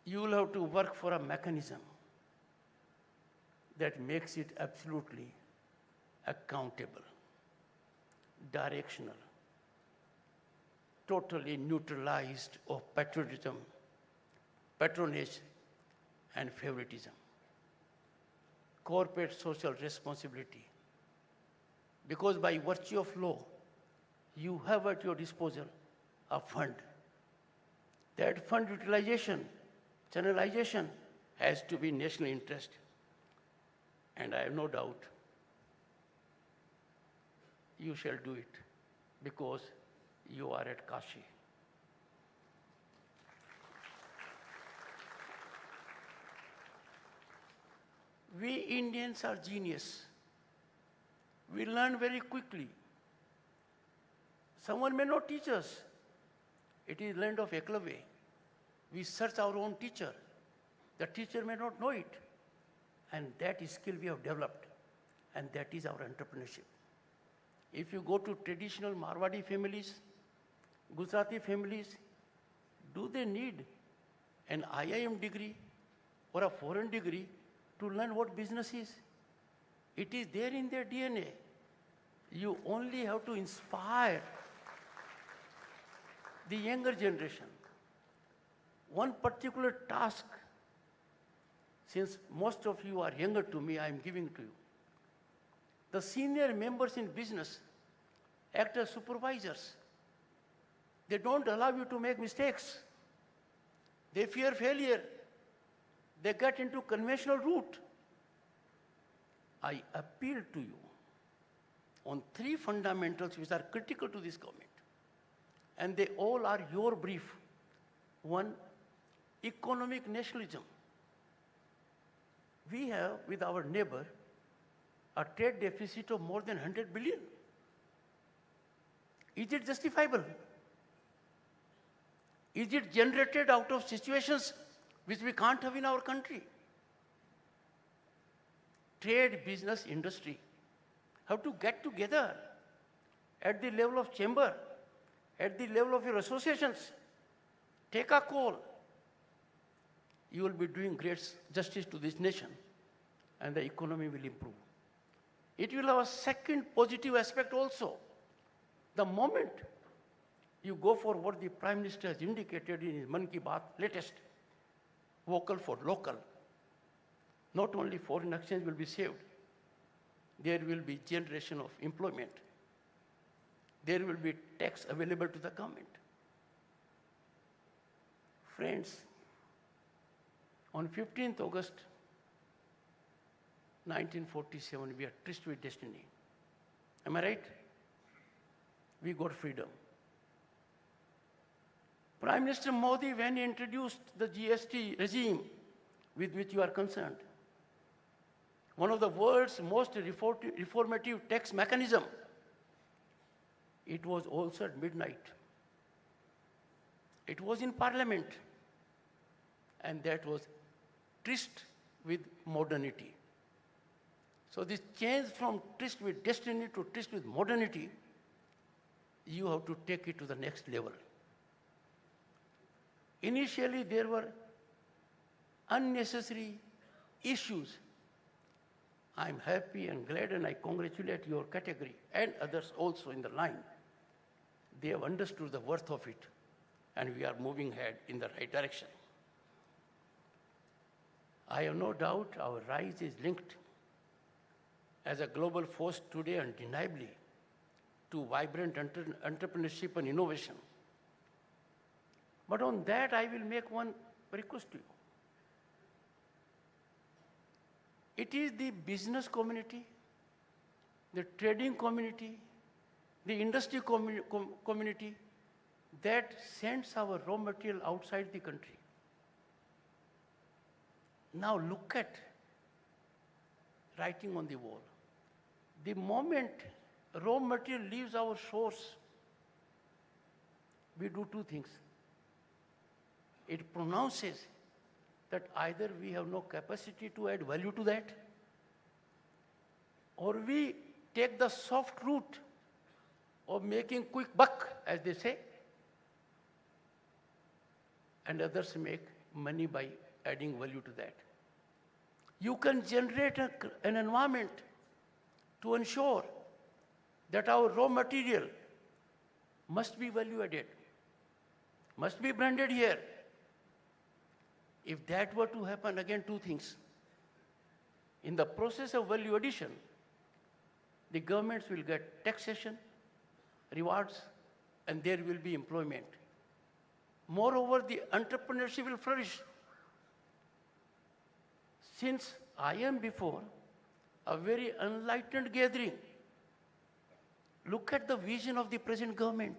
N: You will have to work for a mechanism that makes it absolutely accountable, directional, totally neutralized of patriotism, patronage, and favoritism. Corporate social responsibility. Because by virtue of law, you have at your disposal a fund that fund utilization, channelization has to be national interest. And I have no doubt you shall do it because you are at Kashi. We Indians are genius. We learn very quickly. Someone may not teach us. It is land of Eklavya. We search our own teacher. The teacher may not know it. And that is skill we have developed. And that is our entrepreneurship. If you go to traditional Marwadi families, Gujarati families, do they need an IIM degree or a foreign degree to learn what business is? It is there in their DNA. You only have to inspire the younger generation. One particular task, since most of you are younger to me, I am giving to you. The senior members in business act as supervisors. They don't allow you to make mistakes. They fear failure. They get into conventional route. I appeal to you on 3 fundamentals which are critical to this government. And they all are your brief. 1, economic nationalism. We have, with our neighbor, a trade deficit of more than 100 billion. Is it justifiable? Is it generated out of situations which we can't have in our country? Trade, business, industry have to get together at the level of chamber, at the level of your associations. Take a call. You will be doing great justice to this nation and the economy will improve. It will have a second positive aspect also. The moment you go for what the Prime Minister has indicated in his Mann Ki Baat latest, vocal for local, not only foreign exchange will be saved, there will be generation of employment. There will be tax available to the government. Friends, on 15th August 1947, we are tryst with destiny. Am I right? We got freedom. Prime Minister Modi, when he introduced the GST regime with which you are concerned, one of the world's most reformative tax mechanism, it was also at midnight. It was in Parliament, and that was tryst with modernity. So this change from tryst with destiny to tryst with modernity, you have to take it to the next level. Initially, there were unnecessary issues. I'm happy and glad, and I congratulate your category and others also in the line. They have understood the worth of it, and we are moving ahead in the right direction. I have no doubt our rise is linked as a global force today undeniably to vibrant entrepreneurship and innovation. But on that, I will make one request to you. It is the business community, the trading community, the industry community that sends our raw material outside the country. Now look at writing on the wall. The moment raw material leaves our shores, we do 2 things. It pronounces that either we have no capacity to add value to that, or we take the soft route of making quick buck, as they say, and others make money by adding value to that. You can generate an environment to ensure that our raw material must be value added, must be branded here. If that were to happen, again 2 things. In the process of value addition, the governments will get taxation, rewards, and there will be employment. Moreover, the entrepreneurship will flourish. Since I am before a very enlightened gathering, look at the vision of the present government.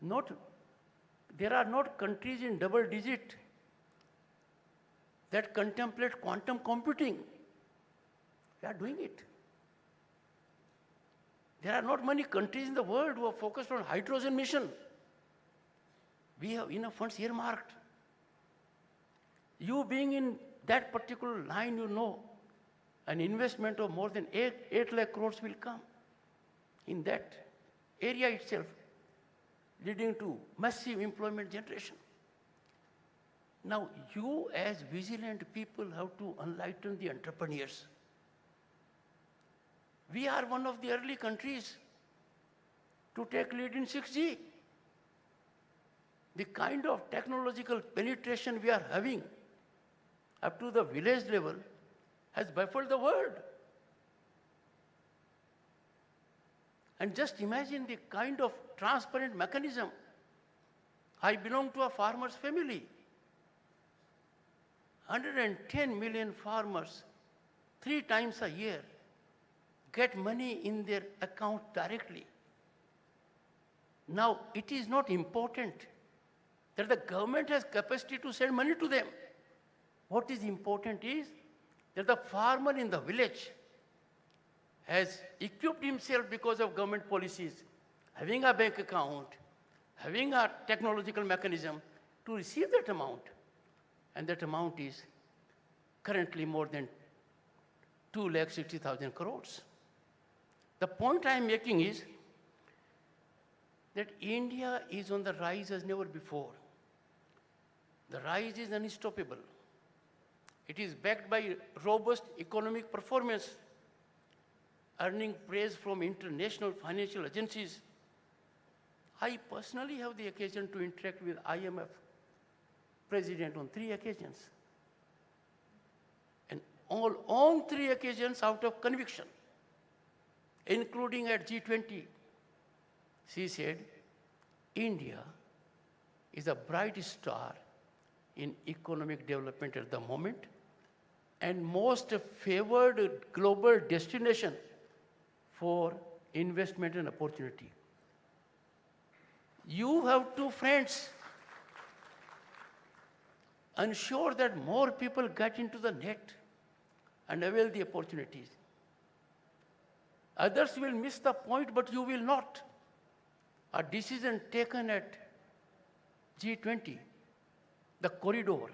N: There are not countries in double digit that contemplate quantum computing. We are doing it. There are not many countries in the world who are focused on hydrogen mission. We have enough funds earmarked. You being in that particular line, you know, an investment of more than 8 lakh crores will come in that area itself, leading to massive employment generation. Now, you as vigilant people have to enlighten the entrepreneurs. We are one of the early countries to take lead in 6G. The kind of technological penetration we are having up to the village level has baffled the world. And just imagine the kind of transparent mechanism. I belong to a farmer's family. 110 million farmers, 3 times a year, get money in their account directly. Now, it is not important that the government has capacity to send money to them. What is important is that the farmer in the village has equipped himself because of government policies, having a bank account, having a technological mechanism to receive that amount. And that amount is currently more than 2,60,000 crores. The point I am making is that India is on the rise as never before. The rise is unstoppable. It is backed by robust economic performance, earning praise from international financial agencies. I personally have the occasion to interact with IMF president on 3 occasions. And on 3 occasions out of conviction, including at G20, she said, India is a bright star in economic development at the moment and most favored global destination for investment and opportunity. You have 2 friends. Ensure that more people get into the net and avail the opportunities. Others will miss the point, but you will not. A decision taken at G20, the corridor.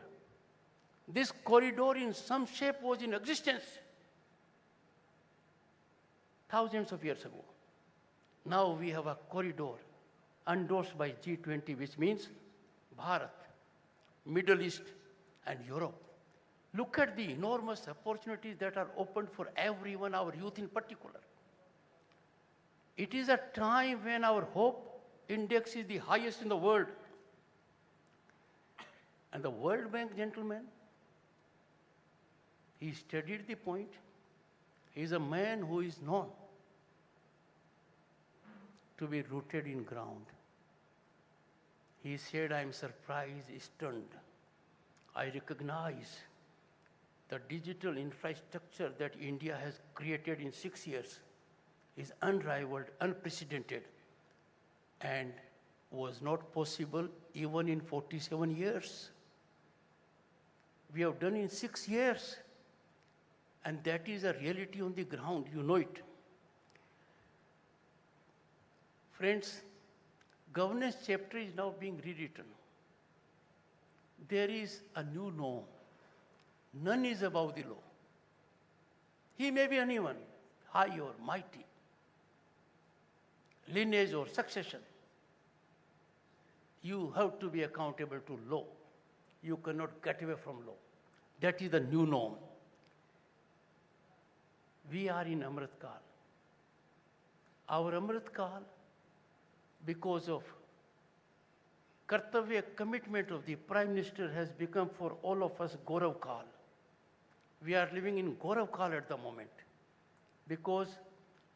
N: This corridor in some shape was in existence thousands of years ago. Now we have a corridor endorsed by G20, which means Bharat, Middle East, and Europe. Look at the enormous opportunities that are opened for everyone, our youth in particular. It is a time when our hope index is the highest in the world. And the World Bank gentleman, he studied the point. He is a man who is known to be rooted in ground. He said, I am surprised, stunned. I recognize the digital infrastructure that India has created in 6 years is unrivaled, unprecedented, and was not possible even in 47 years. We have done in 6 years, and that is a reality on the ground, you know it. Friends, governance chapter is now being rewritten. There is a new norm. None is above the law. He may be anyone, high or mighty, lineage or succession. You have to be accountable to law. You cannot get away from law. That is the new norm. We are in Amrit Kal. Our Amrit Kal, because of Kartavya commitment of the Prime Minister, has become for all of us Gaurav Kal. We are living in Gaurav Kal at the moment because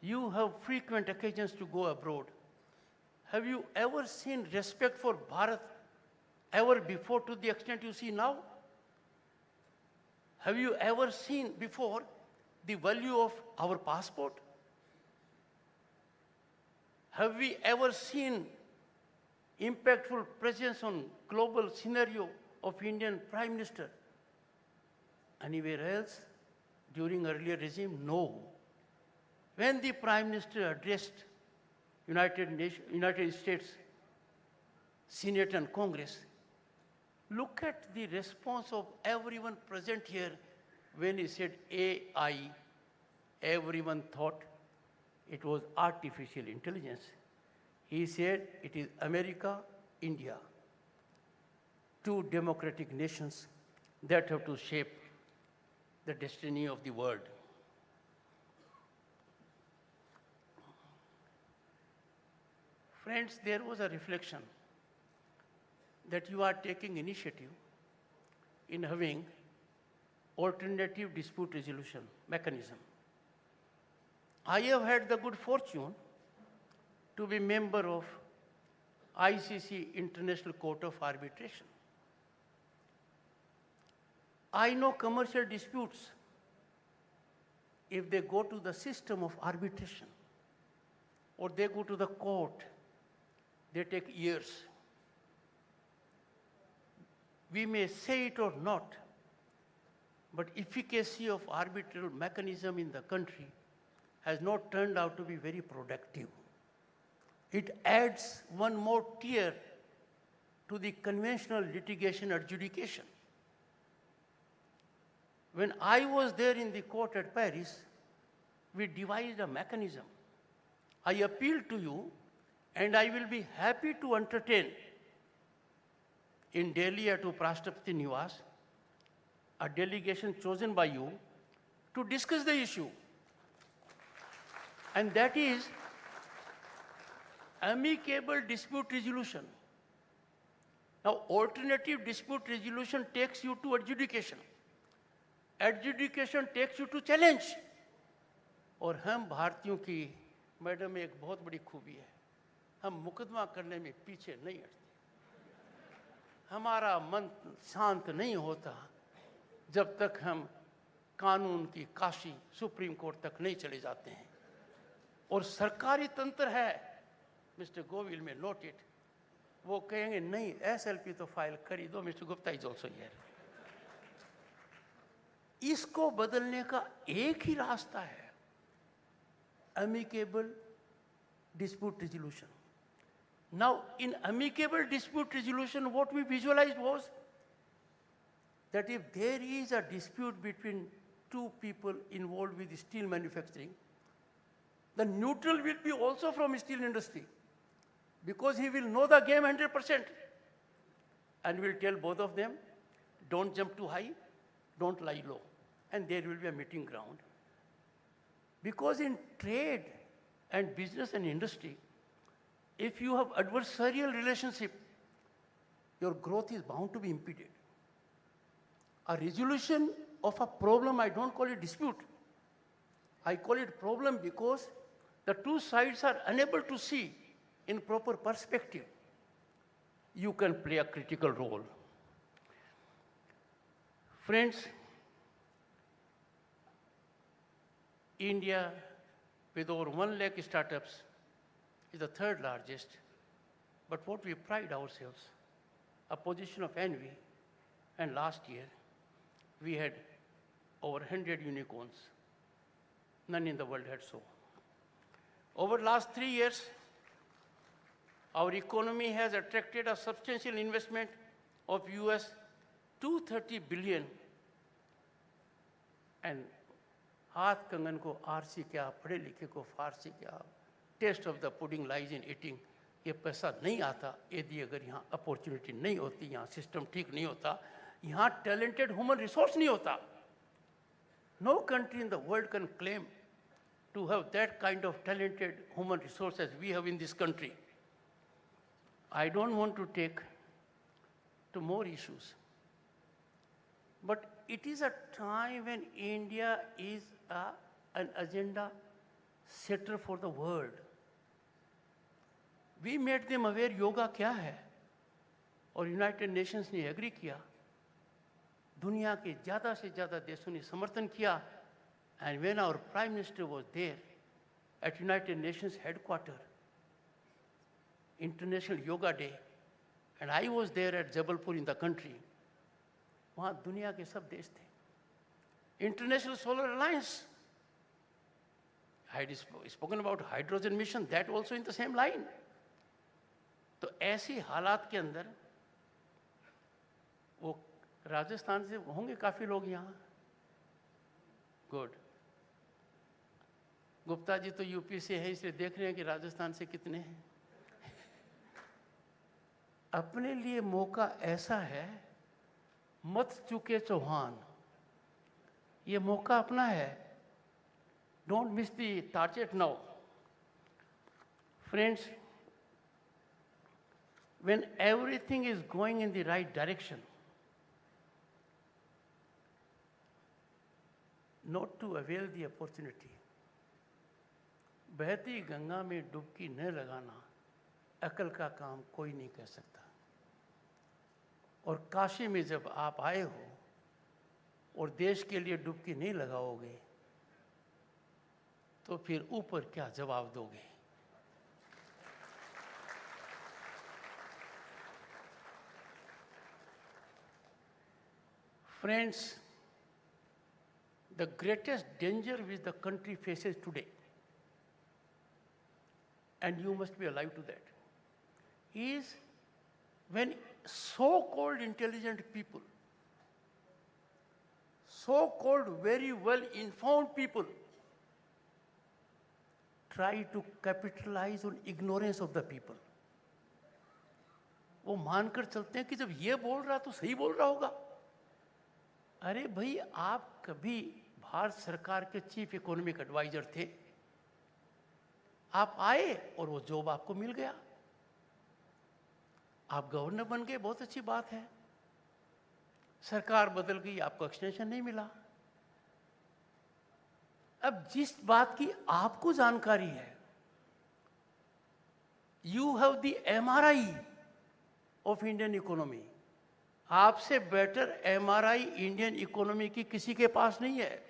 N: you have frequent occasions to go abroad. Have you ever seen respect for Bharat ever before to the extent you see now? Have you ever seen before the value of our passport? Have we ever seen impactful presence on global scenario of Indian Prime Minister? Anywhere else during earlier regime? No. When the Prime Minister addressed United States Senate and Congress, look at the response of everyone present here when he said AI. Everyone thought it was artificial intelligence. He said it is America, India, two democratic nations that have to shape the destiny of the world. Friends, there was a reflection that you are taking initiative in having alternative dispute resolution mechanism. I have had the good fortune to be member of ICC International Court of Arbitration. I know commercial disputes, if they go to the system of arbitration or they go to the court, they take years. We may say it or not, but efficacy of arbitral mechanism in the country has not turned out to be very productive. It adds one more tier to the conventional litigation adjudication. When I was there in the court at Paris, we devised a mechanism. I appeal to you, and I will be happy to entertain in Delhi at Uprashtrapati Niwas a delegation chosen by you to discuss the issue. And that is amicable dispute resolution. Now, alternative dispute resolution takes you to adjudication. Adjudication takes you to challenge. और हम भारतीयों की madam एक बहुत बड़ी खूबी है, हम मुकदमा करने में पीछे नहीं हटते। हमारा मन शांत नहीं होता जब तक हम कानून की काशी सुप्रीम कोर्ट तक नहीं चले जाते हैं। और सरकारी तंत्र है, मिस्टर गोविल में नोट इट, वो कहेंगे नहीं एसएलपी तो फाइल कर ही दो, mister Gupta is also here. इसको बदलने का एक ही रास्ता है, amicable dispute resolution. Now, in amicable dispute resolution, what we visualized was that if there is a dispute between two people involved with steel manufacturing, the neutral will be also from steel industry, because he will know the game 100% and will tell both of them, don't jump too high, don't lie low, and there will be a meeting ground. Because in trade and business and industry, if you have adversarial relationship, your growth is bound to be impeded. A resolution of a problem, I don't call it dispute. I call it problem because the two sides are unable to see in proper perspective. You can play a critical role. Friends, India, with over 1 lakh startups, is the third largest. But what we pride ourselves, a position of envy, and last year we had over 100 unicorns. None in the world had so. Over the last 3 years, our economy has attracted a substantial investment of US 230 billion, and हाथ कंगन को RC क्या, पढ़े लिखे को फारसी क्या, test of the pudding lies in eating, ये पैसा नहीं आता यदि अगर यहाँ अपॉर्चुनिटी नहीं होती, यहाँ सिस्टम ठीक नहीं होता, यहाँ टैलेंटेड ह्यूमन रिसोर्स नहीं होता. No country in the world can claim to have that kind of talented human resources we have in this country. I don't want to take to more issues, but it is a time when India is an agenda setter for the world. We made them aware yoga क्या है और United Nations ने agree किया, दुनिया के ज़्यादा से ज़्यादा देशों ने समर्थन किया। And when our prime minister was there at United Nations headquarters, international yoga day, and I was there at Jabalpur in the country, वहाँ दुनिया के सब देश थे। International solar alliance, I had spoken about hydrogen mission, that also in the same line. तो ऐसी हालात के अंदर वो राजस्थान से होंगे काफी लोग यहाँ। गुड। गुप्ता जी तो यूपी से है, इसलिए देख रहे हैं कि राजस्थान से कितने हैं। अपने लिए मौका ऐसा है, मत चूके चौहान, ये मौका अपना है। Don't miss the target now. Friends, when everything is going in the right direction, not to avail the opportunity, बहती गंगा में डुबकी न लगाना अकल का काम कोई नहीं कर सकता। और काशी में जब आप आए हो और देश के लिए डुबकी नहीं लगाओगे तो फिर ऊपर क्या जवाब दोगे? Friends, the greatest danger which the country faces today, and you must be alive to that, is when so-called intelligent people, so-called very well informed people, try to capitalize on ignorance of the people. वो मानकर चलते हैं कि जब ये बोल रहा तो सही बोल रहा होगा। अरे भाई, आप कभी भारत सरकार के चीफ इकोनॉमिक एडवाइजर थे, आप आए और वो जॉब आपको मिल गया, आप गवर्नर बन गए, बहुत अच्छी बात है। सरकार बदल गई, आपको एक्सटेंशन नहीं मिला। अब जिस बात की आपको जानकारी है, you have the MRI of Indian economy, आपसे बेटर MRI इंडियन इकोनॉमी की किसी के पास नहीं है।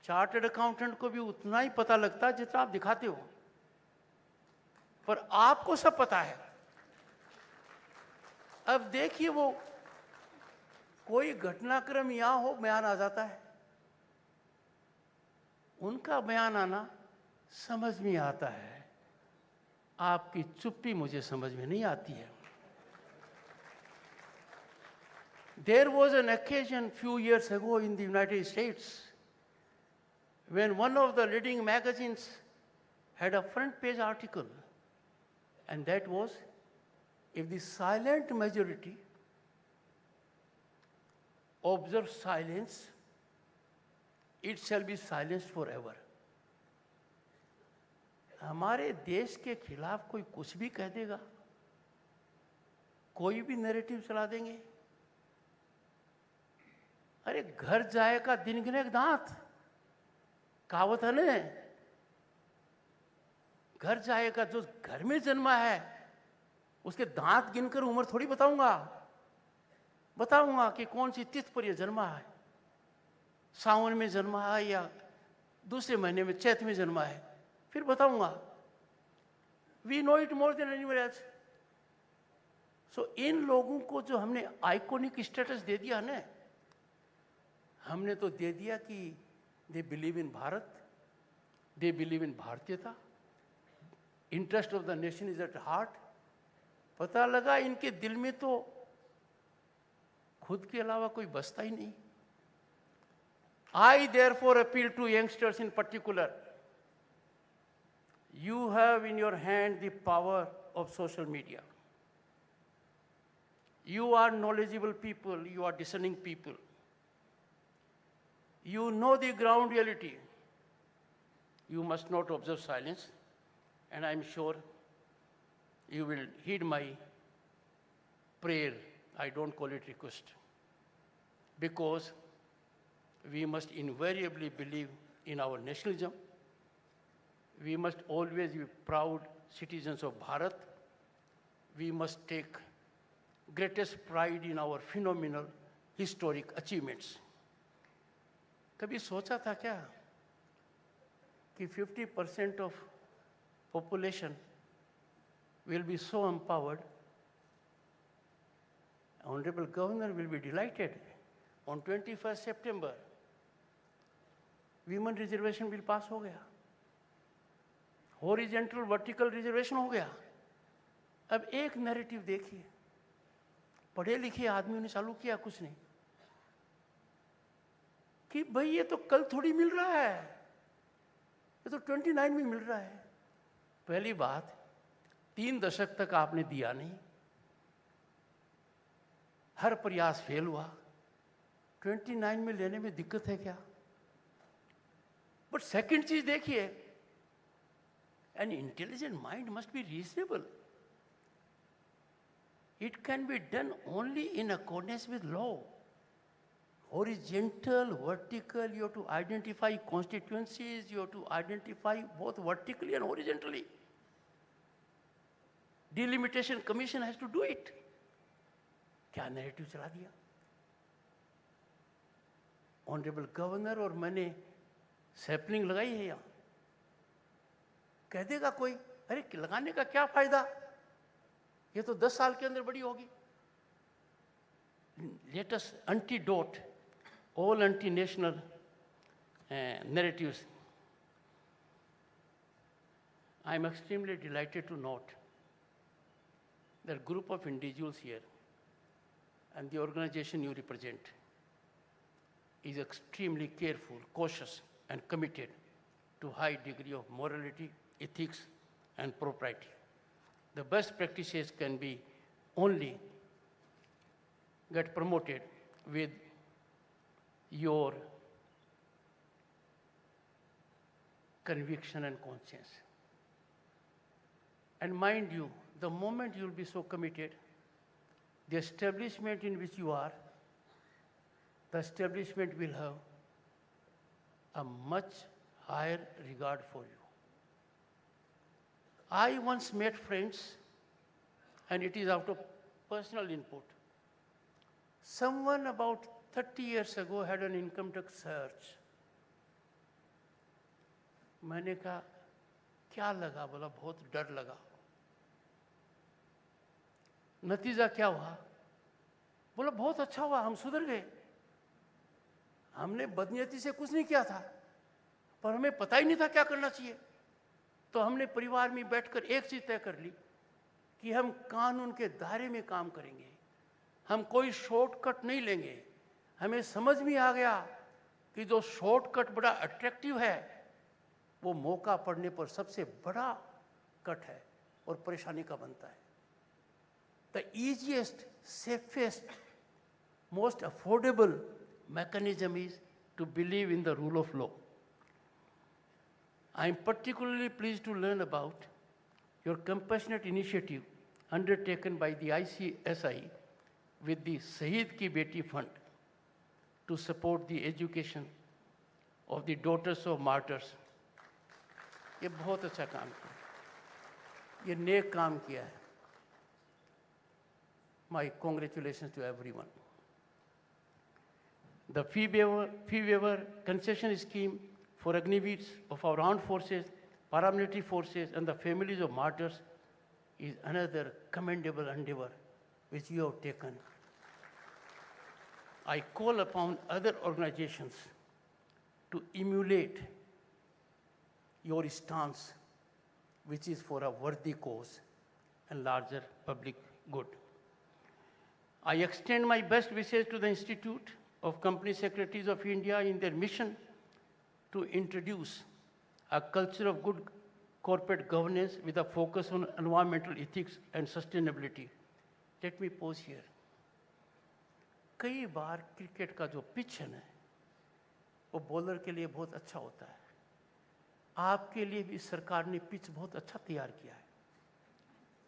N: चार्टर्ड अकाउंटेंट को भी उतना ही पता लगता है जितना आप दिखाते हो, पर आपको सब पता है। अब देखिए, वो कोई घटनाक्रम यहां हो, बयान आ जाता है, उनका बयान आना समझ में आता है, आपकी चुप्पी मुझे समझ में नहीं आती है। There was an occasion few years ago in the United States when one of the leading magazines had a front page article, and that was, if the silent majority observes silence, it shall be silenced forever. हमारे देश के खिलाफ कोई कुछ भी कह देगा, कोई भी नैरेटिव चला देंगे। अरे घर जाएगा दिन गिने दांत, कहावत है ना, घर जाएगा, जो घर में जन्मा है उसके दांत गिनकर उम्र थोड़ी बताऊंगा कि कौन सी तिथि पर यह जन्मा है, सावन में जन्मा है या दूसरे महीने में चैत में जन्मा है, फिर बताऊंगा। We know it more than anyone else. So इन लोगों को जो हमने आइकॉनिक स्टेटस दे दिया ना, हमने तो दे दिया कि they believe in Bharat, they believe in भारतीयता, interest of the nation is at heart. पता लगा इनके दिल में तो खुद के अलावा कोई बसता ही नहीं। I therefore appeal to youngsters in particular. You have in your hand the power of social media. You are knowledgeable people, you are discerning people. You know the ground reality. You must not observe silence, and I'm sure you will heed my prayer. I don't call it request, because we must invariably believe in our nationalism. We must always be proud citizens of Bharat. We must take greatest pride in our phenomenal historic achievements. कभी सोचा था क्या कि 50% of population will be so empowered? Honorable Governor will be delighted. On 21st September, women reservation bill pass हो गया, horizontal vertical reservation हो गया. अब एक नैरेटिव देखिए, पढ़े लिखे आदमियों ने चालू किया कुछ नहीं कि भाई ये तो कल थोड़ी मिल रहा है, ये तो 29 में मिल रहा है. पहली बात, 3 दशक तक आपने दिया नहीं, हर प्रयास फेल हुआ. 29 में लेने में दिक्कत है क्या? बट सेकंड चीज देखिए, an intelligent mind must be reasonable. It can be done only in accordance with law. Horizontal, vertical, you have to identify constituencies, you have to identify both vertically and horizontally. Delimitation Commission has to do it. क्या narrative चला दिया? Honourable governor और मैंने sapling लगाई है यहाँ. कह देगा कोई, अरे लगाने का क्या फायदा, ये तो 10 साल के अंदर बड़ी होगी. Let us antidote all anti-national narratives. I am extremely delighted to note that group of individuals here and the organization you represent is extremely careful, cautious, and committed to high degree of morality, ethics, and propriety. The best practices can be only get promoted with your conviction and conscience. And mind you, the moment you will be so committed, the establishment in which you are, the establishment will have a much higher regard for you. I once met friends, and it is out of personal input. Someone about 30 years ago had an income tax search. मैंने कहा क्या लगा, बोला बहुत डर लगा. नतीजा क्या हुआ? बोला बहुत अच्छा हुआ, हम सुधर गए. हमने बदनीयती से कुछ नहीं किया था, पर हमें पता ही नहीं था क्या करना चाहिए. तो हमने परिवार में बैठकर एक चीज तय कर ली कि हम कानून के दायरे में काम करेंगे, हम कोई शॉर्टकट नहीं लेंगे. हमें समझ में आ गया कि जो शॉर्टकट बड़ा अट्रैक्टिव है, वो मौका पड़ने पर सबसे बड़ा कट है और परेशानी का बनता है. The easiest, safest, most affordable mechanism is to believe in the rule of law. I am particularly pleased to learn about your compassionate initiative undertaken by the ICSI with the Shahid Ki Beti Fund to support the education of the daughters of martyrs. ये बहुत अच्छा काम किया, ये नेक काम किया है. My congratulations to everyone. The fee waiver concession scheme for agnivees of our armed forces, paramilitary forces, and the families of martyrs is another commendable endeavor which you have taken. I call upon other organizations to emulate your stance, which is for a worthy cause and larger public good. I extend my best wishes to the Institute of Company Secretaries of India in their mission to introduce a culture of good corporate governance with a focus on environmental ethics and sustainability. Let me pause here. कई बार cricket का जो pitch है ना, वो bowler के लिए बहुत अच्छा होता है. आपके लिए भी सरकार ने पिच बहुत अच्छा तैयार किया है.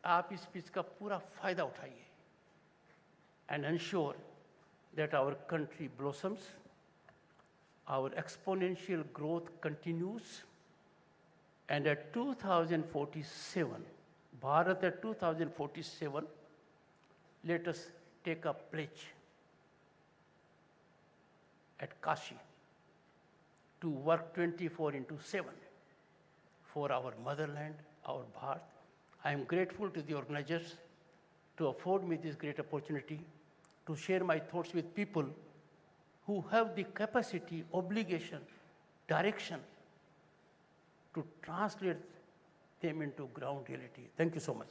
N: आप इस पिच का पूरा फायदा उठाइए and ensure that our country blossoms, our exponential growth continues, and at 2047, Bharat at 2047 let us take a pledge at Kashi to work 24/7 for our motherland, our Bharat. I am grateful to the organizers to afford me this great opportunity to share my thoughts with people who have the capacity, obligation, direction to translate them into ground reality. Thank you so much.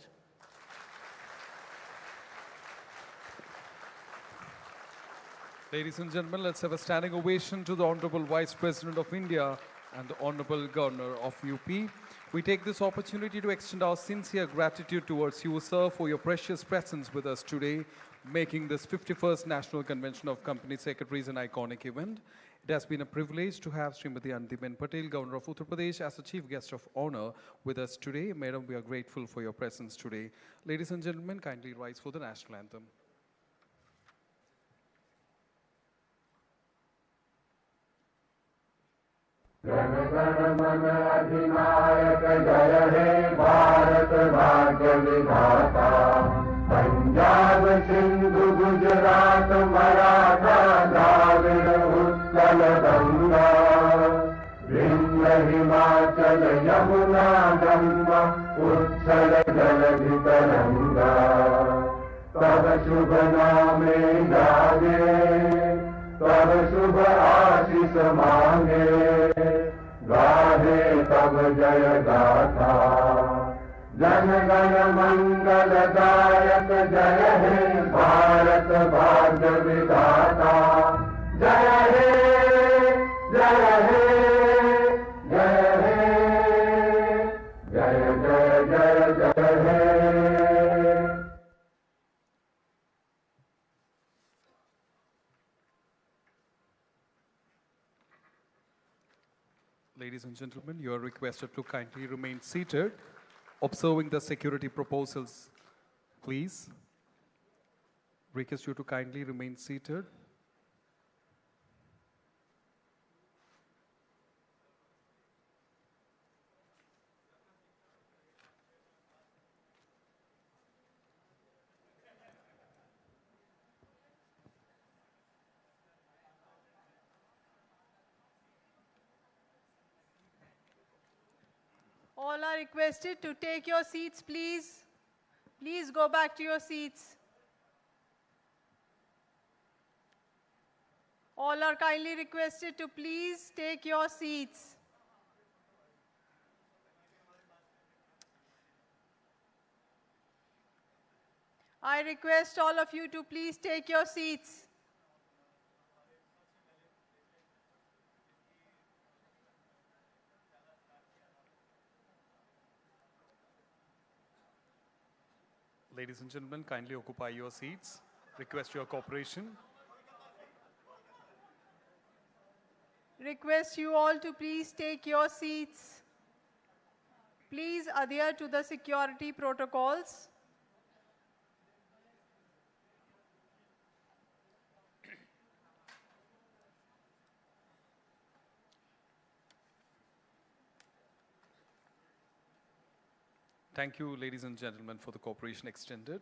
A: Ladies and gentlemen, let's have a standing ovation to the Honorable Vice President of India and the Honorable Governor of UP. We take this opportunity to extend our sincere gratitude towards you, sir, for your precious presence with us today, making this 51st National Convention of Company Secretaries an iconic event. It has been a privilege to have Srimati Anandiben Patel, Governor of Uttar Pradesh, as the Chief Guest of Honor with us today. Madam, we are grateful for your presence today. Ladies and gentlemen, kindly rise for the National Anthem.
J: Jana Gana मन अधिनायक जय हे भारत भाग्य विधाता पंजाब सिंधु गुजरात मराठा द्राविड़ उत्कल गंगा विंध्य हिमाचल यमुना गंगा उच्छल जलधि तरंगा तब शुभ नामे जागे तब शुभ आशीष मांगे गाहे तब जय गाथा जन गण मंगल दायक जय हे भारत भाग्य विधाता जय हे जय हे जय हे जय जय जय जय हे।
A: Ladies and gentlemen, you are requested to kindly remain seated, observing the security proposals, please. Request you to kindly remain seated.
B: All are requested to take your seats, please. Please go back to your seats. All are kindly requested to please take your seats. I request all of you to please take your seats.
A: Ladies and gentlemen, kindly occupy your seats. Request your cooperation.
B: Request you all to please take your seats. Please adhere to the security protocols.
A: Thank you, ladies and gentlemen, for the cooperation extended.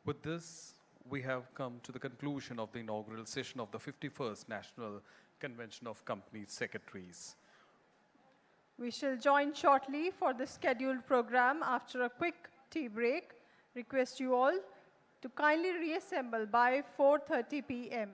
A: With this, we have come to the conclusion of the inaugural session of the 51st National Convention of Company Secretaries.
B: We shall join shortly for the scheduled program after a quick tea break. Request you all to kindly reassemble by 4:30 p.m.